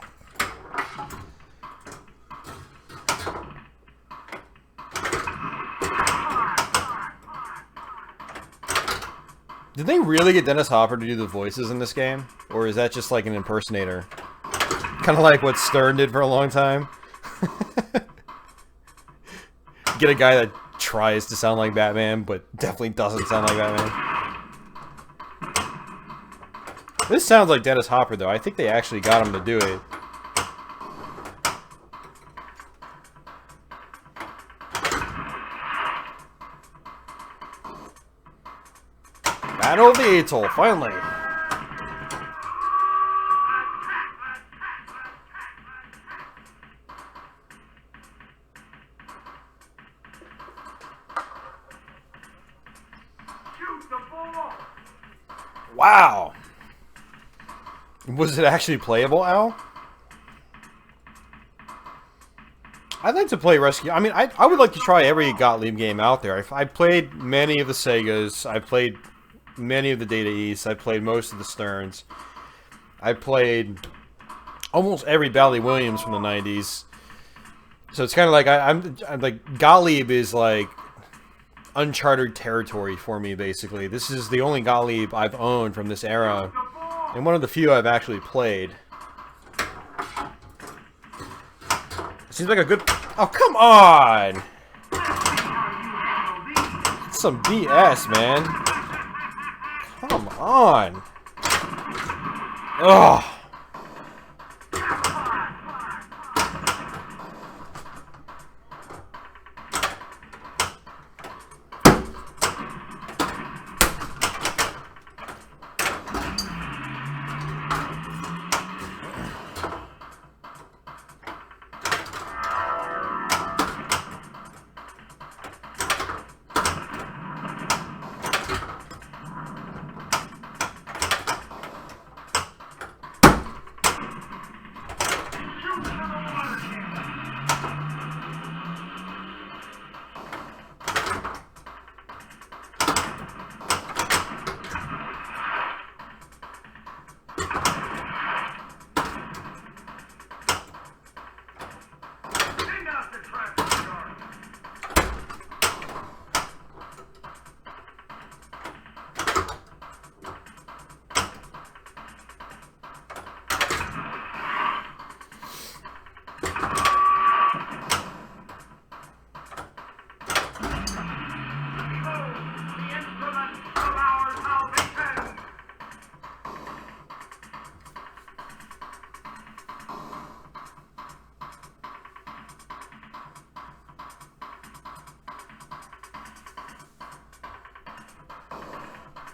Did they really get Dennis Hopper to do the voices in this game? Or is that just like an impersonator? Kind of like what Stern did for a long time. Get a guy that tries to sound like Batman, but definitely doesn't sound like Batman. This sounds like Dennis Hopper, though. I think they actually got him to do it. Battle of the Atoll, finally. Shoot the ball! Wow. Was it actually playable, Al? I'd like to play Rescue. I mean, I would like to try every Gottlieb game out there. I played many of the Segas. I played many of the Data East. I played most of the Sterns. I played almost every Bally Williams from the 90s. So it's kind of like I'm like Gottlieb is like uncharted territory for me, basically. This is the only Gottlieb I've owned from this era, and one of the few I've actually played. Seems like a good... Oh, come on! Some BS, man. Come on. Ugh.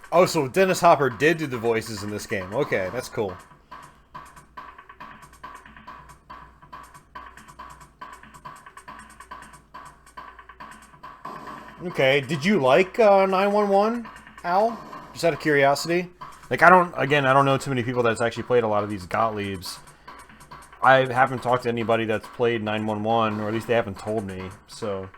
Oh, so Dennis Hopper did do the voices in this game. Okay, that's cool. Okay, did you like 911, Al? Just out of curiosity. Like, I don't know too many people that's actually played a lot of these Gottliebs. I haven't talked to anybody that's played 911, or at least they haven't told me, so...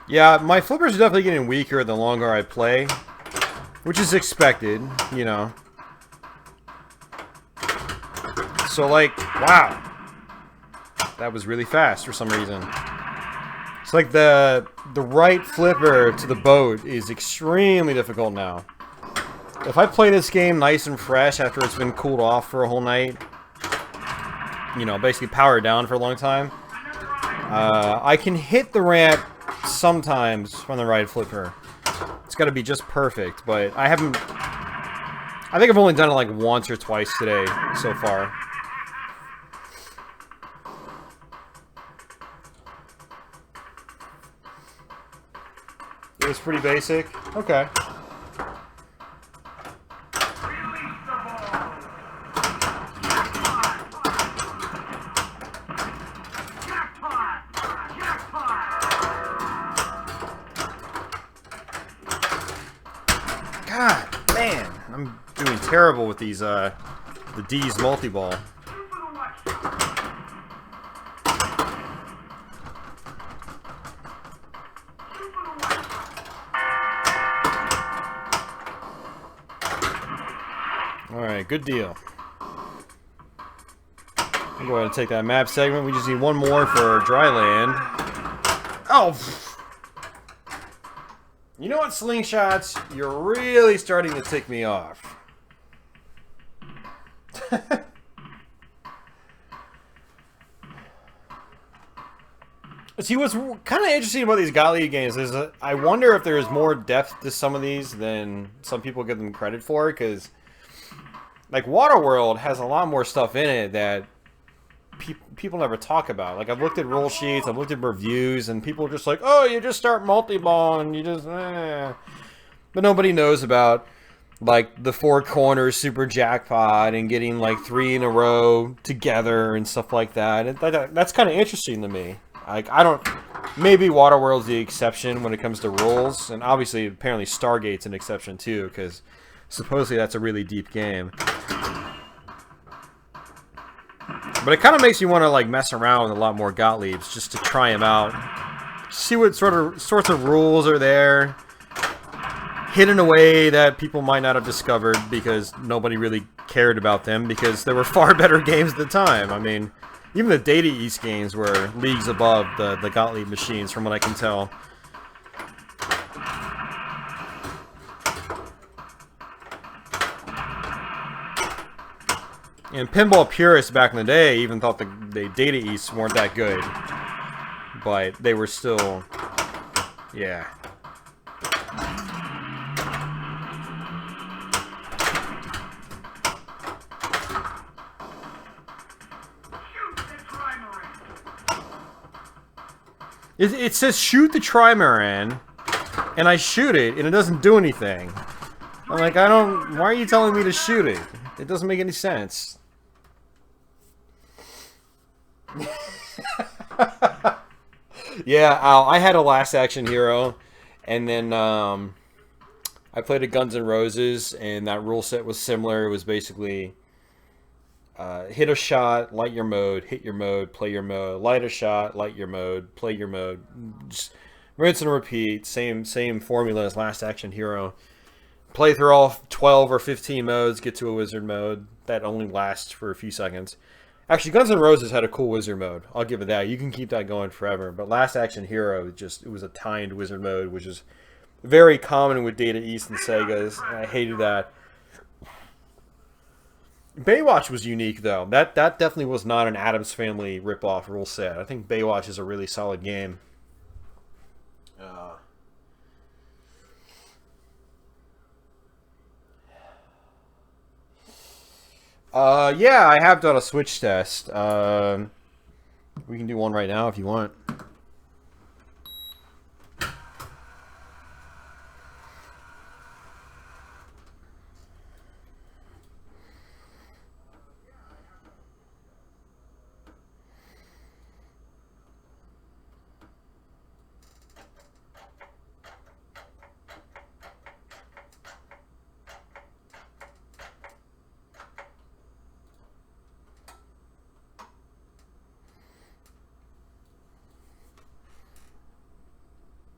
Yeah, my flippers are definitely getting weaker the longer I play, which is expected, you know. So, like, wow. That was really fast for some reason. It's like the right flipper to the boat is extremely difficult now. If I play this game nice and fresh after it's been cooled off for a whole night, you know, basically powered down for a long time, I can hit the ramp sometimes from the right flipper. It's got to be just perfect, but I haven't... I think I've only done it like once or twice today so far. It was pretty basic. Okay. God, man, I'm doing terrible with these the D's multi-ball. Alright, good deal. I'll go ahead and take that map segment. We just need one more for dry land. Oh! You know what, Slingshots? You're really starting to tick me off. See, what's kind of interesting about these Gottlieb games is I wonder if there's more depth to some of these than some people give them credit for, because like Waterworld has a lot more stuff in it that people never talk about. Like, I've looked at rule sheets, I've looked at reviews, and people are just like, oh, you just start multi-ball and you just But nobody knows about like the four corners super jackpot and getting like 3 in a row together and stuff like that. And that's kind of interesting to me. Like, I don't, maybe Waterworld's the exception when it comes to rules, and obviously apparently Stargate's an exception too, because supposedly that's a really deep game. But it kind of makes you want to like mess around with a lot more Gottliebs just to try them out, see what sorts of rules are there, hidden away that people might not have discovered because nobody really cared about them because there were far better games at the time. I mean, even the Data East games were leagues above the Gottlieb machines, from what I can tell. And pinball purists back in the day even thought the Data Easts weren't that good. But they were still, yeah. It says shoot the trimaran, and I shoot it, and it doesn't do anything. I'm like, I don't, why are you telling me to shoot it? It doesn't make any sense. Yeah, I had a Last Action Hero, and then I played a Guns N' Roses, and that rule set was similar. It was basically hit a shot, light your mode, hit your mode, play your mode, light a shot, light your mode, play your mode. Just rinse and repeat. Same formula as Last Action Hero. Play through all 12 or 15 modes, get to a wizard mode. That only lasts for a few seconds. Actually, Guns N' Roses had a cool wizard mode. I'll give it that. You can keep that going forever. But Last Action Hero, it was a timed wizard mode, which is very common with Data East and Segas. I hated that. Baywatch was unique, though. That definitely was not an Addams Family ripoff rule set. I think Baywatch is a really solid game. Yeah, I have done a Switch test. We can do one right now if you want.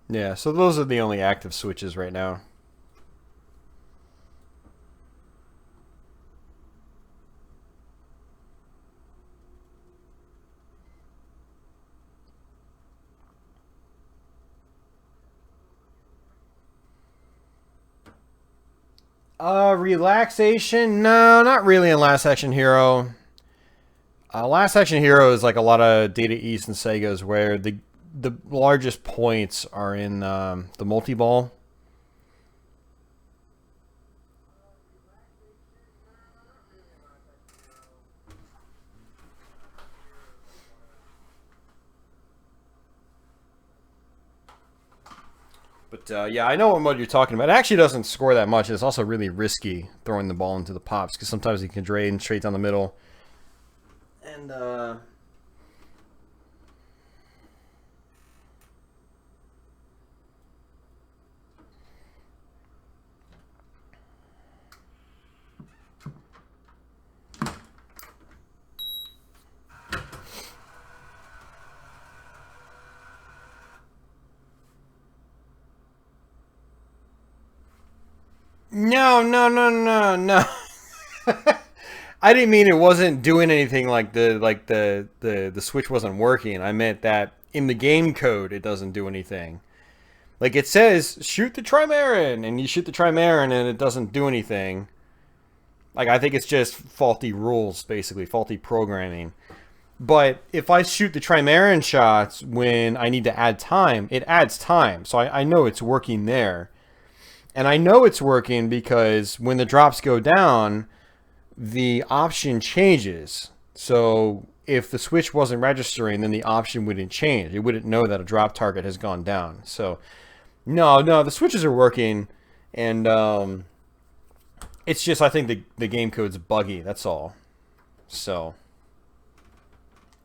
Yeah, so those are the only active switches right now. Relaxation? No, not really in Last Action Hero. Last Action Hero is like a lot of Data East and Segas where the largest points are in the multi-ball. But yeah, I know what mode you're talking about. It actually doesn't score that much. It's also really risky throwing the ball into the pops because sometimes you can drain straight down the middle. And No, no, no, no, no. I didn't mean it wasn't doing anything like the Switch wasn't working. I meant that in the game code it doesn't do anything. Like it says shoot the Trimaran and you shoot the Trimaran and it doesn't do anything. Like I think it's just faulty rules basically, faulty programming. But if I shoot the Trimaran shots when I need to add time, it adds time. So I know it's working there. And I know it's working because when the drops go down, the option changes. So if the switch wasn't registering, then the option wouldn't change. It wouldn't know that a drop target has gone down. So no, the switches are working, and it's just I think the game code's buggy. That's all. So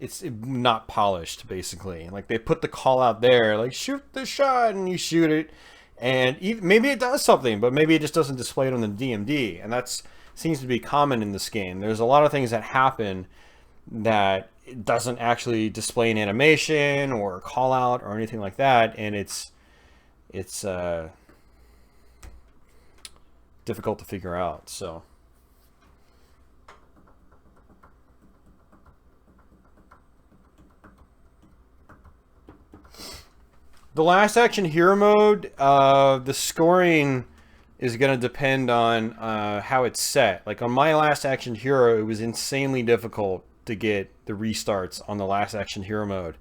it's not polished, basically. Like they put the call out there, like shoot the shot, and you shoot it, and maybe it does something, but maybe it just doesn't display it on the DMD, and that's seems to be common in this game. There's a lot of things that happen that it doesn't actually display an animation or a call out or anything like that, and it's difficult to figure out. So the last action hero mode, the scoring is going to depend on how it's set. Like on my last action hero, it was insanely difficult to get the restarts on the last action hero mode.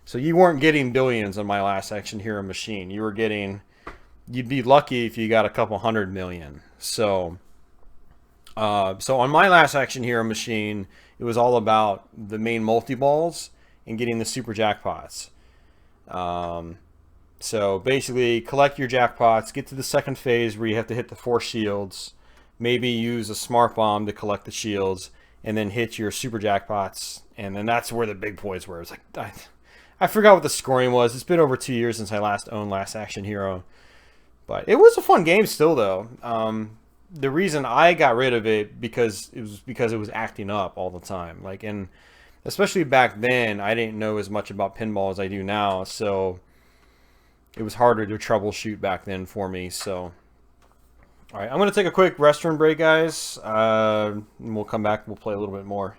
So you weren't getting billions on my last action hero machine. You were getting, you'd be lucky if you got a couple 100 million. So on my last action hero machine, it was all about the main multi-balls and getting the super jackpots. So basically, collect your jackpots, get to the second phase where you have to hit the 4 shields, maybe use a smart bomb to collect the shields, and then hit your super jackpots, and then that's where the big points were. It's like, I forgot what the scoring was. It's been over 2 years since I last owned Last Action Hero. But it was a fun game still, though. The reason I got rid of it because it was acting up all the time. Like, and especially back then, I didn't know as much about pinball as I do now, so it was harder to troubleshoot back then for me. So, all right, I'm going to take a quick restroom break, guys. And we'll come back. We'll play a little bit more.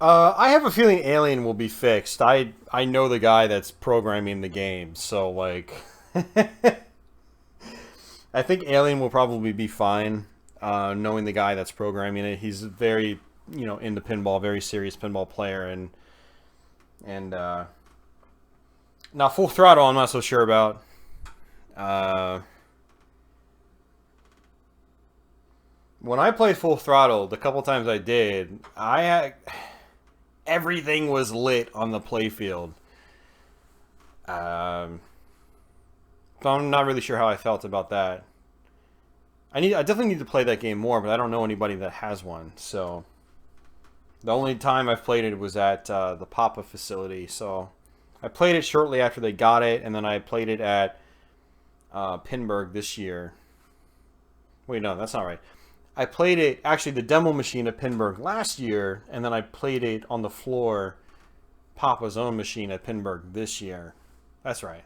I have a feeling Alien will be fixed. I know the guy that's programming the game, so like, I think Alien will probably be fine. Knowing the guy that's programming it, he's very into pinball, very serious pinball player, and Now, Full Throttle, I'm not so sure about. When I played Full Throttle, the couple times I did, everything was lit on the playfield. So I'm not really sure how I felt about that. I definitely need to play that game more, but I don't know anybody that has one. So the only time I've played it was at the Papa facility. So I played it shortly after they got it, and then I played it at Pinburg this year. Wait, no, that's not right. I played it, actually, the demo machine at Pinburg last year, and then I played it on the floor, Papa's own machine at Pinburg this year. That's right.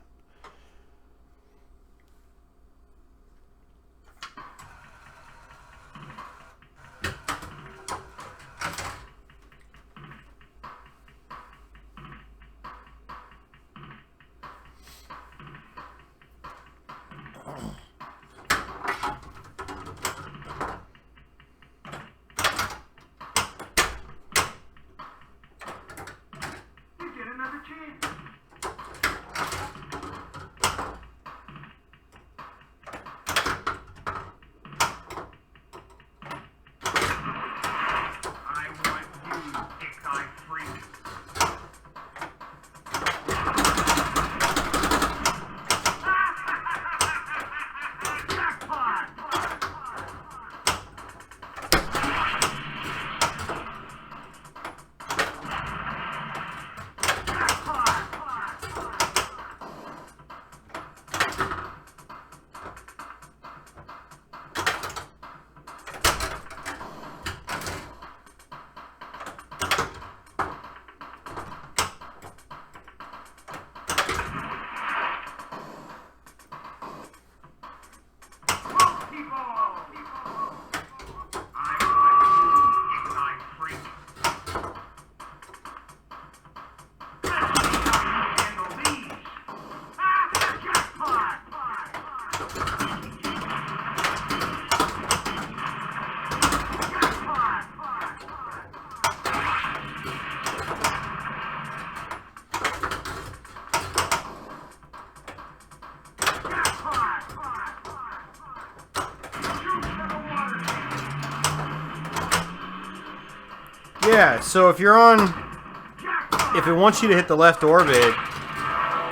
Yeah, so if it wants you to hit the left orbit,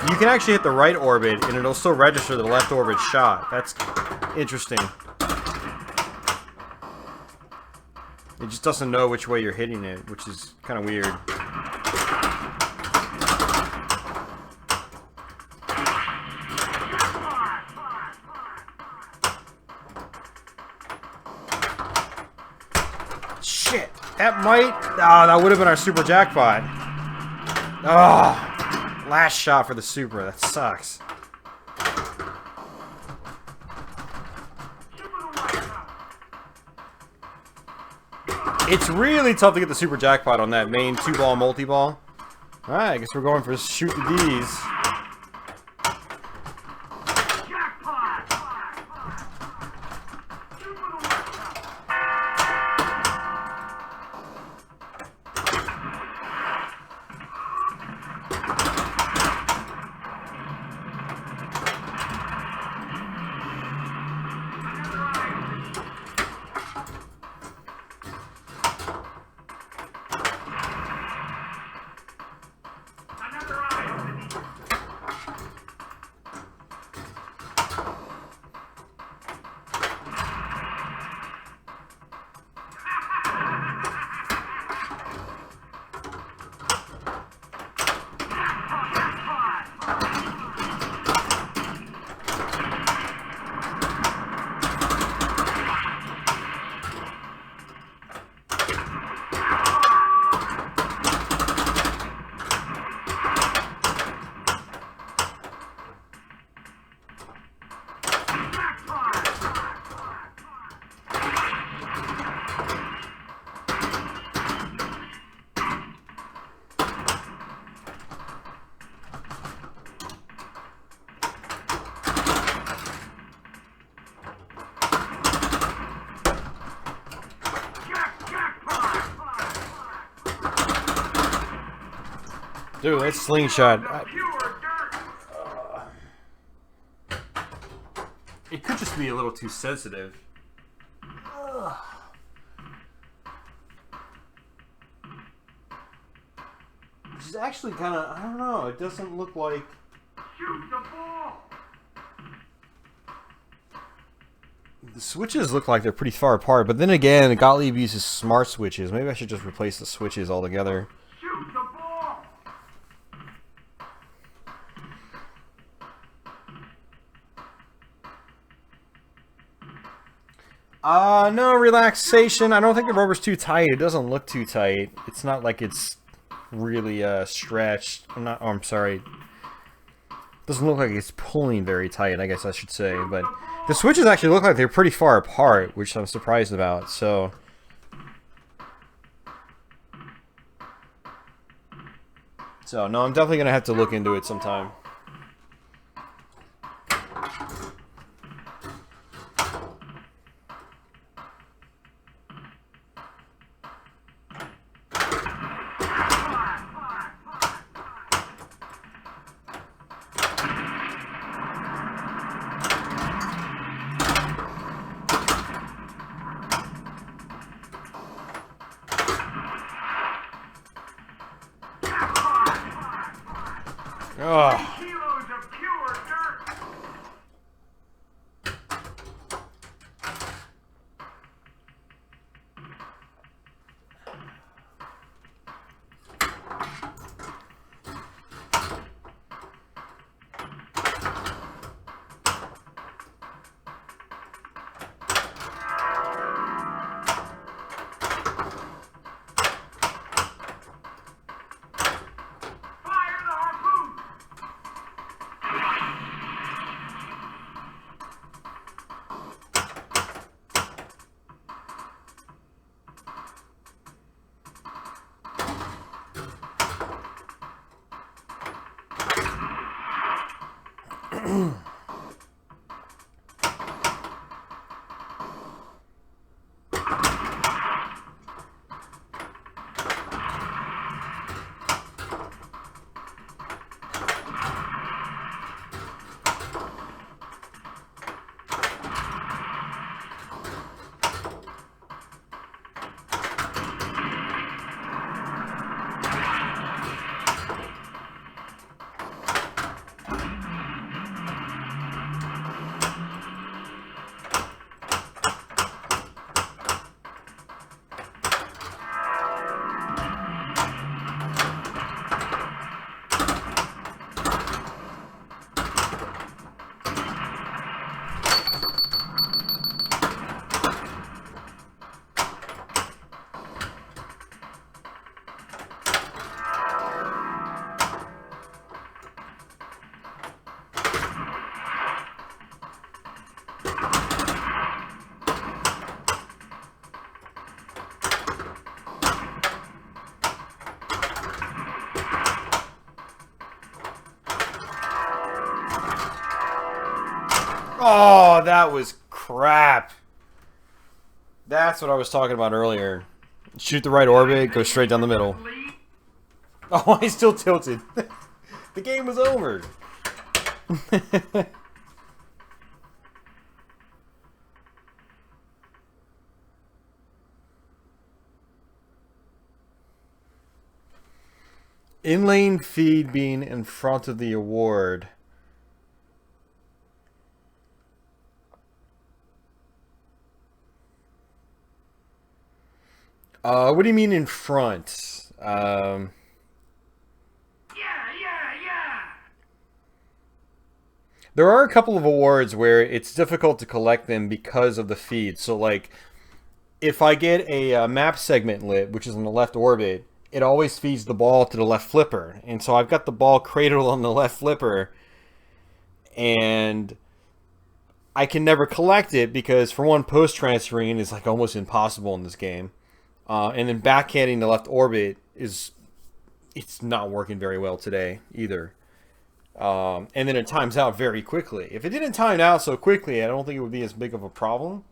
you can actually hit the right orbit, and it'll still register the left orbit shot. That's interesting. It just doesn't know which way you're hitting it, which is kind of weird. Shit! That might... Oh, that would have been our super jackpot. Oh, last shot for the super. That sucks. It's really tough to get the super jackpot on that main 2-ball multi-ball. Alright, I guess we're going for shoot the D's. Dude, that slingshot. It could just be a little too sensitive. Ugh. Which is actually kind of, I don't know, it doesn't look like... Shoot the ball! The switches look like they're pretty far apart, but then again, Gottlieb uses smart switches. Maybe I should just replace the switches altogether. Shoot the ball! No relaxation. I don't think the rubber's too tight. It doesn't look too tight. It's not like it's really stretched. I'm sorry. Doesn't look like it's pulling very tight, I guess I should say. But the switches actually look like they're pretty far apart, which I'm surprised about. So no, I'm definitely going to have to look into it sometime. Ugh. Kilos of pure dirt! Fire the harpoon! Oh, that was crap. That's what I was talking about earlier. Shoot the right orbit, go straight down the middle. Oh, I still tilted. The game was over. In-lane feed being in front of the award. What do you mean in front? Yeah! There are a couple of awards where it's difficult to collect them because of the feed. So, like, if I get a map segment lit, which is in the left orbit, it always feeds the ball to the left flipper. And so I've got the ball cradled on the left flipper, and I can never collect it because, for one, post-transferring is like almost impossible in this game. And then backhanding the left orbit it's not working very well today either. And then it times out very quickly. If it didn't time out so quickly, I don't think it would be as big of a problem.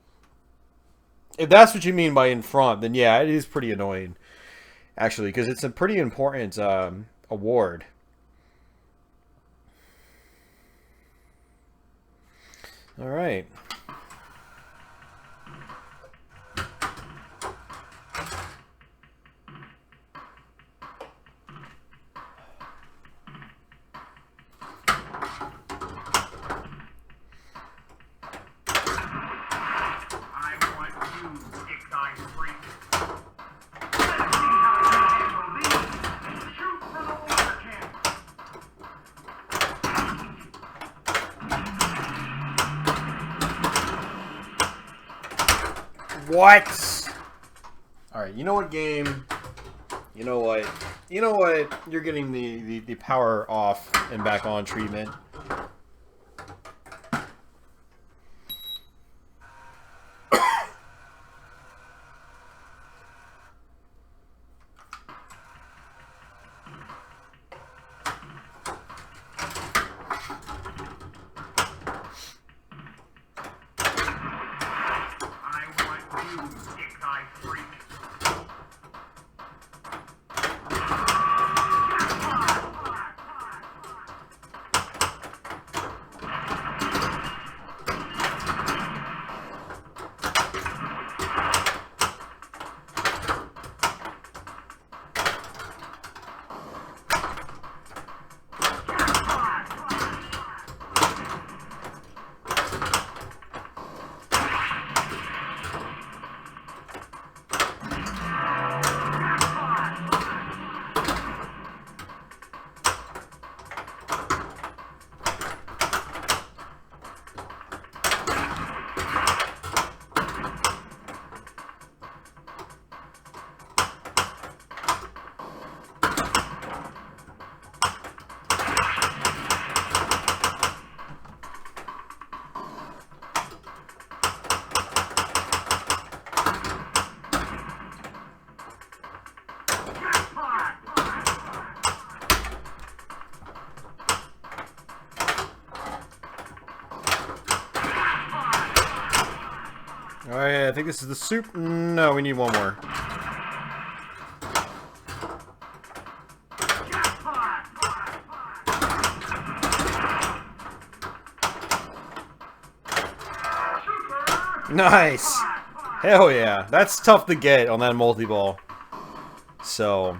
If that's what you mean by in front, then yeah, it is pretty annoying, actually, because it's a pretty important award. All right. What? Alright, you know what game? You know what? You know what? You're getting the power off and back on treatment. Alright, I think this is the soup. No, we need one more. Nice! Hell yeah. That's tough to get on that multi-ball. So...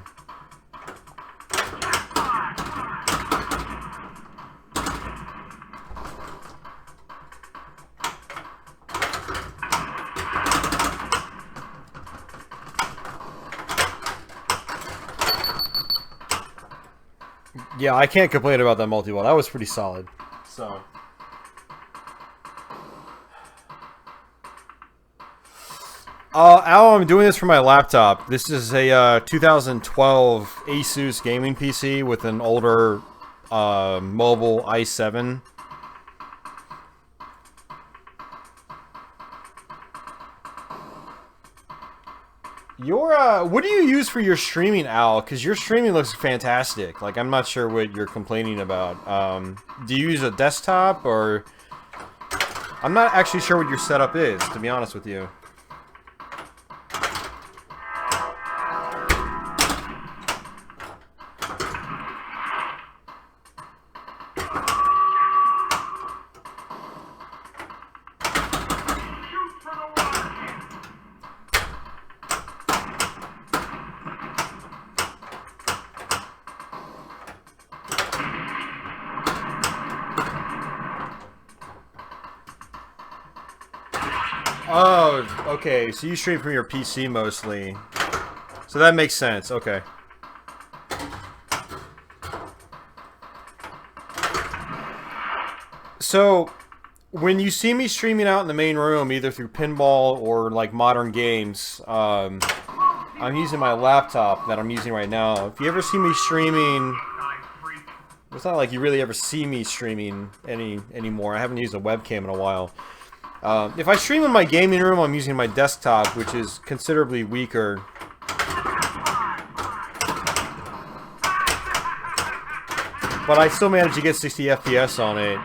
yeah, I can't complain about that multi-ball. That was pretty solid. So... Al, I'm doing this for my laptop. This is a 2012 Asus gaming PC with an older mobile i7. What do you use for your streaming, Al? Because your streaming looks fantastic. Like, I'm not sure what you're complaining about. Do you use a desktop, or... I'm not actually sure what your setup is, to be honest with you. Oh, okay, so you stream from your PC mostly. So that makes sense, okay. So, when you see me streaming out in the main room, either through pinball or like modern games, I'm using my laptop that I'm using right now. If you ever see me streaming, it's not like you really ever see me streaming anymore. I haven't used a webcam in a while. If I stream in my gaming room, I'm using my desktop, which is considerably weaker. But I still manage to get 60 FPS on it.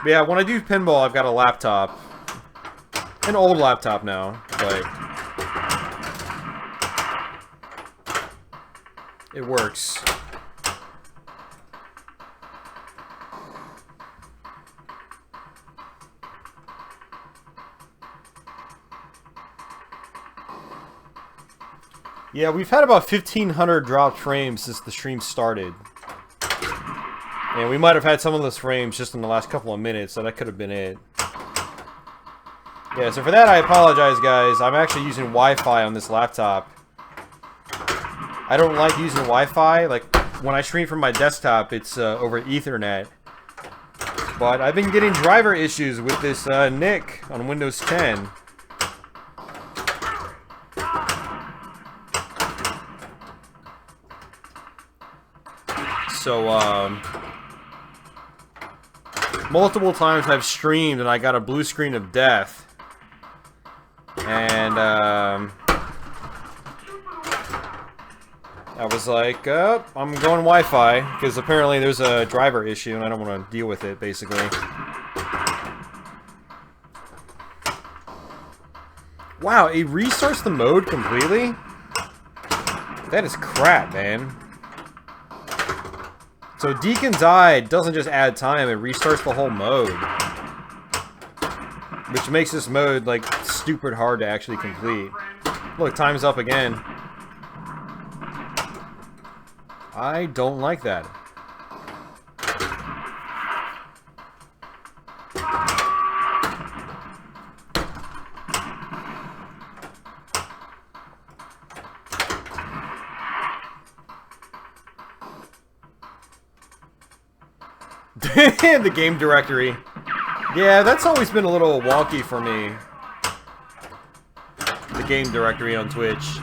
But yeah, when I do pinball, I've got a laptop. An old laptop now, but... It works. Yeah, we've had about 1,500 dropped frames since the stream started. And we might have had some of those frames just in the last couple of minutes, so that could have been it. Yeah, so for that I apologize, guys. I'm actually using Wi-Fi on this laptop. I don't like using Wi-Fi. Like, when I stream from my desktop, it's over Ethernet. But I've been getting driver issues with this NIC on Windows 10. So, multiple times I've streamed and I got a blue screen of death. And, I was like, I'm going Wi-Fi, because apparently there's a driver issue and I don't want to deal with it, basically. Wow, it restarts the mode completely? That is crap, man. So Deacon's Eye doesn't just add time, it restarts the whole mode. Which makes this mode, like, stupid hard to actually complete. Look, time's up again. I don't like that. The game directory. Yeah, that's always been a little wonky for me. The game directory on Twitch.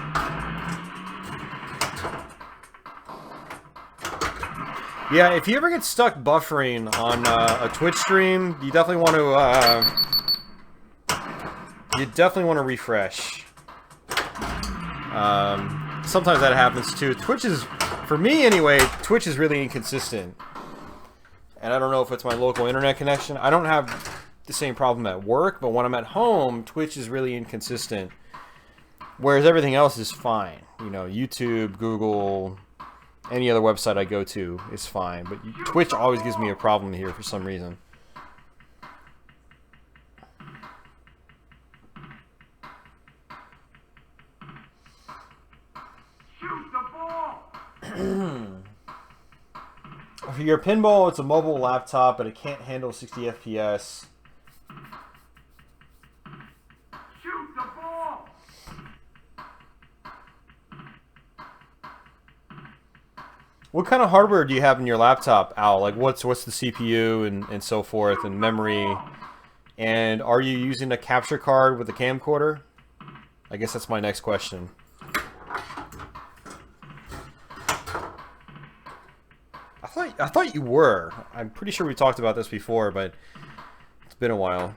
Yeah, if you ever get stuck buffering on a Twitch stream, you definitely want to refresh. Sometimes that happens too. Twitch is, for me anyway, Twitch is really inconsistent. And I don't know if it's my local internet connection. I don't have the same problem at work, but when I'm at home, Twitch is really inconsistent. Whereas everything else is fine. You know, YouTube, Google, any other website I go to is fine. But Twitch always gives me a problem here for some reason. Shoot the ball! For your pinball, it's a mobile laptop, but it can't handle 60 FPS. Shoot the ball! What kind of hardware do you have in your laptop, Al? Like, what's the CPU and so forth, and memory? And are you using a capture card with a camcorder? I guess that's my next question. I thought you were. I'm pretty sure we talked about this before, but it's been a while.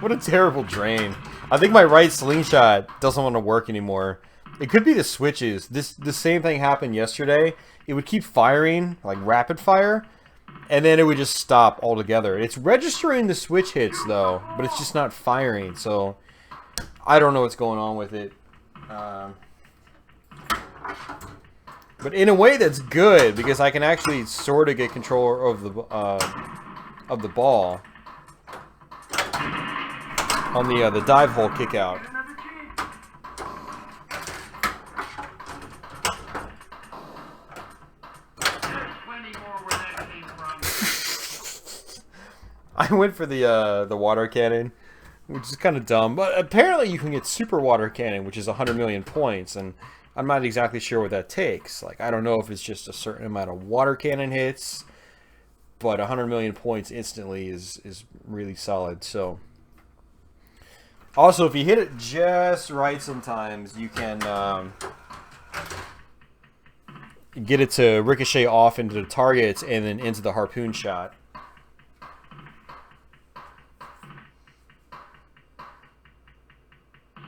What a terrible drain. I think my right slingshot doesn't want to work anymore. It could be the switches. The same thing happened yesterday. It would keep firing, like rapid fire, and then it would just stop altogether. It's registering the switch hits, though, but it's just not firing, so I don't know what's going on with it. But in a way, that's good, because I can actually sort of get control of the ball. On the dive hole kick out. I went for the water cannon, which is kind of dumb, but apparently you can get super water cannon, which is 100 million points, and I'm not exactly sure what that takes. Like, I don't know if it's just a certain amount of water cannon hits, but 100 million points instantly is really solid. So, also, if you hit it just right, sometimes you can get it to ricochet off into the targets and then into the harpoon shot.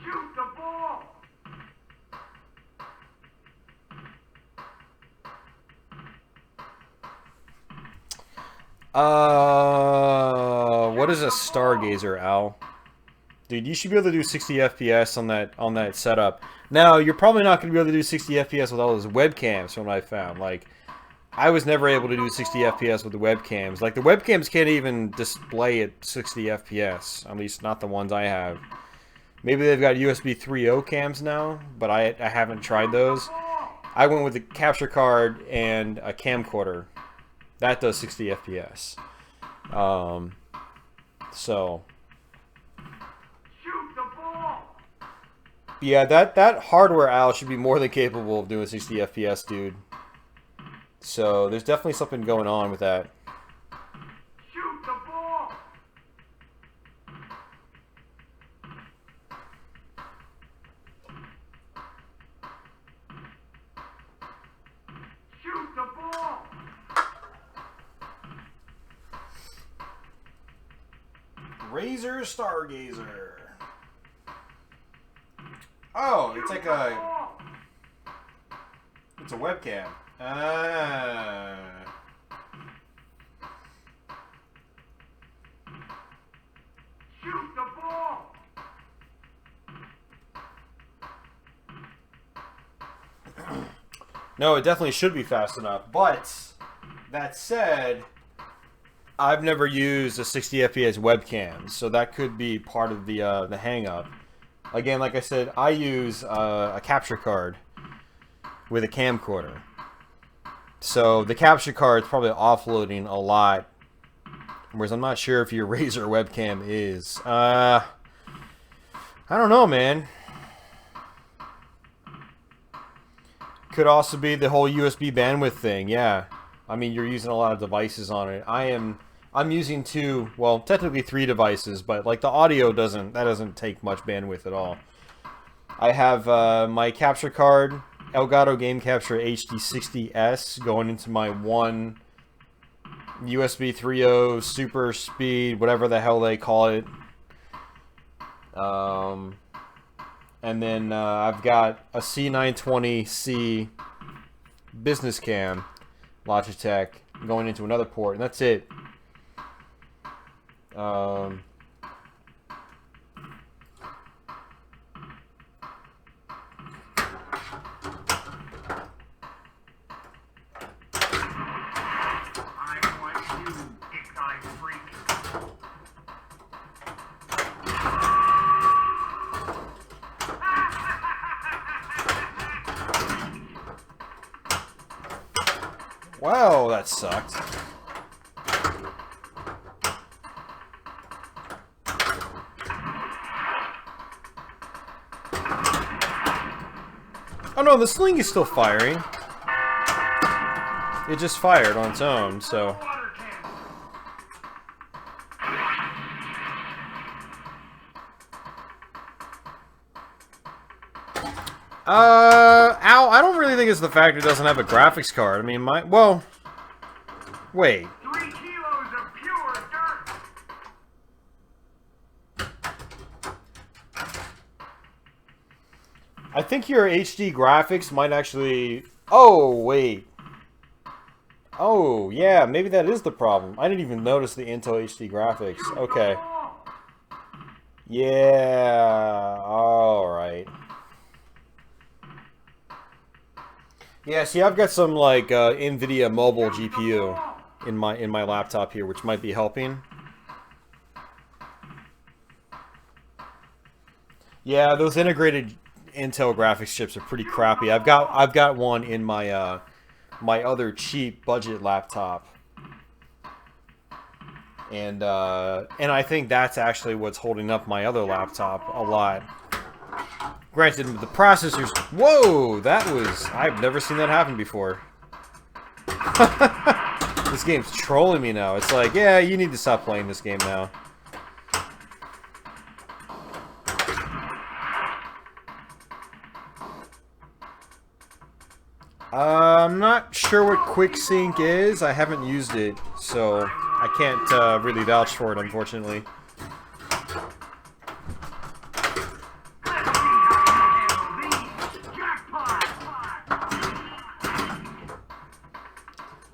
Shoot the ball! What is a Stargazer, Al? Dude, you should be able to do 60 FPS on that setup. Now, you're probably not going to be able to do 60 FPS with all those webcams from what I found. Like, I was never able to do 60 FPS with the webcams. Like, the webcams can't even display at 60 FPS. At least not the ones I have. Maybe they've got USB 3.0 cams now, but I haven't tried those. I went with the capture card and a camcorder. That does 60 FPS. So... yeah, that hardware, Al, should be more than capable of doing 60 FPS, dude. So, there's definitely something going on with that. Shoot the ball! Shoot the ball! Razor Stargazer. Oh, it's like a... it's a webcam. Shoot the ball! No, it definitely should be fast enough. But, that said, I've never used a 60 FPS webcam, so that could be part of the hang-up. Again, like I said, I use a capture card with a camcorder. So the capture card is probably offloading a lot, whereas I'm not sure if your Razer webcam is. I don't know, man. Could also be the whole USB bandwidth thing, yeah. I mean, you're using a lot of devices on it. I'm using two, well, technically 3 devices, but like the audio doesn't take much bandwidth at all. I have my capture card, Elgato Game Capture HD60S, going into my one USB 3.0 super speed, whatever the hell they call it. And then I've got a C920C business cam, Logitech, going into another port, and that's it. Wow, that sucked. Oh no, the sling is still firing. It just fired on its own, so... Ow, I don't really think it's the fact it doesn't have a graphics card. I mean, well... wait. 3 kilos of pure dirt! I think your HD graphics might actually... oh, wait. Oh, yeah, maybe that is the problem. I didn't even notice the Intel HD graphics. Okay. Yeah, alright. Yeah, see, I've got some, like, NVIDIA mobile GPU in my laptop here, which might be helping. Yeah, those integrated Intel graphics chips are pretty crappy. I've got one in my my other cheap budget laptop, and I think that's actually what's holding up my other laptop a lot. Granted, the processors... whoa, that was... I've never seen that happen before. This game's trolling me now. It's like, yeah, you need to stop playing this game now. I'm not sure what quick sync is. I haven't used it, so I can't really vouch for it, unfortunately.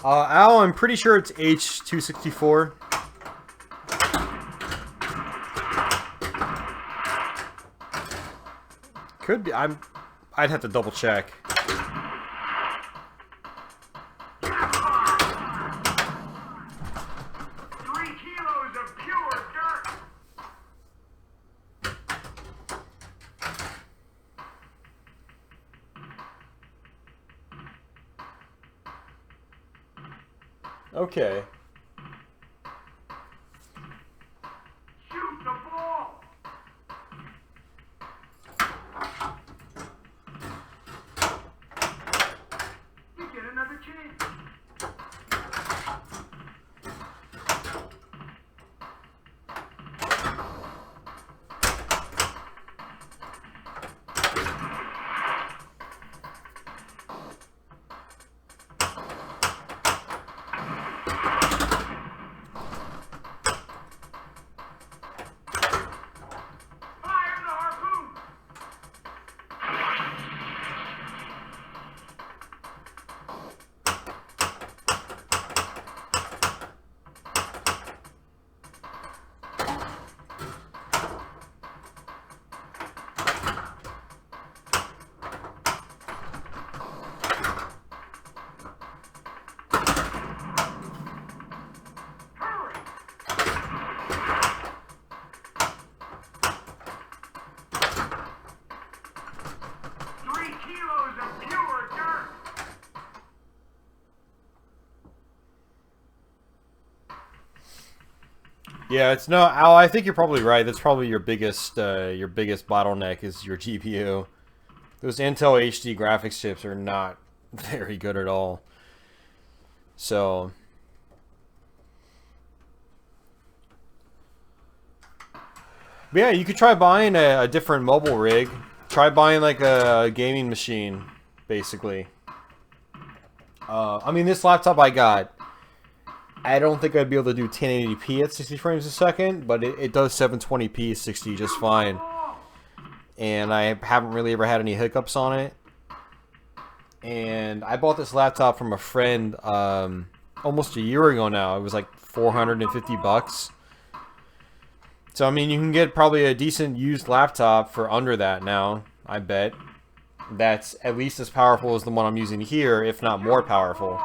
Al, I'm pretty sure it's H264. Could be. I'd have to double check. Okay. Shoot the ball! You get another chance. Yeah, it's no, Al, I think you're probably right. That's probably your biggest bottleneck is your GPU. Those Intel HD graphics chips are not very good at all. So, but yeah, you could try buying a different mobile rig. Try buying like a gaming machine, basically. I mean, this laptop I got, I don't think I'd be able to do 1080p at 60 frames a second, but it does 720p 60 just fine. And I haven't really ever had any hiccups on it. And I bought this laptop from a friend almost a year ago now. It was like 450 bucks. So, I mean, you can get probably a decent used laptop for under that now, I bet. That's at least as powerful as the one I'm using here, if not more powerful.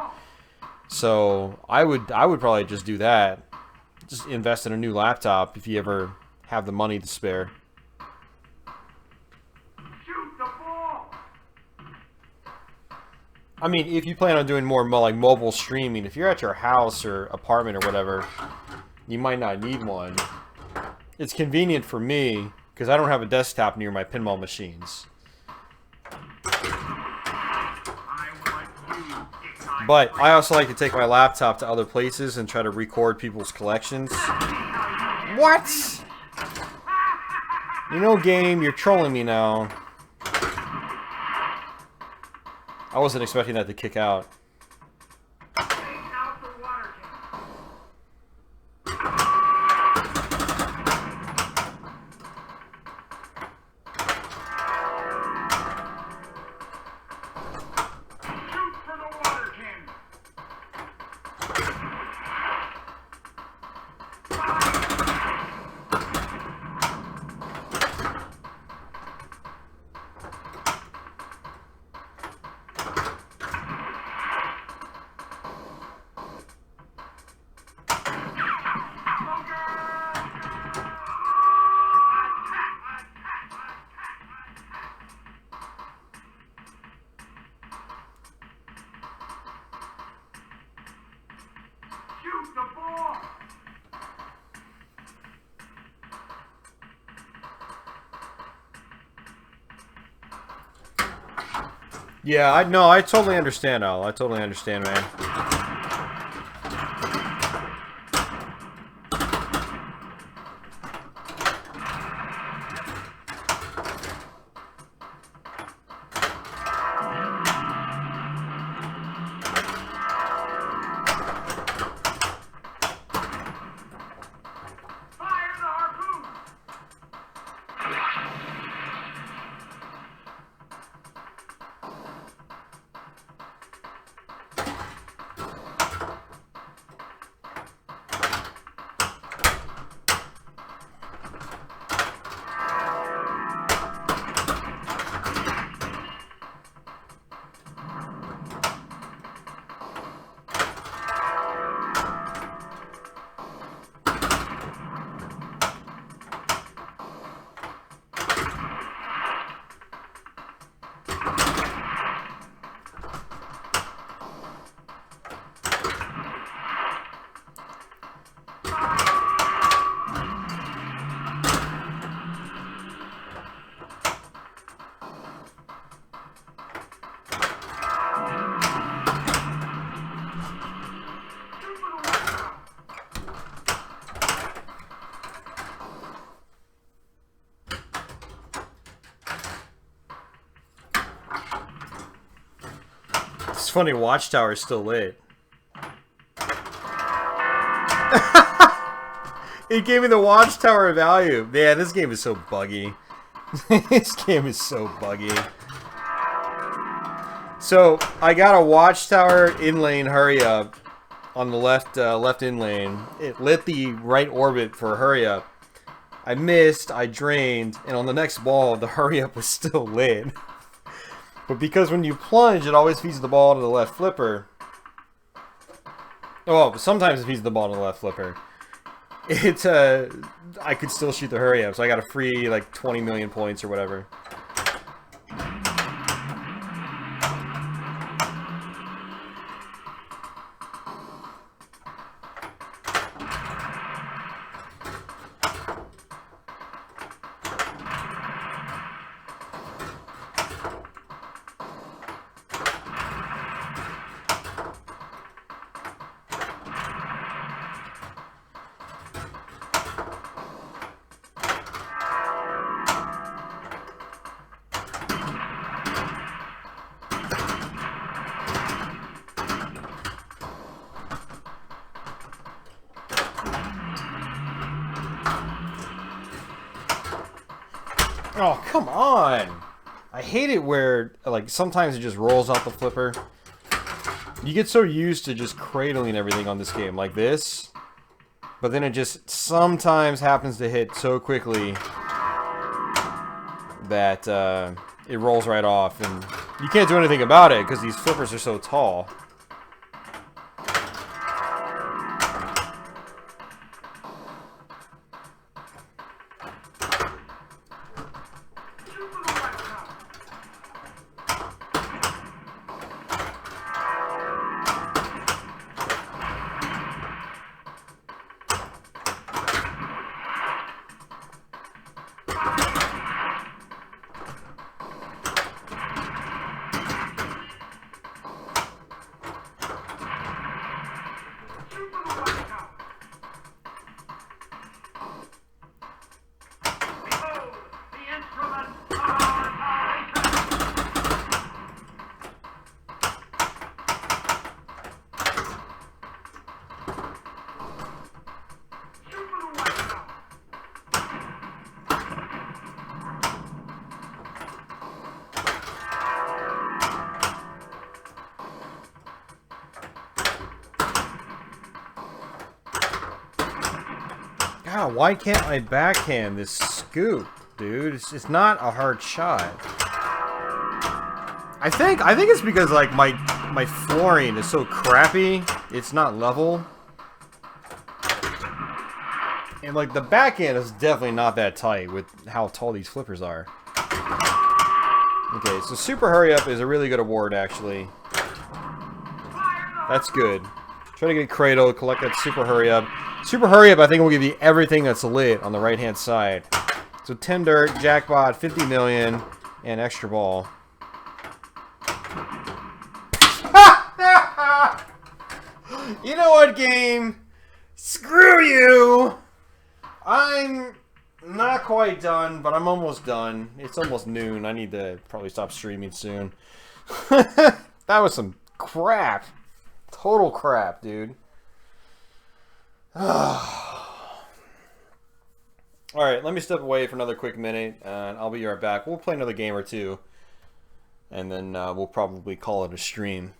So I would probably just do that. Just invest in a new laptop if you ever have the money to spare. Shoot the ball! I mean, if you plan on doing more like mobile streaming, if you're at your house or apartment or whatever, you might not need one. It's convenient for me because I don't have a desktop near my pinball machines. But I also like to take my laptop to other places and try to record people's collections. What? You know, game, you're trolling me now. I wasn't expecting that to kick out. Shoot the ball! Yeah, I totally understand, Al. I totally understand, man. It's funny, Watchtower is still lit. It gave me the Watchtower value. Man, this game is so buggy. This game is so buggy. So, I got a Watchtower in-lane hurry-up on the left in-lane. It lit the right orbit for hurry-up. I missed, I drained, and on the next ball, the hurry-up was still lit. But because when you plunge, it always feeds the ball to the left flipper. Oh, sometimes it feeds the ball to the left flipper. I could still shoot the hurry-up, so I got a free, like, 20 million points or whatever. Oh, come on! I hate it where, like, sometimes it just rolls out the flipper. You get so used to just cradling everything on this game, like this. But then it just sometimes happens to hit so quickly that it rolls right off. And you can't do anything about it because these flippers are so tall. God, why can't I backhand this scoop, dude? It's not a hard shot. I think it's because like my flooring is so crappy, it's not level. And like the backhand is definitely not that tight with how tall these flippers are. Okay, so Super Hurry Up is a really good award actually. That's good. Try to get Cradle, collect that Super Hurry Up. Super Hurry Up, I think, will give you everything that's lit on the right-hand side. So 10 dirt, jackpot, 50 million, and extra ball. You know what, game? Screw you! I'm not quite done, but I'm almost done. It's almost noon. I need to probably stop streaming soon. That was some crap. Total crap, dude. Alright, let me step away for another quick minute, and I'll be right back. We'll play another game or two, and then we'll probably call it a stream.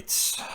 right.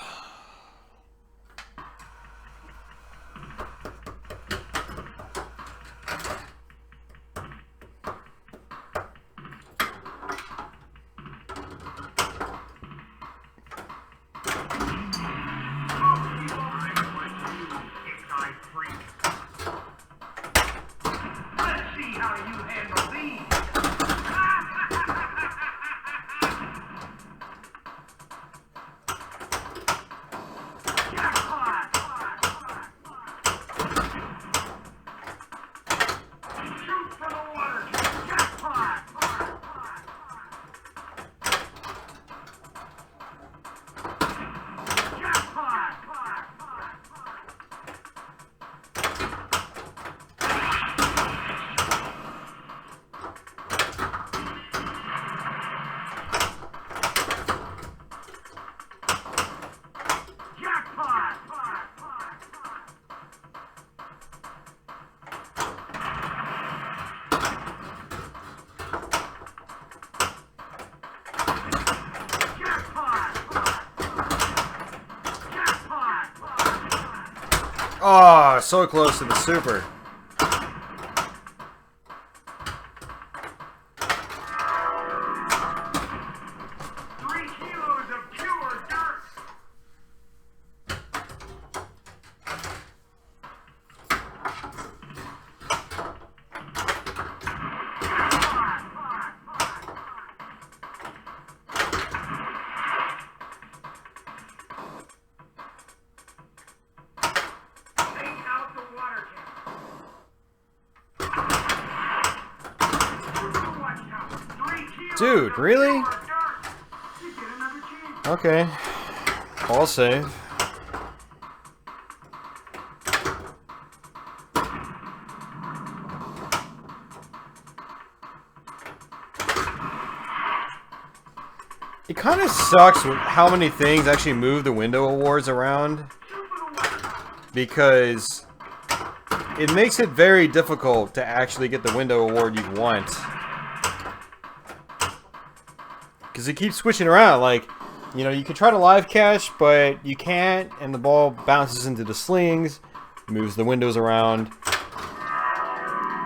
Oh, so close to the super. Dude, really? Okay. All save. It kind of sucks with how many things actually move the window awards around, because it makes it very difficult to actually get the window award you want. Because it keeps switching around, like, you know, you can try to live cache, but you can't, and the ball bounces into the slings, moves the windows around.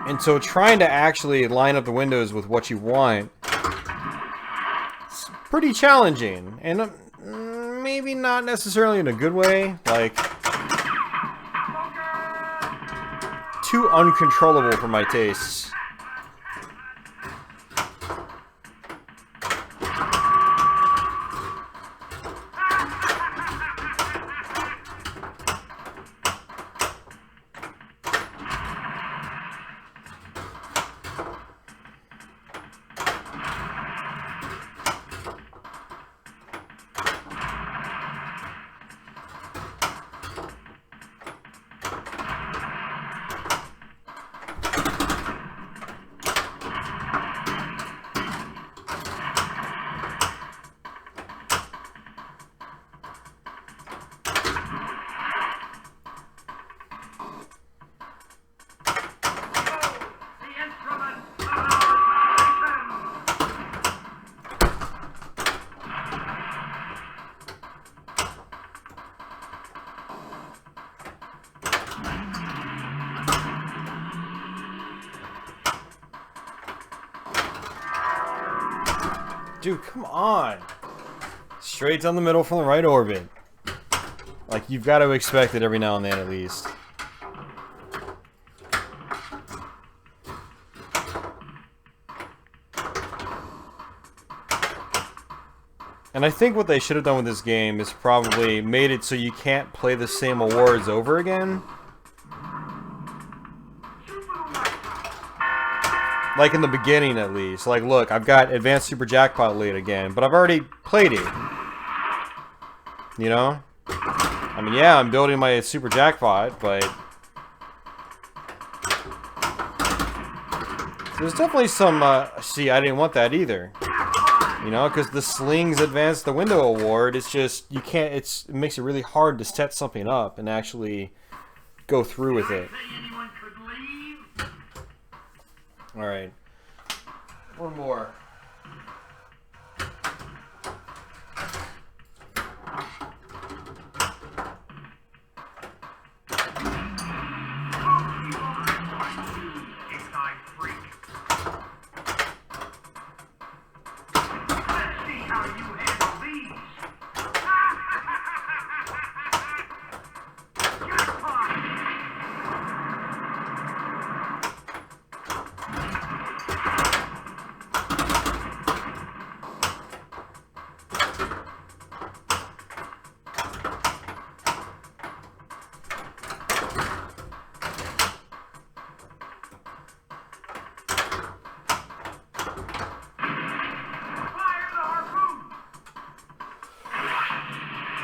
And so trying to actually line up the windows with what you want, it's pretty challenging. And maybe not necessarily in a good way, like, too uncontrollable for my tastes. Dude, come on. Straight down the middle from the right orbit. Like, you've got to expect it every now and then at least. And I think what they should have done with this game is probably made it so you can't play the same awards over again. Like in the beginning, at least. Like, look, I've got Advanced Super Jackpot late again, but I've already played it. You know? I mean, yeah, I'm building my Super Jackpot, but... there's definitely some, see, I didn't want that either. You know, because the slings advance the window award, it's just, you can't, it makes it really hard to set something up and actually go through with it. Alright. One more.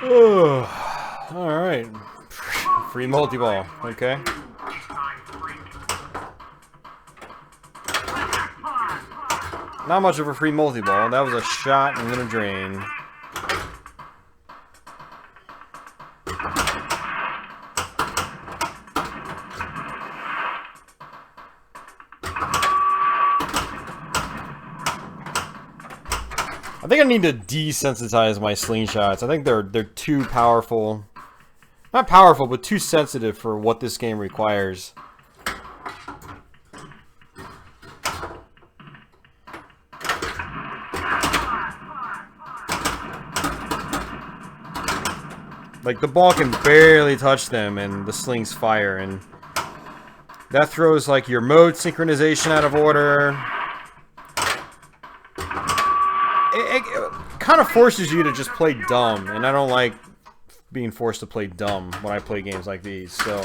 Alright. Free multi-ball, okay. Not much of a free multi-ball. That was a shot and then a drain. I think I need to desensitize my slingshots. I think they're too powerful. Not powerful, but too sensitive for what this game requires. Like, the ball can barely touch them and the slings fire, and that throws, like, your mode synchronization out of order. It kind of forces you to just play dumb, and I don't like being forced to play dumb when I play games like these, so...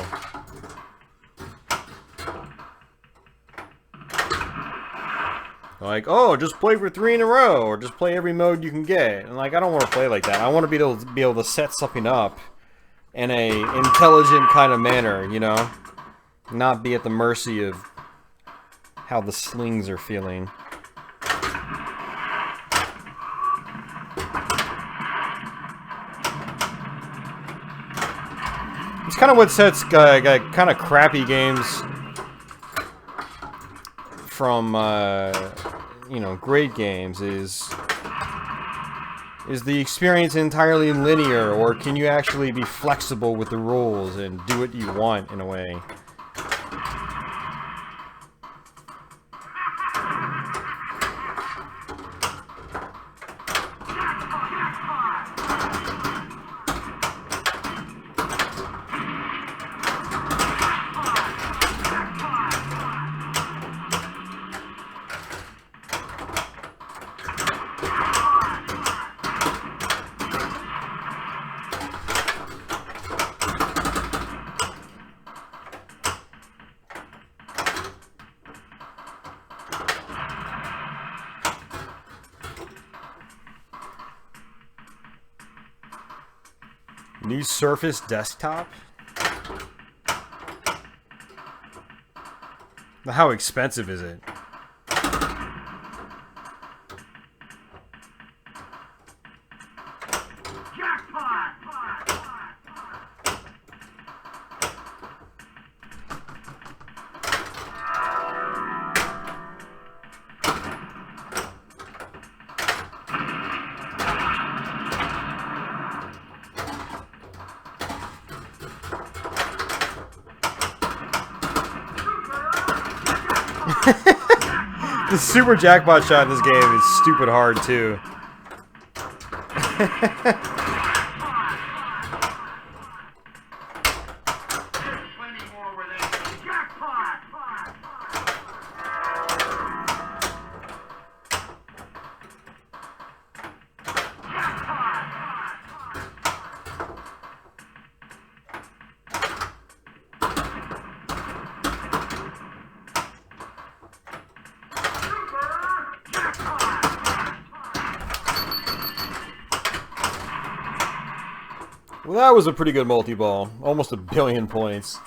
Like, oh, just play for 3 in a row, or just play every mode you can get. And like, I don't want to play like that. I want to be able to set something up in a intelligent kind of manner, you know? Not be at the mercy of how the slings are feeling. It's kind of what sets kind of crappy games from, you know, great games is the experience entirely linear, or can you actually be flexible with the rules and do what you want in a way? New Surface desktop? How expensive is it? The super jackpot shot in this game is stupid hard too. Well, that was a pretty good multi-ball. Almost 1 billion points.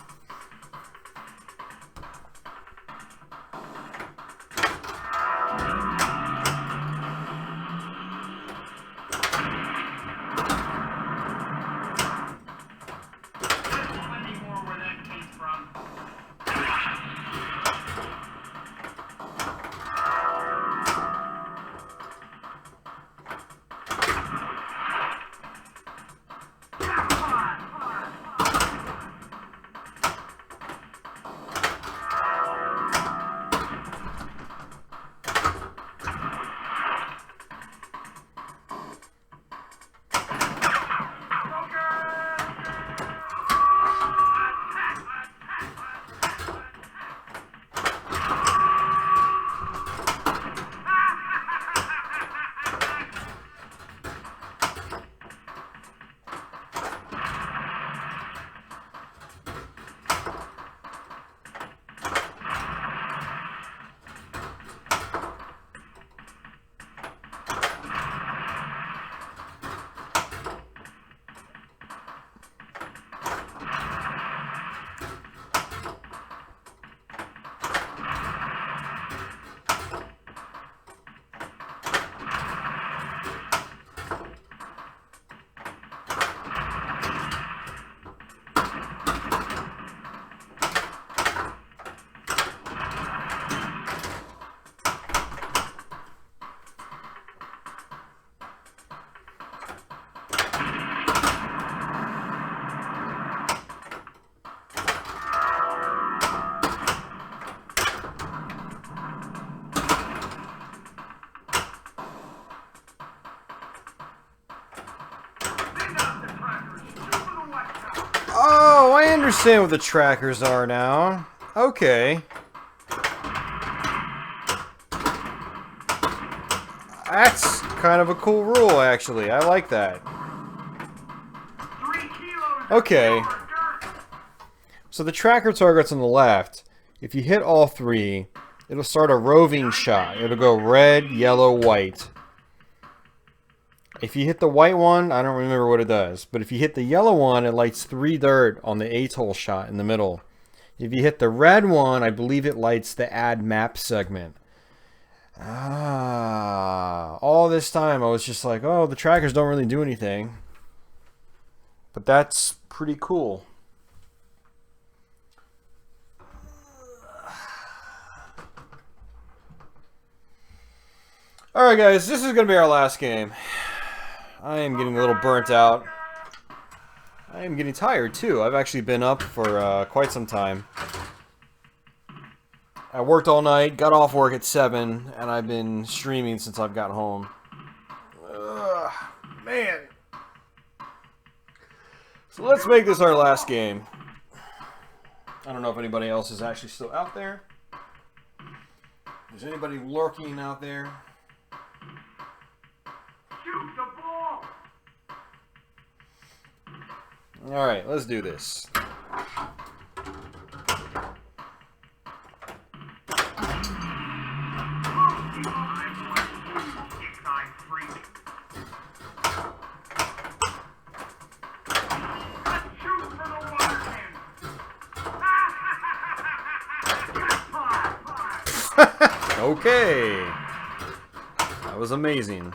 understand what the trackers are now. Okay. That's kind of a cool rule, actually. I like that. 3 kilos. Okay. So the tracker target's on the left. If you hit all three, it'll start a roving shot. It'll go red, yellow, white. If you hit the white one, I don't remember what it does. But if you hit the yellow one, it lights 3 dirt on the atoll shot in the middle. If you hit the red one, I believe it lights the add map segment. All this time I was just like, oh, the trackers don't really do anything. But that's pretty cool. Alright guys, this is going to be our last game. I am getting a little burnt out. I am getting tired too. I've actually been up for quite some time. I worked all night, got off work at 7, and I've been streaming since I've got home. Ugh, man. So let's make this our last game. I don't know if anybody else is actually still out there. Is anybody lurking out there? Shoot the ball. Alright, let's do this. Okay. That was amazing.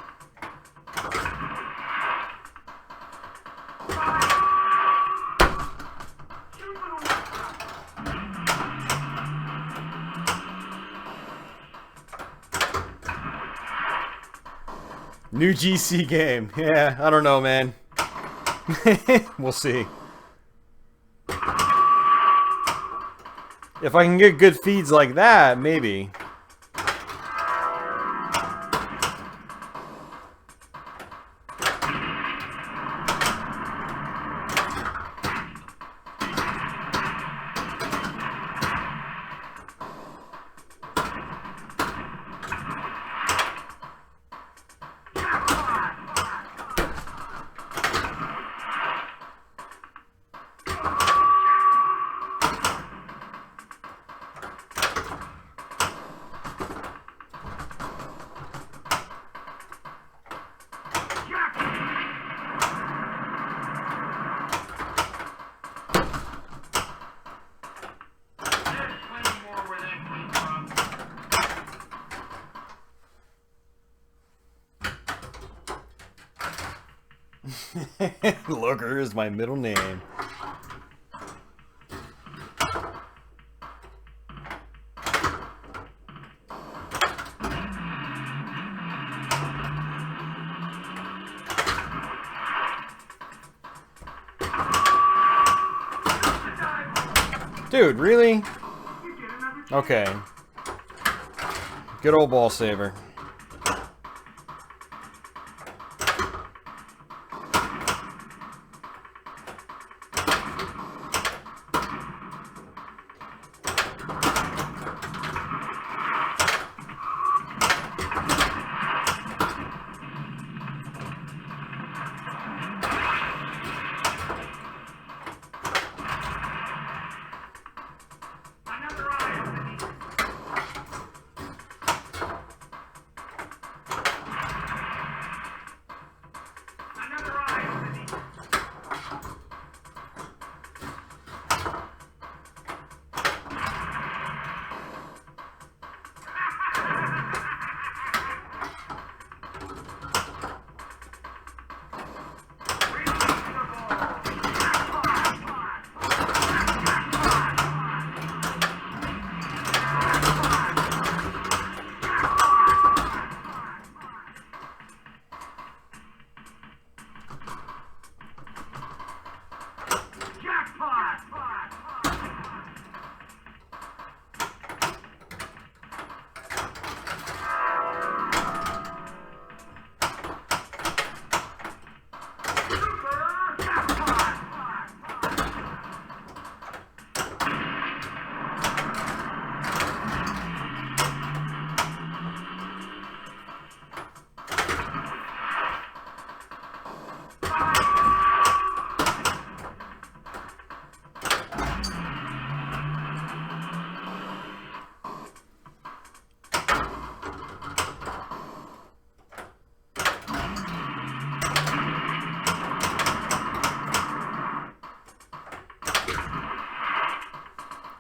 New GC game. Yeah, I don't know, man. We'll see. If I can get good feeds like that, maybe. Looker is my middle name. Dude, really? Okay. Good old ball saver.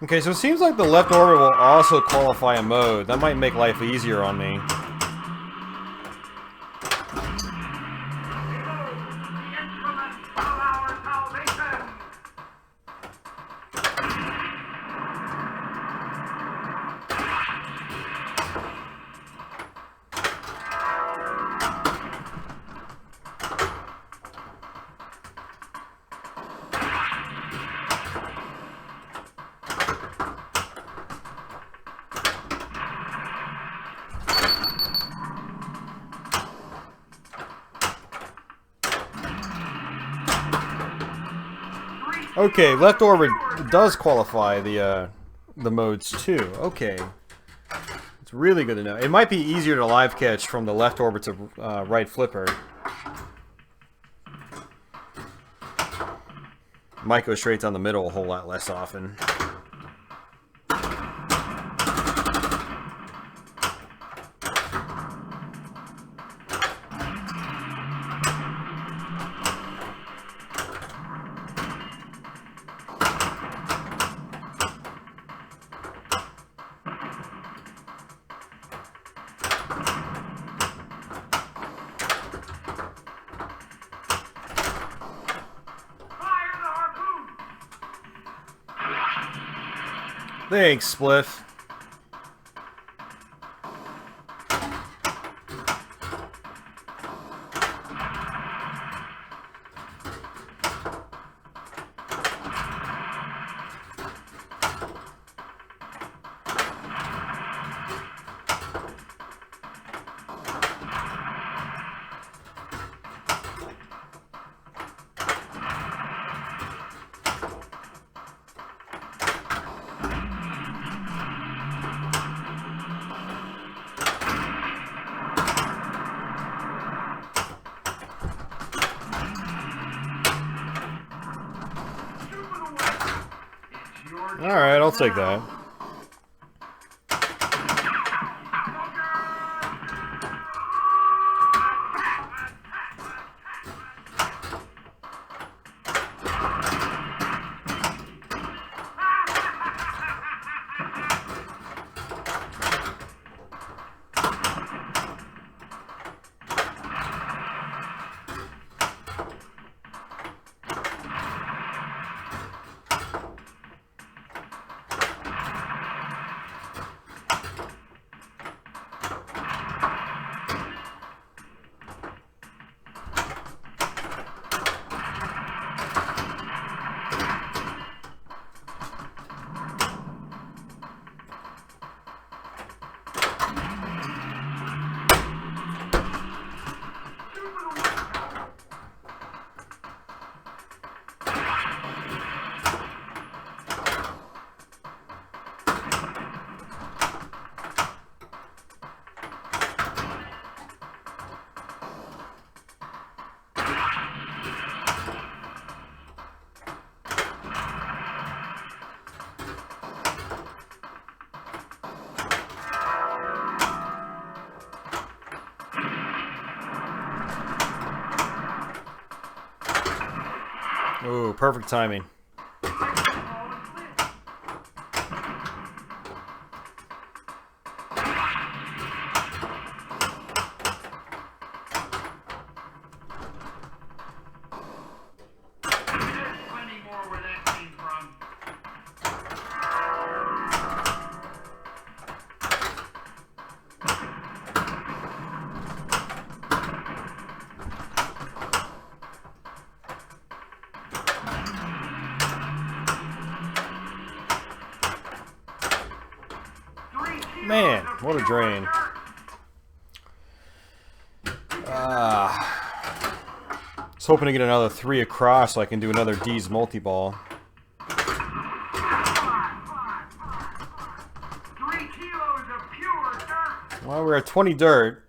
Okay, so it seems like the left orbit will also qualify a mode. That might make life easier on me. Okay, left orbit does qualify the modes too. Okay, it's really good to know. It might be easier to live catch from the left orbit to right flipper. Might go straight down the middle a whole lot less often. Thanks, Spliff. Alright, I'll take that. Ooh, perfect timing. Man, what a drain. I was hoping to get another 3 across so I can do another D's multi-ball. Well, we're at 20 dirt.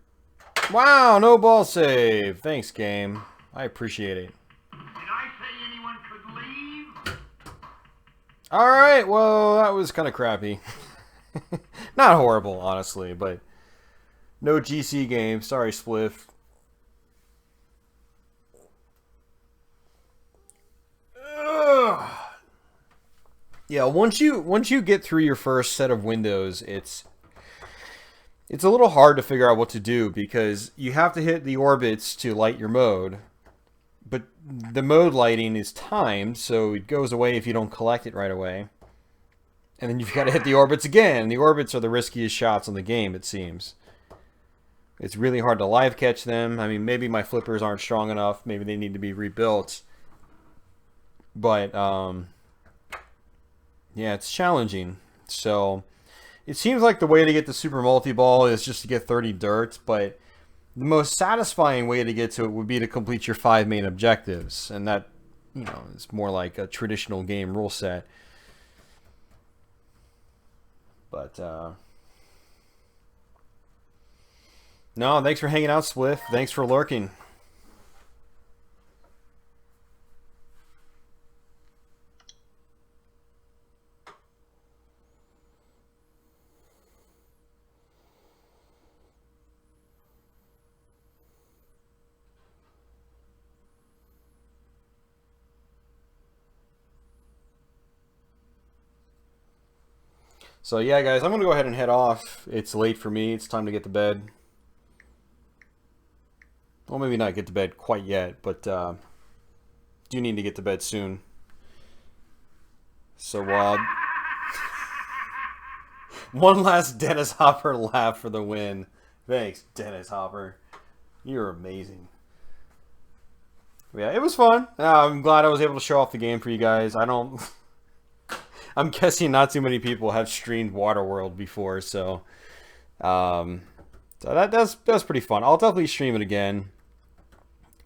Wow, no ball save. Thanks, game. I appreciate it. Did I say anyone could leave? Alright, well, that was kind of crappy. Not horrible, honestly, but no GC game. Sorry, Spliff. Ugh. Yeah, once you get through your first set of windows, it's a little hard to figure out what to do because you have to hit the orbits to light your mode, but the mode lighting is timed, so it goes away if you don't collect it right away. And then you've got to hit the orbits again. The orbits are the riskiest shots in the game, it seems. It's really hard to live catch them. I mean, maybe my flippers aren't strong enough. Maybe they need to be rebuilt. But, yeah, it's challenging. So, it seems like the way to get the Super Multi-Ball is just to get 30 dirt, but the most satisfying way to get to it would be to complete your 5 main objectives. And that, you know, is more like a traditional game rule set. But, no, thanks for hanging out, Spliff. Thanks for lurking. So yeah, guys, I'm going to go ahead and head off. It's late for me. It's time to get to bed. Well, maybe not get to bed quite yet, but do need to get to bed soon. So, one last Dennis Hopper laugh for the win. Thanks, Dennis Hopper. You're amazing. Yeah, it was fun. I'm glad I was able to show off the game for you guys. I'm guessing not too many people have streamed Waterworld before, so that's pretty fun. I'll definitely stream it again.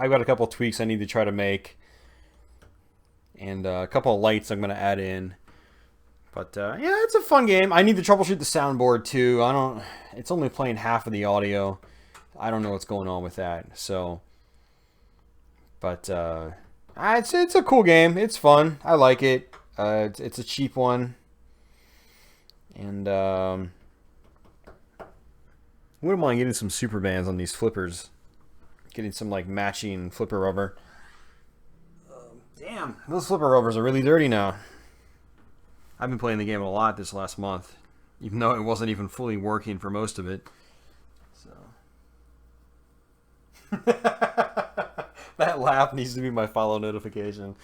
I've got a couple tweaks I need to try to make, and a couple of lights I'm going to add in. But yeah, it's a fun game. I need to troubleshoot the soundboard too. It's only playing half of the audio. I don't know what's going on with that. So, but it's a cool game. It's fun. I like it. It's a cheap one, and wouldn't mind getting some super bands on these flippers. Getting some like matching flipper rubber. Damn, those flipper rubbers are really dirty now. I've been playing the game a lot this last month, even though it wasn't even fully working for most of it. So that laugh needs to be my follow notification.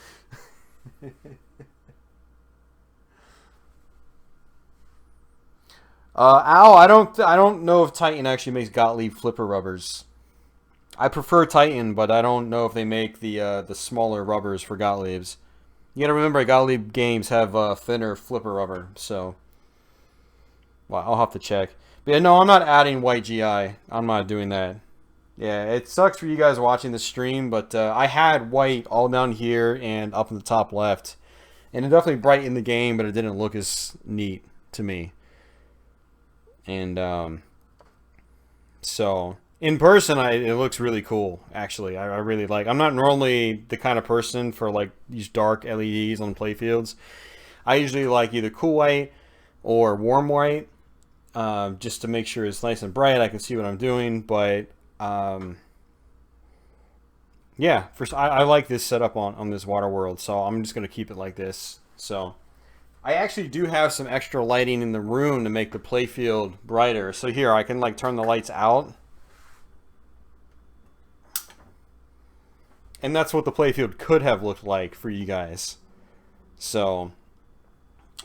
Al, I don't know if Titan actually makes Gottlieb flipper rubbers. I prefer Titan, but I don't know if they make the smaller rubbers for Gottliebs. You gotta remember, Gottlieb games have thinner flipper rubber, so well, I'll have to check. But yeah, no, I'm not adding white GI. I'm not doing that. Yeah, it sucks for you guys watching the stream, but I had white all down here and up in the top left, and it definitely brightened the game, but it didn't look as neat to me. And so in person, it looks really cool. Actually, I really like. I'm not normally the kind of person for like these dark LEDs on playfields. I usually like either cool white or warm white, just to make sure it's nice and bright. I can see what I'm doing. But yeah, I like this setup on this Waterworld, so I'm just gonna keep it like this. So. I actually do have some extra lighting in the room to make the playfield brighter. So here, I can like turn the lights out. And that's what the playfield could have looked like for you guys. So,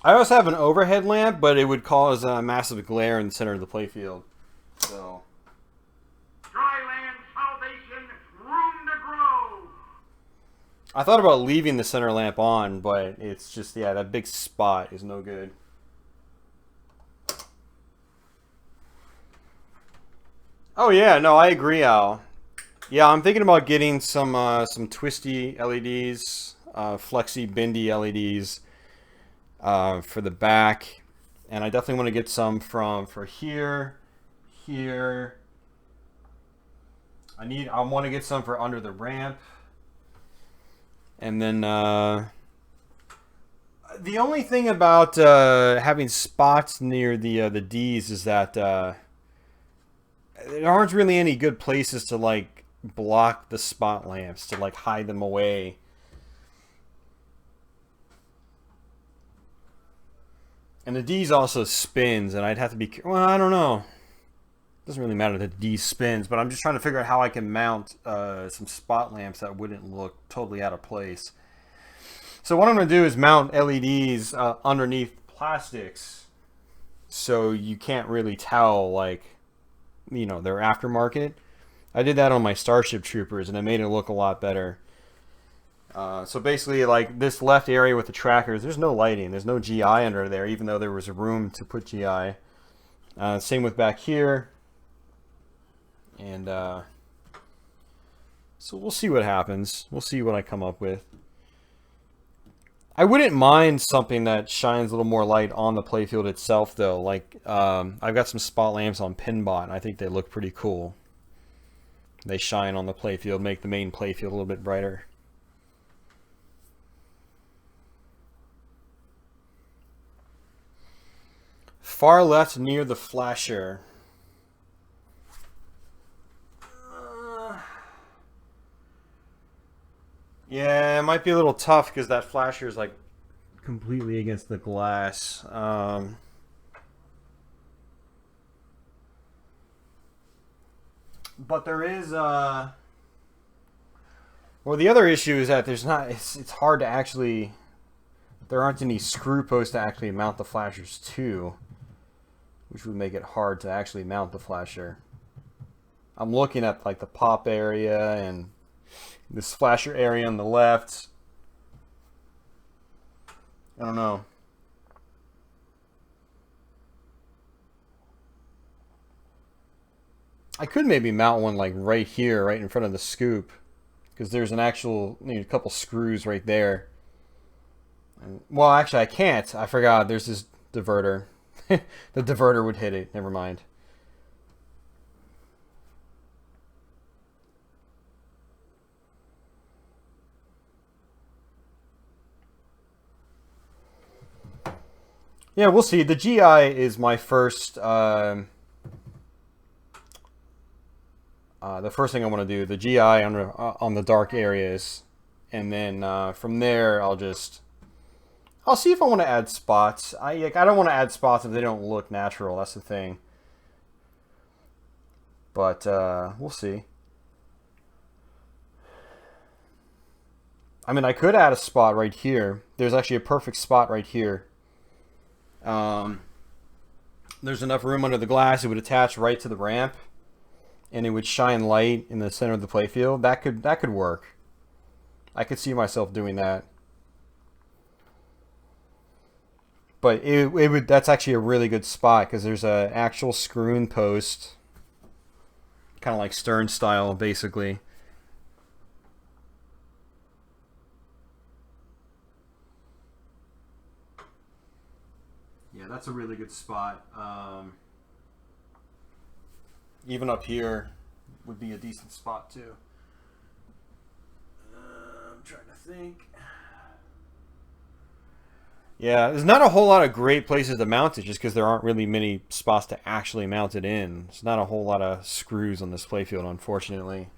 I also have an overhead lamp, but it would cause a massive glare in the center of the playfield. So, Dryland salvation, room to grow. I thought about leaving the center lamp on, but it's just, yeah, that big spot is no good. Oh yeah, no, I agree, Al. Yeah, I'm thinking about getting some twisty LEDs, flexy, bendy LEDs for the back, and I definitely want to get some for here. I want to get some for under the ramp. And then the only thing about having spots near the D's is that there aren't really any good places to like block the spot lamps, to like hide them away. And the D's also spins, and I'd have to be... Well, I don't know. It doesn't really matter that the D spins, but I'm just trying to figure out how I can mount some spot lamps that wouldn't look totally out of place. So what I'm going to do is mount LEDs underneath plastics, so you can't really tell, like, you know, they're aftermarket. I did that on my Starship Troopers, and it made it look a lot better. So basically, like, this left area with the trackers, there's no lighting. There's no GI under there, even though there was room to put GI. Same with back here. And so we'll see what happens. We'll see what I come up with. I wouldn't mind something that shines a little more light on the playfield itself, though. Like, I've got some spot lamps on Pinball, and I think they look pretty cool. They shine on the playfield, make the main playfield a little bit brighter. Far left near the flasher. Yeah, it might be a little tough because that flasher is like completely against the glass. But there is well, the other issue is that there's not, it's hard to actually, there aren't any screw posts to actually mount the flashers to, which would make it hard to actually mount the flasher. I'm looking at like the pop area and this flasher area on the left. I don't know. I could maybe mount one like right here, right in front of the scoop, because there's an actual, you know, a couple screws right there. And, well, actually, I can't. I forgot. There's this diverter. The diverter would hit it. Never mind. Yeah, we'll see. The GI is my first, the first thing I want to do. The GI on the dark areas, and then from there I'll see if I want to add spots. I don't want to add spots if they don't look natural. That's the thing. But we'll see. I mean, I could add a spot right here. There's actually a perfect spot right here. There's enough room under the glass. It would attach right to the ramp, and it would shine light in the center of the playfield. That could work. I could see myself doing that. But that's actually a really good spot because there's an actual screw-in post, kind of like Stern style, basically. Yeah, that's a really good spot. Even up here would be a decent spot too. I'm trying to think. Yeah, there's not a whole lot of great places to mount it just because there aren't really many spots to actually mount it in. There's not a whole lot of screws on this playfield, unfortunately.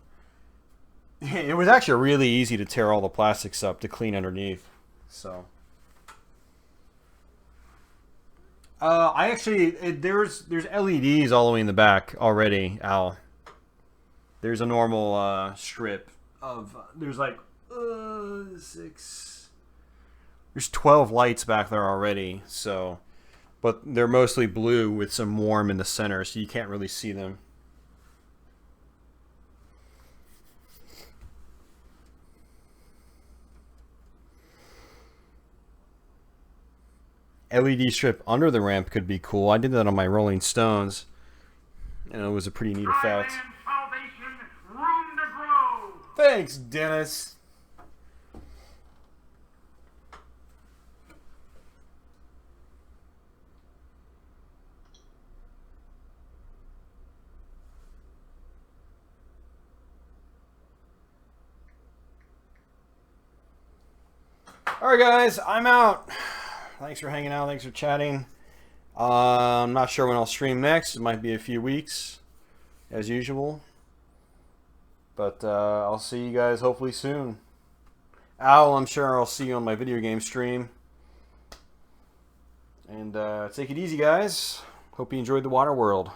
It was actually really easy to tear all the plastics up to clean underneath. So, I actually there's LEDs all the way in the back already, Al. There's a normal strip of there's like 6. There's 12 lights back there already, so, but they're mostly blue with some warm in the center, so you can't really see them. LED strip under the ramp could be cool. I did that on my Rolling Stones, and it was a pretty neat effect. Salvation, room to grow. Thanks, Dennis. Alright guys, I'm out. Thanks for hanging out, thanks for chatting. I'm not sure when I'll stream next. It might be a few weeks, as usual. But I'll see you guys hopefully soon. Al, I'm sure I'll see you on my video game stream. And take it easy, guys. Hope you enjoyed the Waterworld.